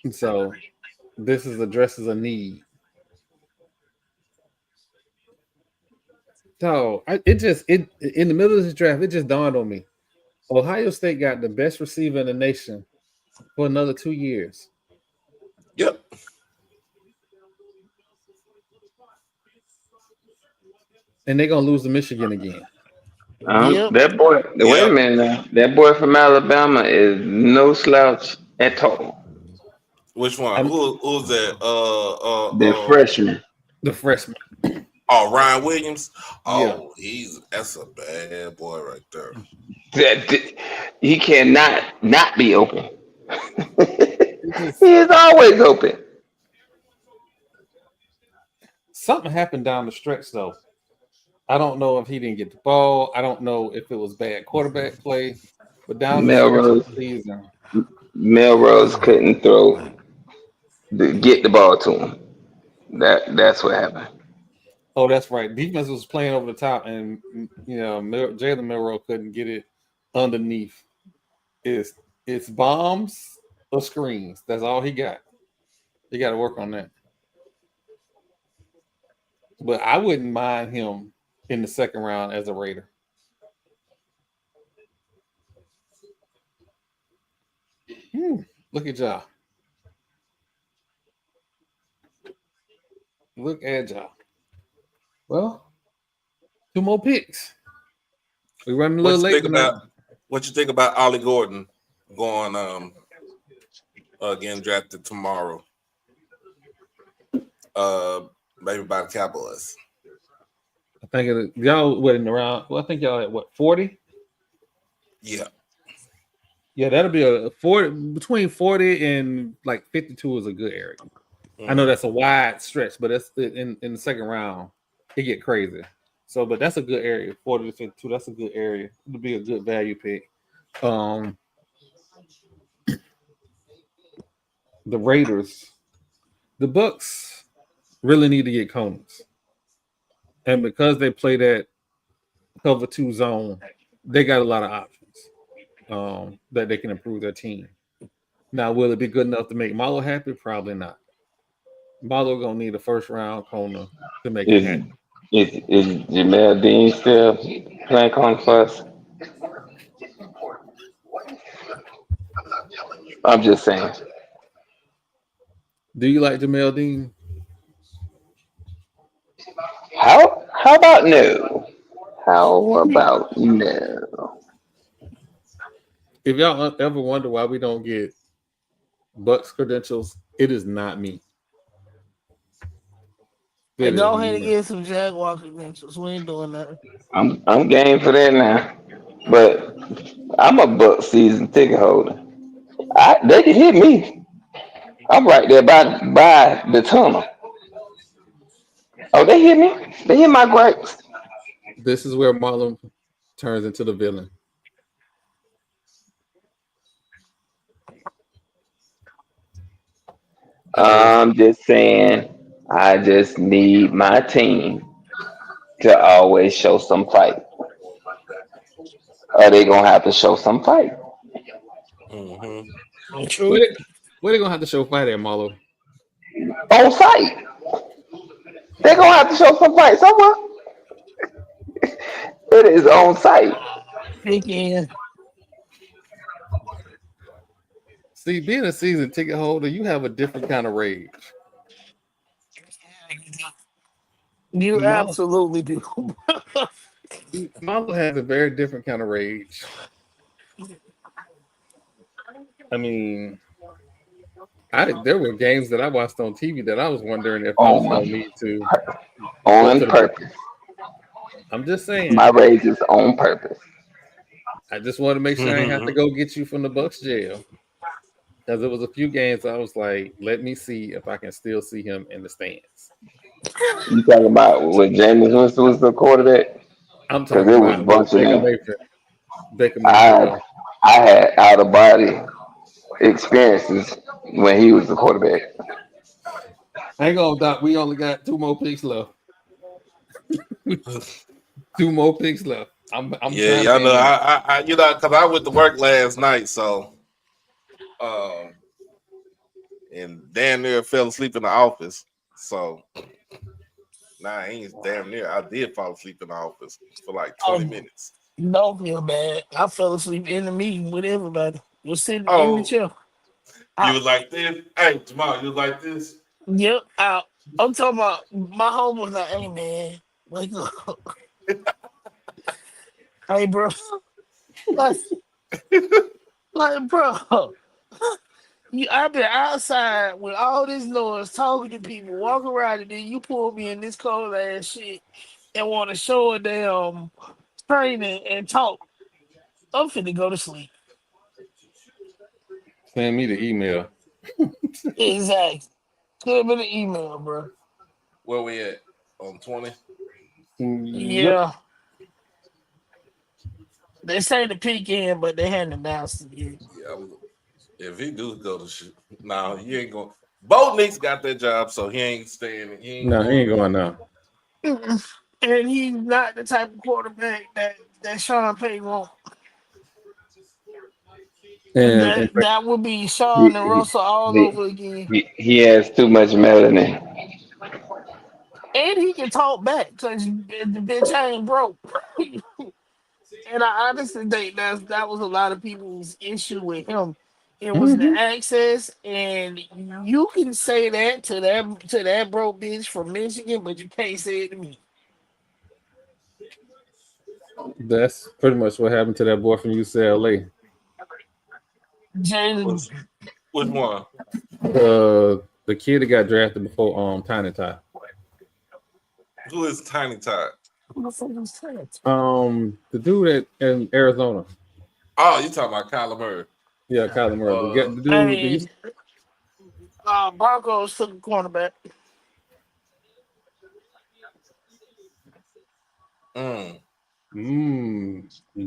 And so this is addresses a need. So it in the middle of this draft, it just dawned on me. Ohio State got the best receiver in the nation for another 2 years. Yep. And they're gonna lose to Michigan again. Yep. That boy, wait a Yep. minute now. That boy from Alabama is no slouch at all. Which one? I'm Who's that? The freshman. the freshman. Oh, Ryan Williams. Yeah. Oh, that's a bad boy right there. He cannot not be open. It just He is always open. something happened down the stretch though. I don't know if he didn't get the ball. I don't know if it was bad quarterback play, but down the stretch of Melrose, the season, Melrose couldn't get the ball to him. That's what happened. oh, that's right. Defense was playing over the top, and Jalen Milroe couldn't get it underneath. It's bombs or screens. That's all he got. He got to work on that. But I wouldn't mind him in the second round as a Raider. Look at y'all. Look at y'all. Well, 2 more picks. We running a little late tonight. What you think about Ollie Gordon going getting drafted tomorrow? Maybe by the Cowboys. I think y'all went around. Well, I think y'all at what 40? Yeah. Yeah, that'll be a 40 between 40 and like 52 is a good area. I know that's a wide stretch, but that's in the second round, it get crazy. So, but that's a good area, 40 to 52. That's a good area. It'll be a good value pick. The Raiders, the Bucks really need to get corners, and because they play that cover 2 zone, they got a lot of options that they can improve their team. Now, will it be good enough to make Marlo happy? Probably not. Marlo gonna need a first round corner to make him Is happy. is Jamel Dean still playing corner for us? I'm just saying. Do you like Jamel Dean? How about no? How about no? If y'all ever wonder why we don't get Bucks credentials, it is not me. Hey, It is go ahead and not. get some Jaguar credentials. We ain't doing that. I'm game for that now. But I'm a Buck season ticket holder. They can hit me. I'm right there by the tunnel. Oh, they hit me. They hit my grapes. This is where Marlon turns into the villain. I'm just saying. I just need my team to always show some fight. Or they gonna have to show some fight Where True. they, where they gonna have to show fight at Marlo? on site. They gonna have to show some fight somewhere. It is on site. Picking. See, being a season ticket holder, you have a different kind of rage. You Marlo, absolutely do. Marlo has a very different kind of rage. I mean, there were games that I watched on TV that I was wondering if I was On gonna need to go to on the book. purpose. I'm just saying. My rage is on purpose. I just want to make sure I ain't have to go get you from the Bucks jail. Because there was a few games I was like, let me see if I can still see him in the stands. You talking about when James Winston was the quarterback? I'm Because talking it was a about with bunch of them. Baker I Mayfield. I had out of body experiences when he was the quarterback. Hang on, Doc. We only got 2 more picks left. 2 more picks left. I'm Yeah, trying to y'all know, end. because I went to work last night, so um, and damn near fell asleep in the office. So I ain't damn near. I did fall asleep in the office for like 20 Oh, minutes. don't feel bad. I fell asleep in the meeting with everybody. Was sitting in the Oh, chair. you I, was like this? Hey, Jamal, you was like this? yep. I'm talking about my home was like, hey man, wake up. Hey bro. Like, like bro. I've been outside with all this noise, talking to people, walking around, and then you pull me in this cold ass shit and want to show a damn training and talk. I'm finna go to sleep. Send me the email. Exactly. Send me the email, bro. Where we at? On 20? Yep. Yeah. They say the peak in, but they hadn't announced it yet. Yeah, if he do go to shoot, no, he ain't going. Bo Nix got that job, so he ain't staying. He ain't No, he going ain't there. going now. Mm-mm. And he's not the type of quarterback that Sean Payton wants. And That would be He, Sean and Russell all he, over again. he has too much melanin. And he can talk back because the bitch ain't broke. And I honestly think that was a lot of people's issue with him. It was the Mhm. access, and you can say that to that broke bitch from Michigan, but you can't say it to me. That's pretty much what happened to that boy from UCLA. Jalen, Which, which one? The kid that got drafted before Tiny Ty. Who is Tiny Todd? who the fuck was that? The dude in Arizona. Oh, you talking about Kyler Murray? Yeah, Kyler Murray. Get the dude. Hey, Broncos took a cornerback.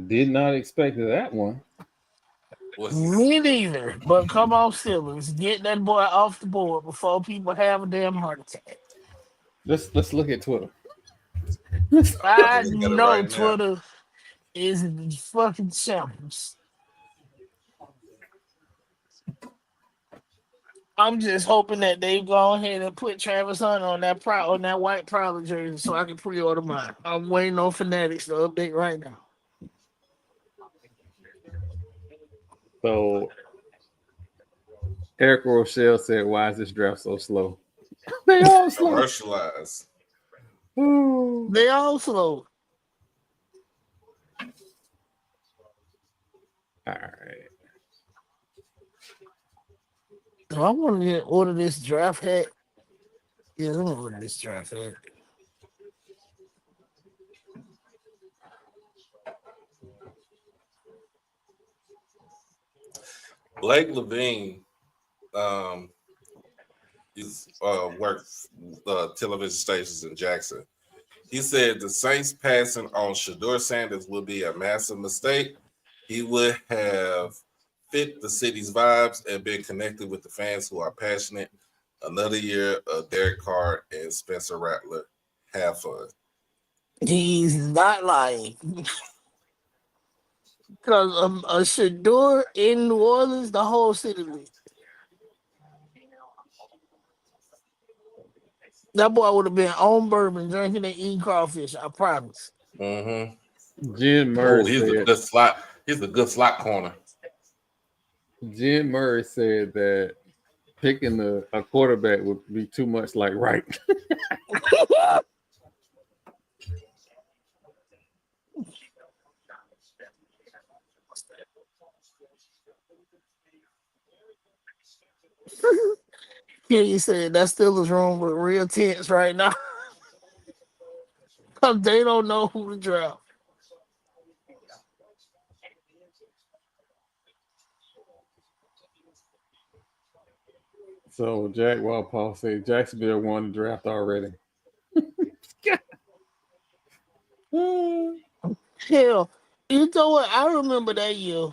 Did not expect that one. Me neither. But come on, Steelers, get that boy off the board before people have a damn heart attack. Let's look at Twitter. I Look at it know right now. Twitter is fucking shambles. I'm just hoping that they go ahead and put Travis Hunt on that white Prowler jersey so I can pre-order mine. I'm waiting on Fanatics to update right now. So Eric Rochelle said, "Why is this draft so slow?" They all slow. Commercialized. They all slow. All right. Do I want to order this draft hat? Yeah, let me order this draft hat. Blake Levine is works television stations in Jackson. He said the Saints passing on Shador Sanders would be a massive mistake. He would have fit the city's vibes and been connected with the fans who are passionate. Another year of Derek Carr and Spencer Rattler. Have fun. He's not lying. Because a Shador in New Orleans, the whole city lit. That boy would have been on bourbon, drinking and eating crawfish. I promise. Jim Murray he's said, a good slot. He's a good slot corner. Jim Murray said that picking a quarterback would be too much like right. Yeah, you said that Steelers room with real tense right now. Because they don't know who to draft. So Jack Walpole said Jacksonville won the draft already. Hell, you know what? I remember that year.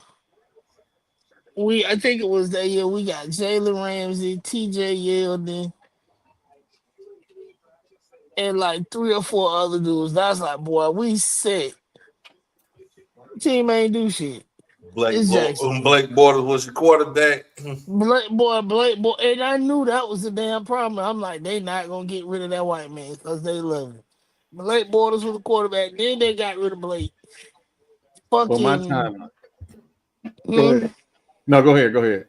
I think it was that year we got Jalen Ramsey, TJ Yeldon, and like 3 or 4 other dudes. That's like, boy, we set. Team ain't do shit. It's Jackson. Blake Bortles was your quarterback. Blake boy, and I knew that was the damn problem. I'm like, they not gonna get rid of that white man because they love him. Blake Bortles was the quarterback. Then they got rid of Blake. Well, my Fucking. time. Go ahead. No, go ahead.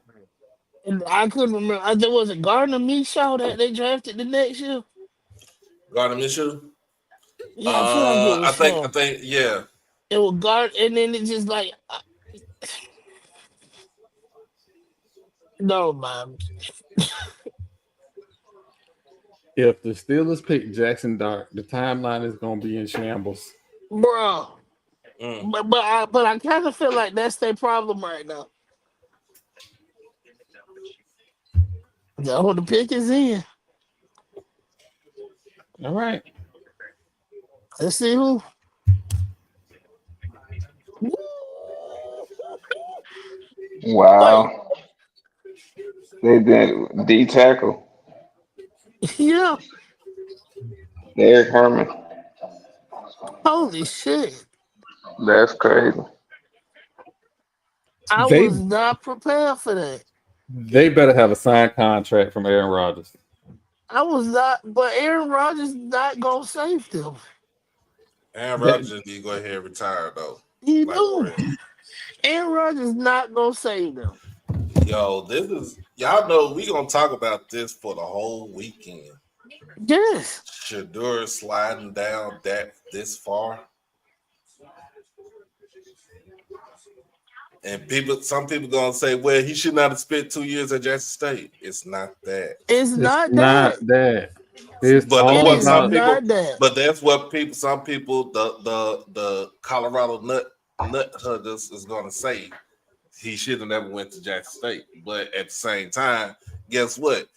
And I couldn't remember. There was a Gardner Minshew that they drafted the next year. Gardner Minshew. Yeah, I feel like it was. I think, yeah. It was guard, and then it just like. No, man. If the Steelers pick Jackson Dart, the timeline is going to be in shambles, Bro. But I kind of feel like that's their problem right now. The pick is in. All right. Let's see who. Wow. They did D tackle. Yeah. Derek Herman. Holy shit. That's crazy. I was not prepared for that. They better have a signed contract from Aaron Rodgers. I was not, but Aaron Rodgers not gonna save them. Aaron Rodgers need to go ahead and retire though. He do. Aaron Rodgers not gonna save them. Yo, this is y'all know we gonna talk about this for the whole weekend. Yes. Shador sliding down that this far. And some people gonna say, well, he should not have spent 2 years at Jackson State. It's not that. It's not that. It's but that's what some people, the Colorado nut huggers is gonna say. he should have never went to Jackson State. But at the same time, guess what?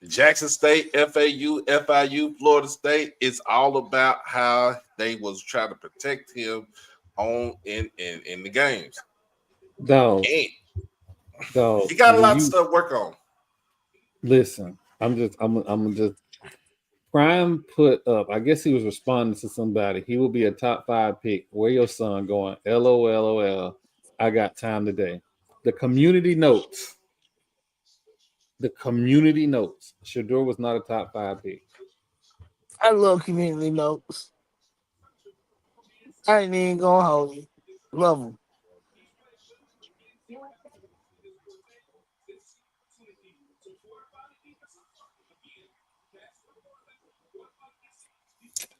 Jackson State, FAU, FIU, Florida State, it's all about how they was trying to protect him in the games. Dog. He Dog. got a lot of stuff to work on. Listen, I'm just Prime put up, I guess he was responding to somebody. He will be a top 5 pick. Where your son going? LOL. I got time today. The community notes. Shedeur was not a top 5 pick. I love community notes. I ain't even gonna hold you. Love them.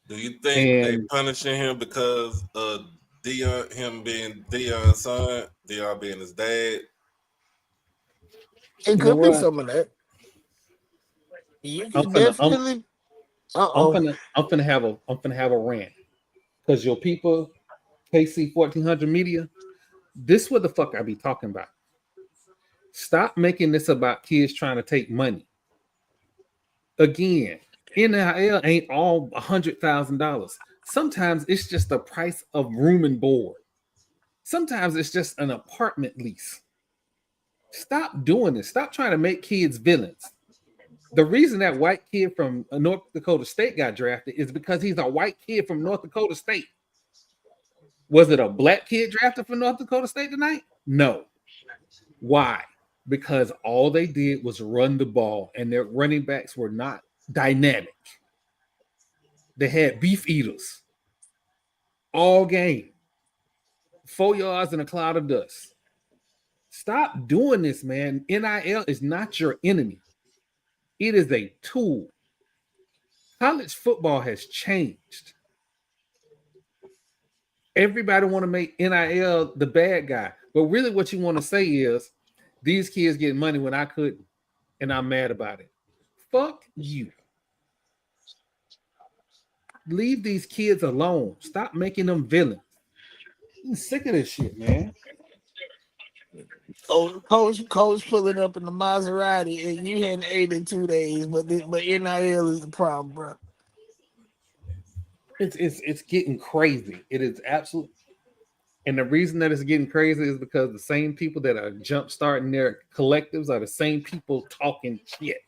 Do you think they punishing him because of Dion, him being Dion's son, Dion being his dad? It could be some of that. You can definitely. I'm finna have a rant because your people, KC 1400 Media. This what the fuck I be talking about. Stop making this about kids trying to take money. Again, NIL ain't all $100,000. Sometimes it's just the price of room and board. Sometimes it's just an apartment lease. Stop doing this. Stop trying to make kids villains. The reason that white kid from North Dakota State got drafted is because he's a white kid from North Dakota State. Was it a black kid drafted from North Dakota State tonight? No. Why? Because all they did was run the ball and their running backs were not dynamic. They had beef eaters all game. 4 yards in a cloud of dust. Stop doing this, man. NIL is not your enemy. It is a tool. College football has changed. Everybody want to make NIL the bad guy. But really what you want to say is these kids get money when I couldn't, and I'm mad about it. Fuck you. Leave these kids alone. Stop making them villains. I'm sick of this shit, man. Oh, coach pulling up in the Maserati, and you hadn't ate in 2 days, but NIL is the problem, bro. It's getting crazy. It is absolute. And the reason that it's getting crazy is because the same people that are jump starting their collectives are the same people talking shit.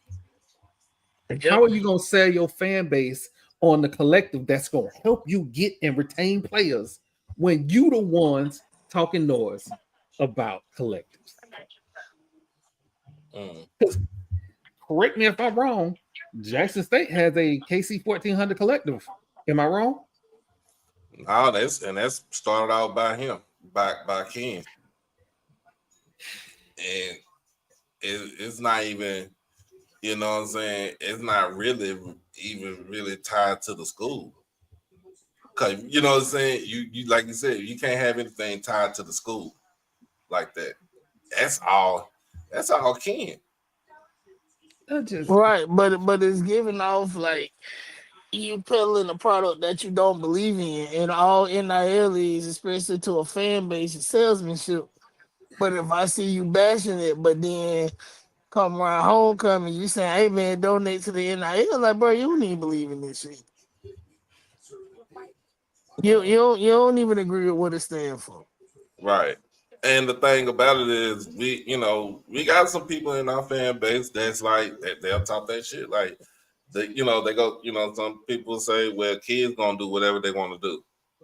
Yep. How are you gonna sell your fan base on the collective that's gonna help you get and retain players when you the ones talking noise about collectives? Correct me if I'm wrong. Jackson State has a KC 1400 collective. Am I wrong? No, that's started out by him, by Ken. And it's not even, you know what I'm saying? It's not really even really tied to the school. Cause you know what I'm saying? You like you said, you can't have anything tied to the school like that. That's all Ken. Right, but it's giving off like you peddling a product that you don't believe in, and all NIL is, especially to a fan base, is salesmanship. But if I see you bashing it, but then come around homecoming, you saying, "Hey man, donate to the NIL," like, bro, you don't even believe in this shit. You don't even agree with what it stands for. Right. And the thing about it is, we got some people in our fan base that's like that they'll talk that shit. Like they go, some people say, well, kids gonna do whatever they want to do,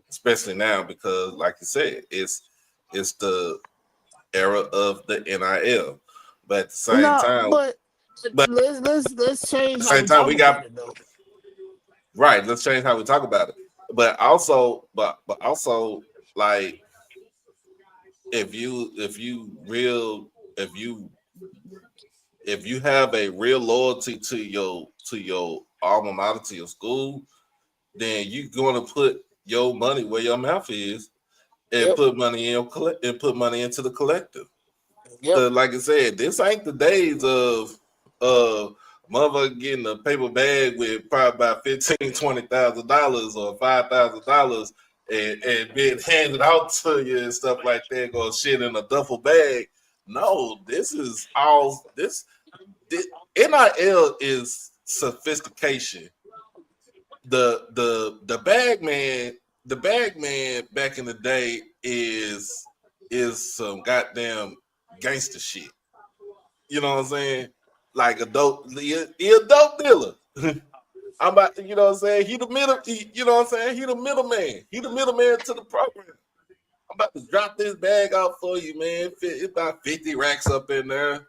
especially now because, like you said, it's the era of the NIL. But at the same time, but let's change. At the same time, we got right. Let's change how we talk about it. But also, like. If you have a real loyalty to your alma mater, to your school, then you're going to put your money where your mouth is and put money into the collective. Yep. Like I said, this ain't the days of motherfucker getting a paper bag with probably about $15,000, $20,000 or $5,000 and being handed out to you and stuff like that, go shit in a duffel bag. No, this is all this NIL is sophistication. The bag man back in the day is some goddamn gangster shit. You know what I'm saying? Like a dope, he a dope dealer. I'm about to, you know what I'm saying? He the middle, you know what I'm saying? He the middleman. He the middleman to the program. I'm about to drop this bag out for you, man. It's about 50 racks up in there.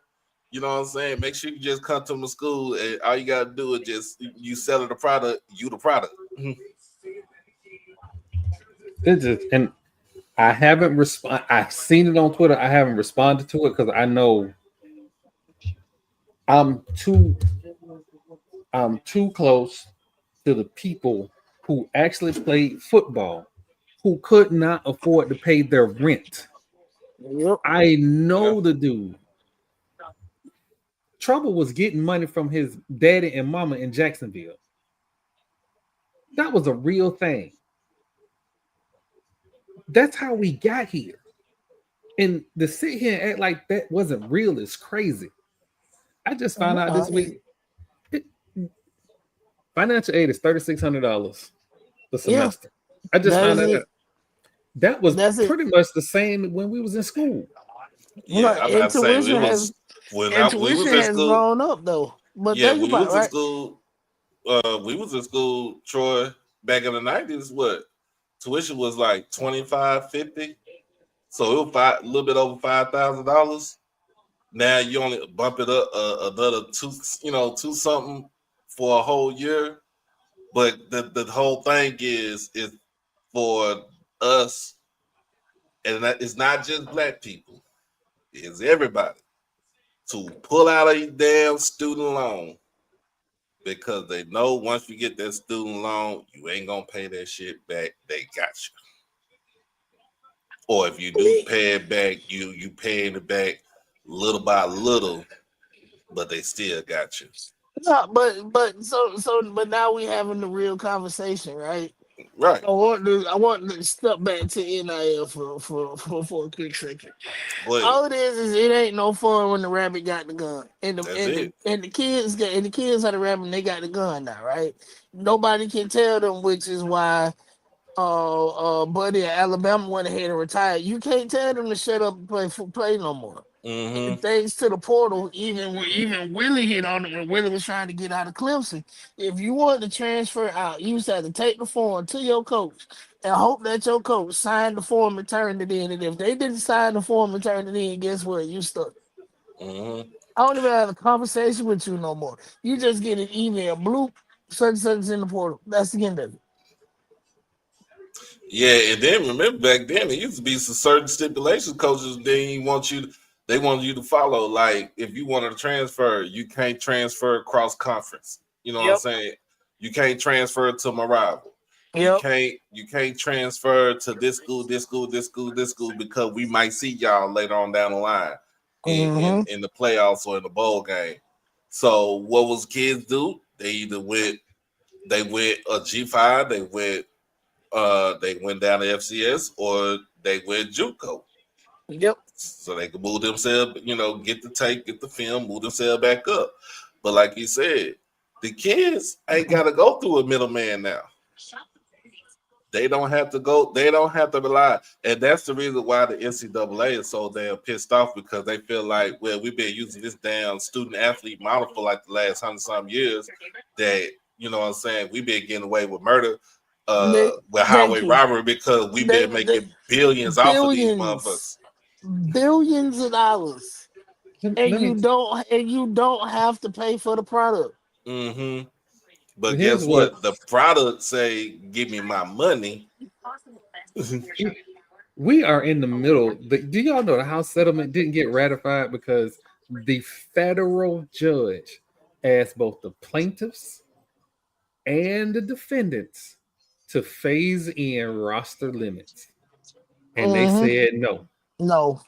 You know what I'm saying? Make sure you just come to my school and all you gotta do is just you selling the product, you the product. It's just, and I haven't I've seen it on Twitter. I haven't responded to it because I know I'm too close to the people who actually played football who could not afford to pay their rent. Yep. I know the dude. Trouble was getting money from his daddy and mama in Jacksonville. That was a real thing. That's how we got here. And to sit here and act like that wasn't real is crazy. I just found out this week financial aid is $3,600 a semester. I just found out that was pretty much the same when we was in school. Yeah, I'm not saying it was when we was in school. Grown up though, but yeah, we was in school. We was in school, Troy, back in the 90s. What tuition was like $25.50, so it was a little bit over $5,000. Now you only bump it up another two something for a whole year. But the whole thing is for us, and it's not just black people, it's everybody to pull out a damn student loan because they know once you get that student loan, you ain't gonna pay that shit back. They got you. Or if you do pay it back, you paying it back little by little, but they still got you. No, but now we having the real conversation, right? Right. I want to step back to NIL for a quick second. All it is it ain't no fun when the rabbit got the gun, and the kids had the rabbit and they got the gun now, right? Nobody can tell them, which is why Buddy at Alabama went ahead and retired. You can't tell them to shut up and play no more. Mm-hmm. And thanks to the portal, even Willie hit on it when Willie was trying to get out of Clemson. If you wanted to transfer out, you used to have to take the form to your coach and hope that your coach signed the form and turned it in. And if they didn't sign the form and turn it in, guess what? You stuck. Mm-hmm. I don't even have a conversation with you no more. You just get an email, bloop, such in the portal. That's the end of it. Yeah, and then remember back then there used to be some certain stipulations coaches they want you to follow. Like if you wanted to transfer, you can't transfer cross conference. You know what I'm saying? You can't transfer to my rival. You can't transfer to this school because we might see y'all later on down the line in the playoffs or in the bowl game. So what was kids do? They either went a G5, they went down to FCS or they went JUCO. Yep. So they could move themselves, get the tape, get the film, move themselves back up. But like you said, the kids ain't got to go through a middleman now. They don't have to go. They don't have to rely. And that's the reason why the NCAA is so damn pissed off, because they feel like, well, we've been using this damn student athlete model for like the last 100-some years that, you know what I'm saying, we've been getting away with murder, with highway robbery because we've been making billions off of these motherfuckers. Billions of dollars. And you don't have to pay for the product. Mm-hmm. But guess what? The product say, give me my money. We are in the middle. Do y'all know the House settlement didn't get ratified because the federal judge asked both the plaintiffs and the defendants to phase in roster limits. And they said no. No.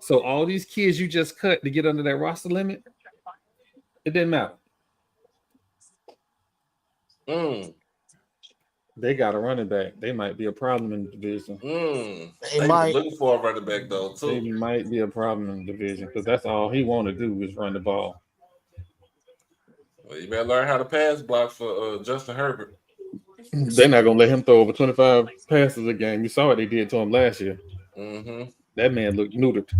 So all these kids you just cut to get under that roster limit, it didn't matter. They got a running back. They might be a problem in the division. They were looking for a running back though too. They might be a problem in the division because that's all he want to do is run the ball. Well, you better learn how to pass block for Justin Herbert. They're not gonna let him throw over 25 passes a game. You saw what they did to him last year. Mm-hmm. That man looked neutered.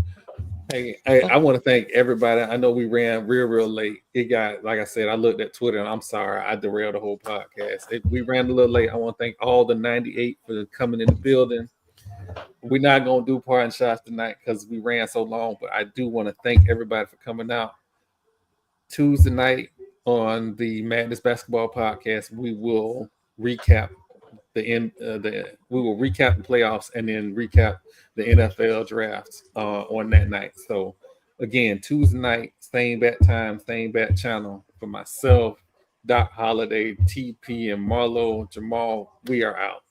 Hey, I want to thank everybody. I know we ran real late. It got, like I said, I looked at Twitter and I'm sorry I derailed the whole podcast. We ran a little late. I want to thank all the 98 for coming in the building. We're not gonna do parting shots tonight because we ran so long, but I do want to thank everybody for coming out. Tuesday night on the Madness Basketball Podcast, we will recap we will recap the playoffs and then recap the NFL drafts on that night. So again, Tuesday night, same bat time, same bat channel. For myself, Doc Holiday, TP, and Marlo, Jamal, we are out.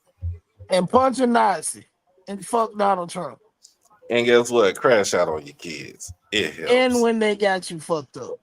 And punch a Nazi and fuck Donald Trump. And guess what? Crash out on your kids. It helps. And when they got you fucked up.